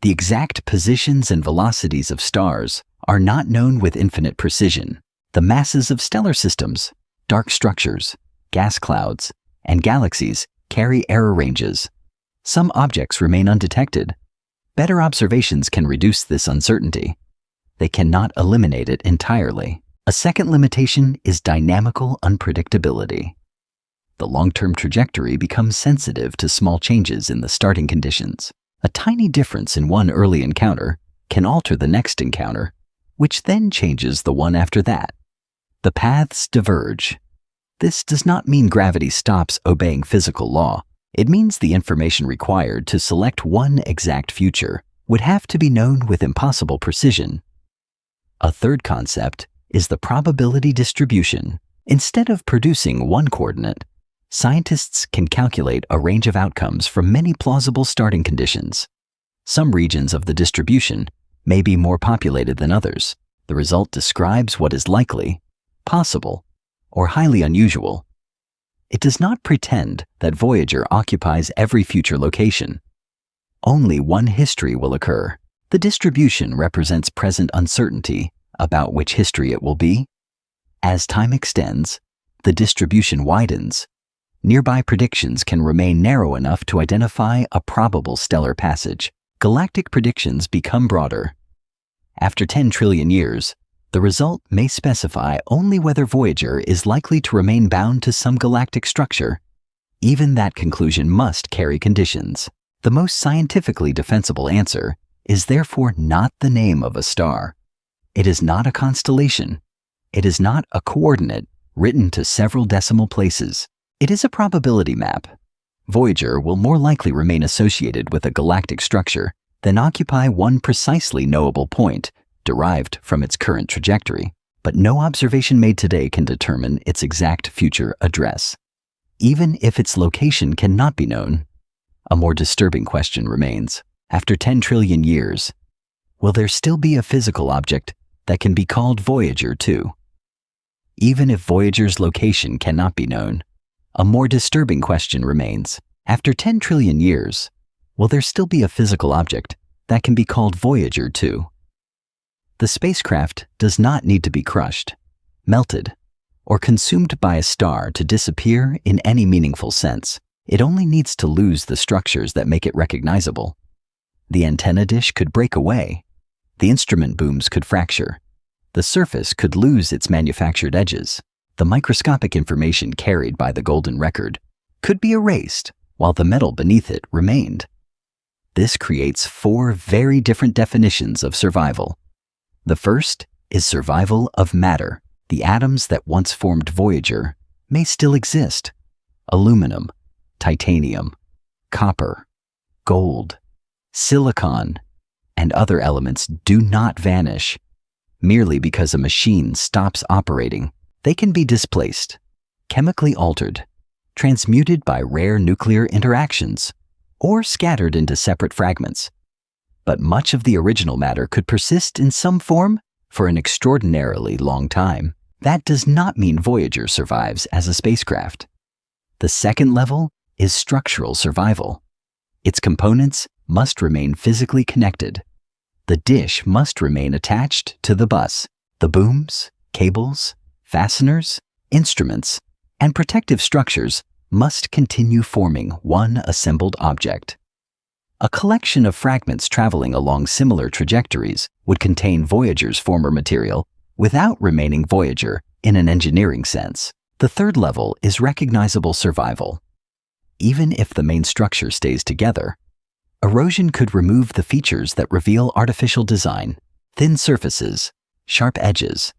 The exact positions and velocities of stars are not known with infinite precision. The masses of stellar systems, dark structures, gas clouds, and galaxies carry error ranges. Some objects remain undetected. Better observations can reduce this uncertainty. They cannot eliminate it entirely. A second limitation is dynamical unpredictability. The long-term trajectory becomes sensitive to small changes in the starting conditions. A tiny difference in one early encounter can alter the next encounter, which then changes the one after that. The paths diverge. This does not mean gravity stops obeying physical law. It means the information required to select one exact future would have to be known with impossible precision. A third concept is the probability distribution. Instead of producing one coordinate, scientists can calculate a range of outcomes from many plausible starting conditions. Some regions of the distribution may be more populated than others. The result describes what is likely, possible, or highly unusual. It does not pretend that Voyager occupies every future location. Only one history will occur. The distribution represents present uncertainty about which history it will be. As time extends, the distribution widens. Nearby predictions can remain narrow enough to identify a probable stellar passage. Galactic predictions become broader. After 10 trillion years, the result may specify only whether Voyager is likely to remain bound to some galactic structure. Even that conclusion must carry conditions. The most scientifically defensible answer is therefore not the name of a star. It is not a constellation. It is not a coordinate written to several decimal places. It is a probability map. Voyager will more likely remain associated with a galactic structure than occupy one precisely knowable point derived from its current trajectory. But no observation made today can determine its exact future address. Even if its location cannot be known, a more disturbing question remains. After 10 trillion years, will there still be a physical object that can be called Voyager 2? Even if Voyager's location cannot be known, a more disturbing question remains. After 10 trillion years, will there still be a physical object that can be called Voyager 2? The spacecraft does not need to be crushed, melted, or consumed by a star to disappear in any meaningful sense. It only needs to lose the structures that make it recognizable. The antenna dish could break away. The instrument booms could fracture. The surface could lose its manufactured edges. The microscopic information carried by the golden record could be erased while the metal beneath it remained. This creates 4 very different definitions of survival. The first is survival of matter. The atoms that once formed Voyager may still exist. Aluminum, titanium, copper, gold, silicon, and other elements do not vanish merely because a machine stops operating. They can be displaced, chemically altered, transmuted by rare nuclear interactions, or scattered into separate fragments. But much of the original matter could persist in some form for an extraordinarily long time. That does not mean Voyager survives as a spacecraft. The second level is structural survival. Its components must remain physically connected. The dish must remain attached to the bus. The booms, cables, fasteners, instruments, and protective structures must continue forming one assembled object. A collection of fragments traveling along similar trajectories would contain Voyager's former material without remaining Voyager in an engineering sense. The third level is recognizable survival. Even if the main structure stays together, erosion could remove the features that reveal artificial design. Thin surfaces, sharp edges,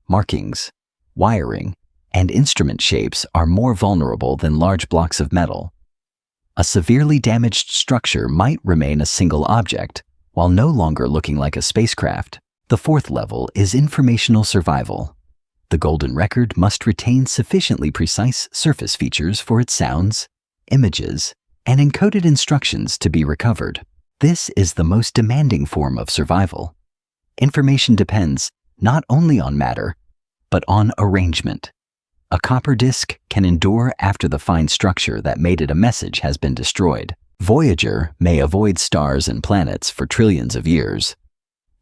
markings, wiring, and instrument shapes are more vulnerable than large blocks of metal. A severely damaged structure might remain a single object, while no longer looking like a spacecraft. The fourth level is informational survival. The golden record must retain sufficiently precise surface features for its sounds, images, and encoded instructions to be recovered. This is the most demanding form of survival. Information depends not only on matter, but on arrangement. A copper disk can endure after the fine structure that made it a message has been destroyed. Voyager may avoid stars and planets for trillions of years.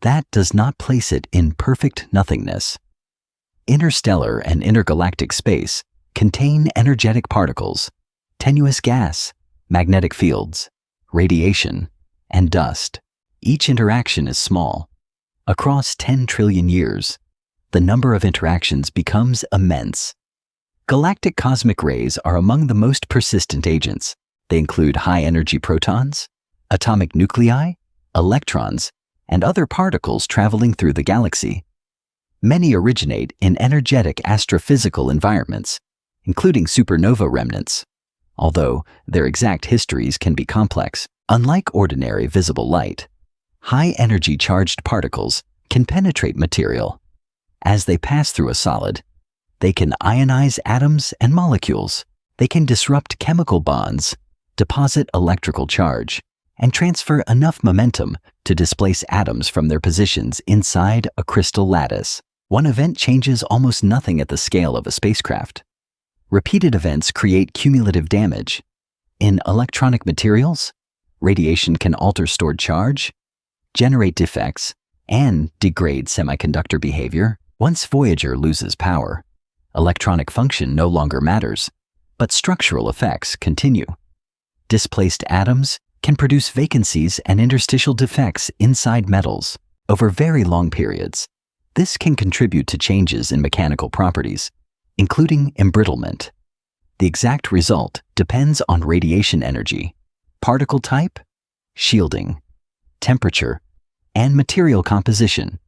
That does not place it in perfect nothingness. Interstellar and intergalactic space contain energetic particles, tenuous gas, magnetic fields, radiation, and dust. Each interaction is small. Across 10 trillion years, the number of interactions becomes immense. Galactic cosmic rays are among the most persistent agents. They include high-energy protons, atomic nuclei, electrons, and other particles traveling through the galaxy. Many originate in energetic astrophysical environments, including supernova remnants, although their exact histories can be complex. Unlike ordinary visible light, high-energy charged particles can penetrate material. As they pass through a solid, they can ionize atoms and molecules. They can disrupt chemical bonds, deposit electrical charge, and transfer enough momentum to displace atoms from their positions inside a crystal lattice. One event changes almost nothing at the scale of a spacecraft. Repeated events create cumulative damage. In electronic materials, radiation can alter stored charge, generate defects, and degrade semiconductor behavior. Once Voyager loses power, electronic function no longer matters, but structural effects continue. Displaced atoms can produce vacancies and interstitial defects inside metals over very long periods. This can contribute to changes in mechanical properties, including embrittlement. The exact result depends on radiation energy, particle type, shielding, temperature, and material composition.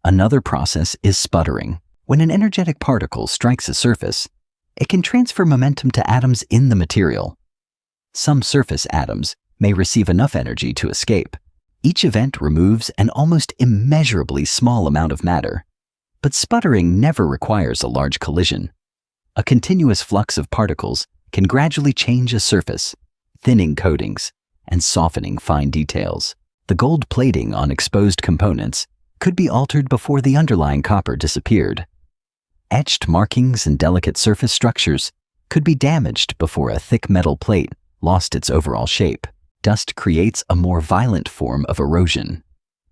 Another process is sputtering. When an energetic particle strikes a surface, it can transfer momentum to atoms in the material. Some surface atoms may receive enough energy to escape. Each event removes an almost immeasurably small amount of matter. But sputtering never requires a large collision. A continuous flux of particles can gradually change a surface, thinning coatings and softening fine details. The gold plating on exposed components could be altered before the underlying copper disappeared. Etched markings and delicate surface structures could be damaged before a thick metal plate lost its overall shape. Dust creates a more violent form of erosion.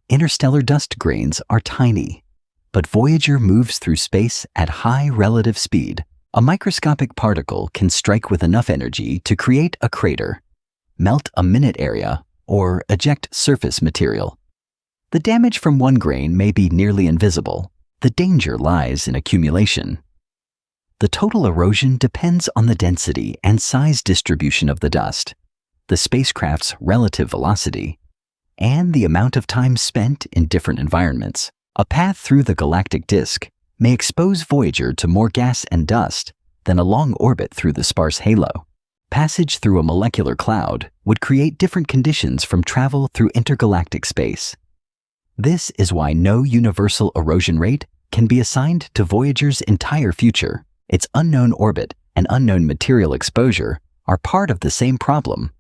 Interstellar dust grains are tiny, but Voyager moves through space at high relative speed. A microscopic particle can strike with enough energy to create a crater, melt a minute area, or eject surface material. The damage from one grain may be nearly invisible. The danger lies in accumulation. The total erosion depends on the density and size distribution of the dust, the spacecraft's relative velocity, and the amount of time spent in different environments. A path through the galactic disk may expose Voyager to more gas and dust than a long orbit through the sparse halo. Passage through a molecular cloud would create different conditions from travel through intergalactic space. This is why no universal erosion rate can be assigned to Voyager's entire future. Its unknown orbit and unknown material exposure are part of the same problem.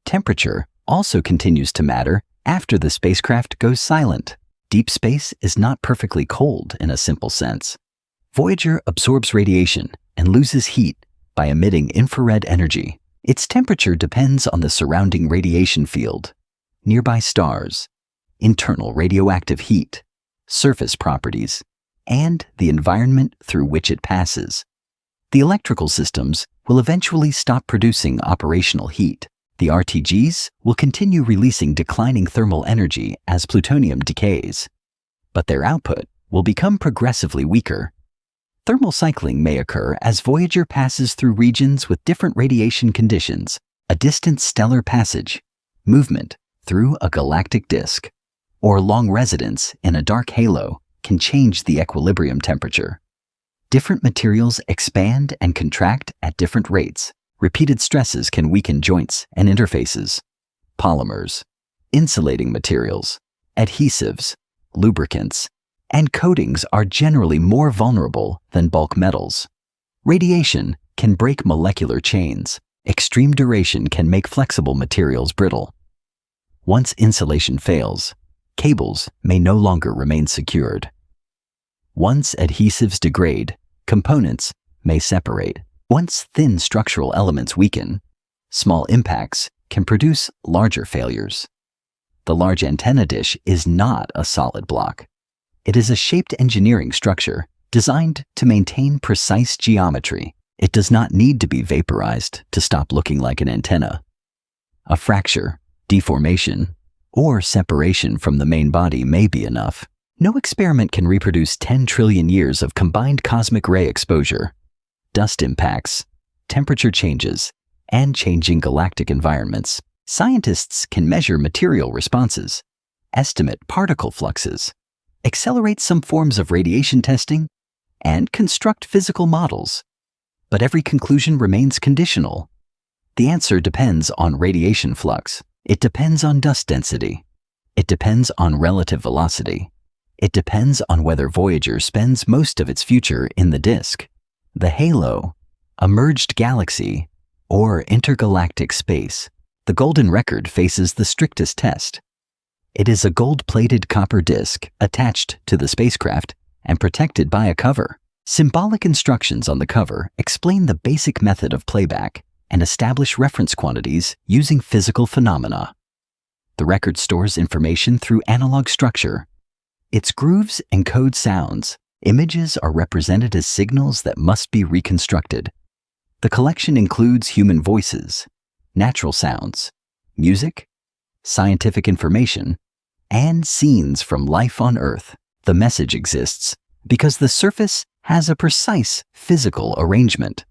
Temperature also continues to matter after the spacecraft goes silent. Deep space is not perfectly cold in a simple sense. Voyager absorbs radiation and loses heat by emitting infrared energy. Its temperature depends on the surrounding radiation field, nearby stars, internal radioactive heat, surface properties, and the environment through which it passes. The electrical systems will eventually stop producing operational heat. The RTGs will continue releasing declining thermal energy as plutonium decays, but their output will become progressively weaker. Thermal cycling may occur as Voyager passes through regions with different radiation conditions, a distant stellar passage, movement through a galactic disk, or long residence in a dark halo can change the equilibrium temperature. Different materials expand and contract at different rates. Repeated stresses can weaken joints and interfaces. Polymers, insulating materials, adhesives, lubricants, and coatings are generally more vulnerable than bulk metals. Radiation can break molecular chains. Extreme duration can make flexible materials brittle. Once insulation fails, cables may no longer remain secured. Once adhesives degrade, components may separate. Once thin structural elements weaken, small impacts can produce larger failures. The large antenna dish is not a solid block. It is a shaped engineering structure designed to maintain precise geometry. It does not need to be vaporized to stop looking like an antenna. A fracture, deformation, or separation from the main body may be enough. No experiment can reproduce 10 trillion years of combined cosmic ray exposure, dust impacts, temperature changes, and changing galactic environments. Scientists can measure material responses, estimate particle fluxes, accelerate some forms of radiation testing, and construct physical models. But every conclusion remains conditional. The answer depends on radiation flux. It depends on dust density. It depends on relative velocity. It depends on whether Voyager spends most of its future in the disk, the halo, a merged galaxy, or intergalactic space. The golden record faces the strictest test. It is a gold-plated copper disk attached to the spacecraft and protected by a cover. Symbolic instructions on the cover explain the basic method of playback and establish reference quantities using physical phenomena. The record stores information through analog structure. Its grooves encode sounds. Images are represented as signals that must be reconstructed. The collection includes human voices, natural sounds, music, scientific information, and scenes from life on Earth. The message exists because the surface has a precise physical arrangement.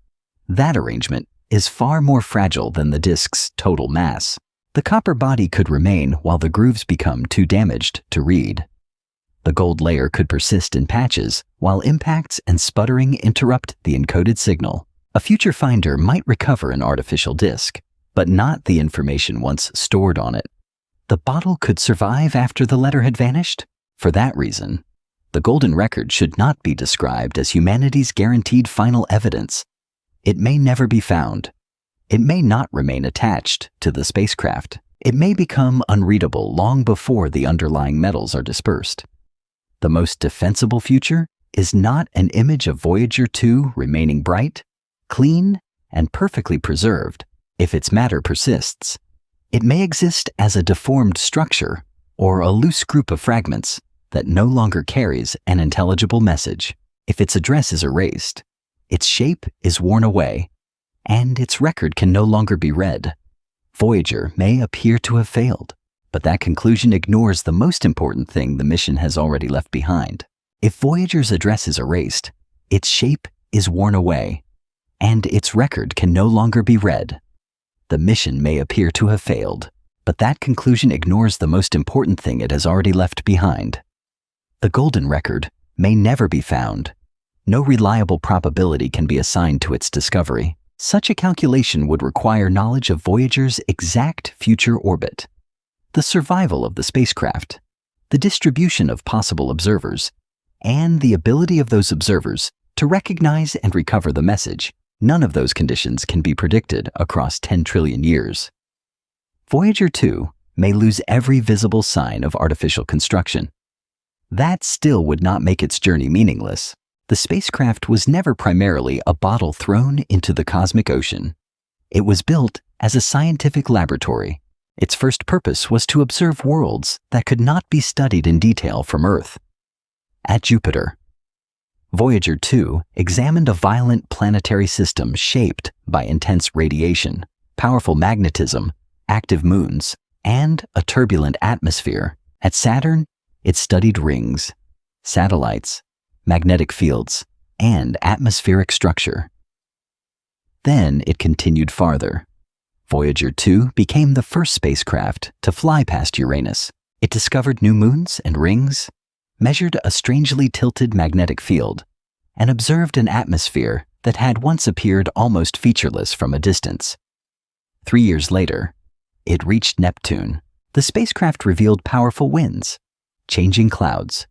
That arrangement is far more fragile than the disk's total mass. The copper body could remain while the grooves become too damaged to read. The gold layer could persist in patches while impacts and sputtering interrupt the encoded signal. A future finder might recover an artificial disk, but not the information once stored on it. The bottle could survive after the letter had vanished. For that reason, the golden record should not be described as humanity's guaranteed final evidence. It may never be found. It may not remain attached to the spacecraft. It may become unreadable long before the underlying metals are dispersed. The most defensible future is not an image of Voyager 2 remaining bright, clean, and perfectly preserved. If its matter persists, it may exist as a deformed structure or a loose group of fragments that no longer carries an intelligible message. If its address is erased, its shape is worn away, and its record can no longer be read, Voyager may appear to have failed. But that conclusion ignores the most important thing the mission has already left behind. If Voyager's address is erased, its shape is worn away, and its record can no longer be read, the mission may appear to have failed. But that conclusion ignores the most important thing it has already left behind. The golden record may never be found. No reliable probability can be assigned to its discovery. Such a calculation would require knowledge of Voyager's exact future orbit, the survival of the spacecraft, the distribution of possible observers, and the ability of those observers to recognize and recover the message. None of those conditions can be predicted across 10 trillion years. Voyager 2 may lose every visible sign of artificial construction. That still would not make its journey meaningless. The spacecraft was never primarily a bottle thrown into the cosmic ocean. It was built as a scientific laboratory. Its first purpose was to observe worlds that could not be studied in detail from Earth. At Jupiter, Voyager 2 examined a violent planetary system shaped by intense radiation, powerful magnetism, active moons, and a turbulent atmosphere. At Saturn, it studied rings, satellites, magnetic fields, and atmospheric structure. Then it continued farther. Voyager 2 became the first spacecraft to fly past Uranus. It discovered new moons and rings, measured a strangely tilted magnetic field, and observed an atmosphere that had once appeared almost featureless from a distance. 3 years later, it reached Neptune. The spacecraft revealed powerful winds, changing clouds,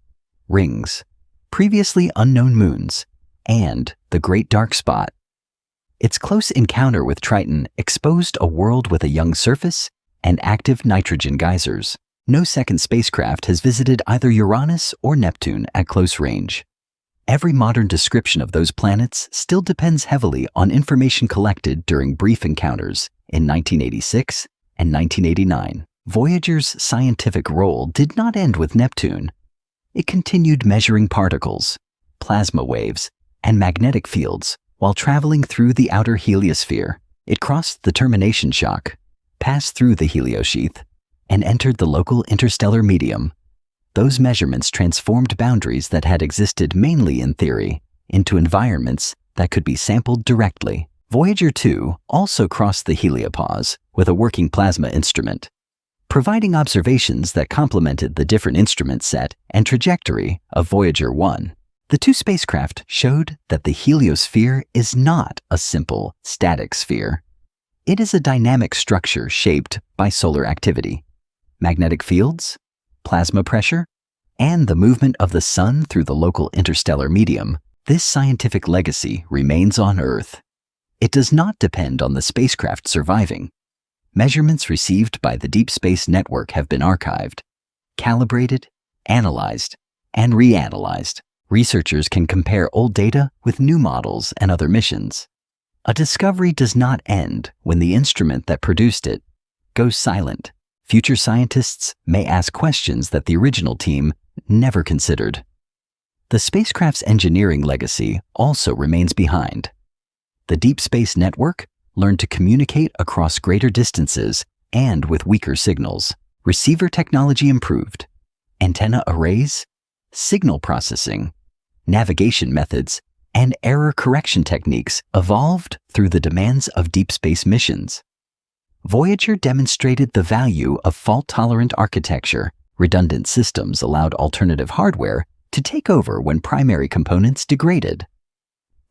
rings, previously unknown moons, and the Great Dark Spot. Its close encounter with Triton exposed a world with a young surface and active nitrogen geysers. No second spacecraft has visited either Uranus or Neptune at close range. Every modern description of those planets still depends heavily on information collected during brief encounters in 1986 and 1989. Voyager's scientific role did not end with Neptune. It continued measuring particles, plasma waves, and magnetic fields while traveling through the outer heliosphere. It crossed the termination shock, passed through the heliosheath and entered the local interstellar medium. Those measurements transformed boundaries that had existed mainly in theory into environments that could be sampled directly. Voyager 2 also crossed the heliopause with a working plasma instrument, providing observations that complemented the different instrument set and trajectory of Voyager 1. The two spacecraft showed that the heliosphere is not a simple, static sphere. It is a dynamic structure shaped by solar activity, magnetic fields, plasma pressure, and the movement of the Sun through the local interstellar medium. This scientific legacy remains on Earth. It does not depend on the spacecraft surviving. Measurements received by the Deep Space Network have been archived, calibrated, analyzed, and reanalyzed. Researchers can compare old data with new models and other missions. A discovery does not end when the instrument that produced it goes silent. Future scientists may ask questions that the original team never considered. The spacecraft's engineering legacy also remains behind. The Deep Space Network learned to communicate across greater distances and with weaker signals. Receiver technology improved. Antenna arrays, signal processing, navigation methods, and error correction techniques evolved through the demands of deep space missions. Voyager demonstrated the value of fault-tolerant architecture. Redundant systems allowed alternative hardware to take over when primary components degraded.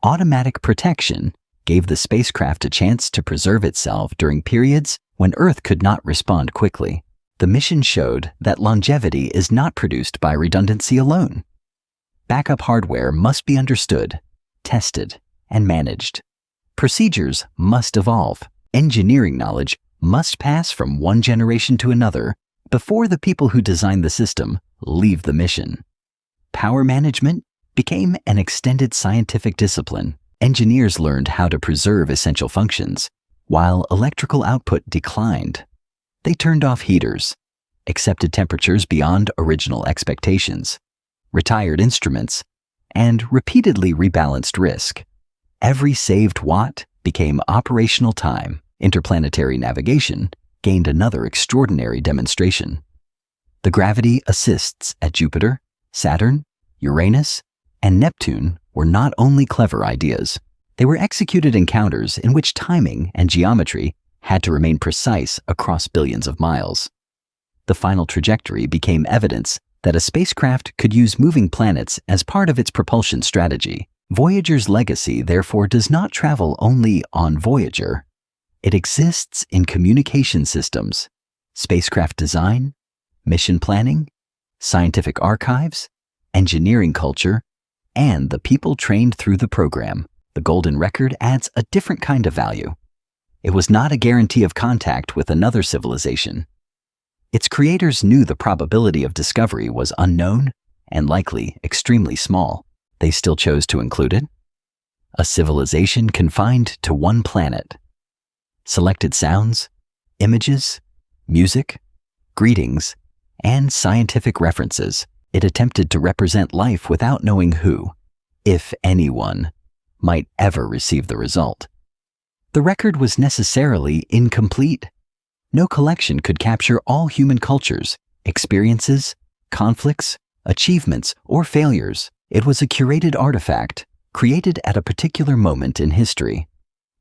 Automatic protection gave the spacecraft a chance to preserve itself during periods when Earth could not respond quickly. The mission showed that longevity is not produced by redundancy alone. Backup hardware must be understood, tested, and managed. Procedures must evolve. Engineering knowledge must pass from one generation to another before the people who design the system leave the mission. Power management became an extended scientific discipline. Engineers learned how to preserve essential functions, while electrical output declined. They turned off heaters, accepted temperatures beyond original expectations, retired instruments, and repeatedly rebalanced risk. Every saved watt became operational time. Interplanetary navigation gained another extraordinary demonstration. The gravity assists at Jupiter, Saturn, Uranus, and Neptune were not only clever ideas. They were executed encounters in which timing and geometry had to remain precise across billions of miles. The final trajectory became evidence that a spacecraft could use moving planets as part of its propulsion strategy. Voyager's legacy, therefore, does not travel only on Voyager. It exists in communication systems, spacecraft design, mission planning, scientific archives, engineering culture, and the people trained through the program. The golden record adds a different kind of value. It was not a guarantee of contact with another civilization. Its creators knew the probability of discovery was unknown and likely extremely small. They still chose to include it. A civilization confined to one planet. Selected sounds, images, music, greetings, and scientific references. It attempted to represent life without knowing who, if anyone, might ever receive the result. The record was necessarily incomplete. No collection could capture all human cultures, experiences, conflicts, achievements, or failures. It was a curated artifact, created at a particular moment in history.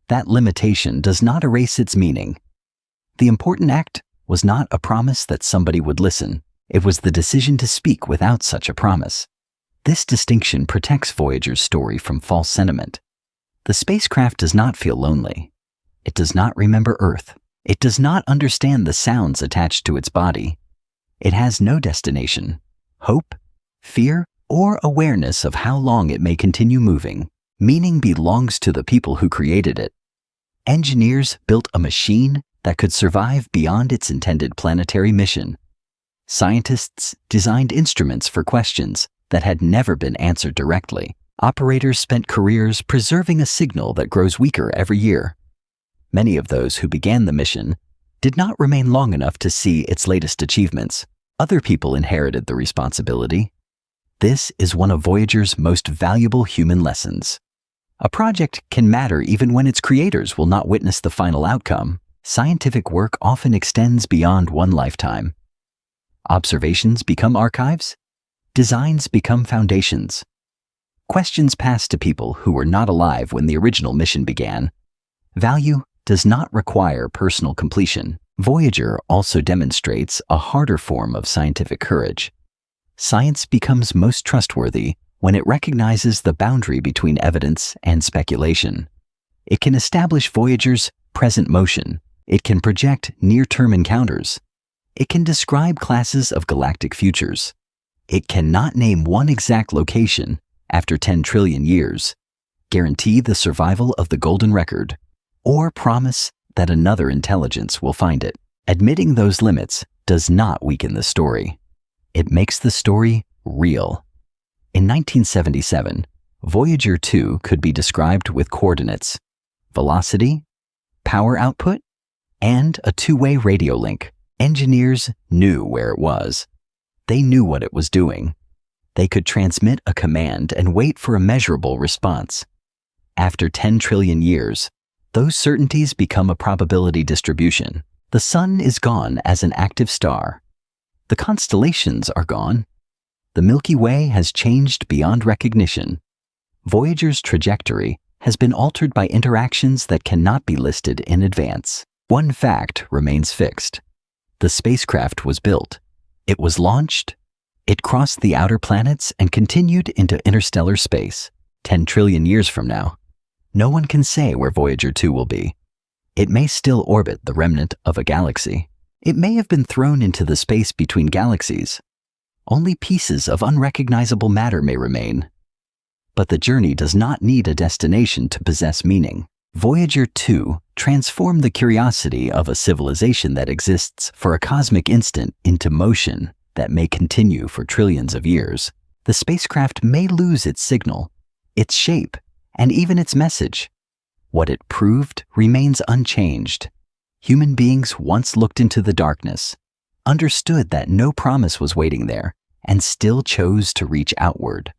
That limitation does not erase its meaning. The important act was not a promise that somebody would listen. It was the decision to speak without such a promise. This distinction protects Voyager's story from false sentiment. The spacecraft does not feel lonely. It does not remember Earth. It does not understand the sounds attached to its body. It has no destination, hope, fear, or awareness of how long it may continue moving. Meaning belongs to the people who created it. Engineers built a machine that could survive beyond its intended planetary mission. Scientists designed instruments for questions that had never been answered directly. Operators spent careers preserving a signal that grows weaker every year. Many of those who began the mission did not remain long enough to see its latest achievements. Other people inherited the responsibility. This is one of Voyager's most valuable human lessons. A project can matter even when its creators will not witness the final outcome. Scientific work often extends beyond one lifetime. Observations become archives. Designs become foundations. Questions passed to people who were not alive when the original mission began. Value does not require personal completion. Voyager also demonstrates a harder form of scientific courage. Science becomes most trustworthy when it recognizes the boundary between evidence and speculation. It can establish Voyager's present motion. It can project near-term encounters. It can describe classes of galactic futures. It cannot name one exact location after 10 trillion years, guarantee the survival of the golden record, or promise that another intelligence will find it. Admitting those limits does not weaken the story. It makes the story real. In 1977, Voyager 2 could be described with coordinates, velocity, power output, and a two-way radio link. Engineers knew where it was. They knew what it was doing. They could transmit a command and wait for a measurable response. After 10 trillion years, those certainties become a probability distribution. The sun is gone as an active star. The constellations are gone. The Milky Way has changed beyond recognition. Voyager's trajectory has been altered by interactions that cannot be listed in advance. One fact remains fixed. The spacecraft was built. It was launched. It crossed the outer planets and continued into interstellar space. 10 trillion years from now, no one can say where Voyager 2 will be. It may still orbit the remnant of a galaxy. It may have been thrown into the space between galaxies. Only pieces of unrecognizable matter may remain. But the journey does not need a destination to possess meaning. Voyager 2 transformed the curiosity of a civilization that exists for a cosmic instant into motion that may continue for trillions of years. The spacecraft may lose its signal, its shape, and even its message. What it proved remains unchanged. Human beings once looked into the darkness, understood that no promise was waiting there, and still chose to reach outward.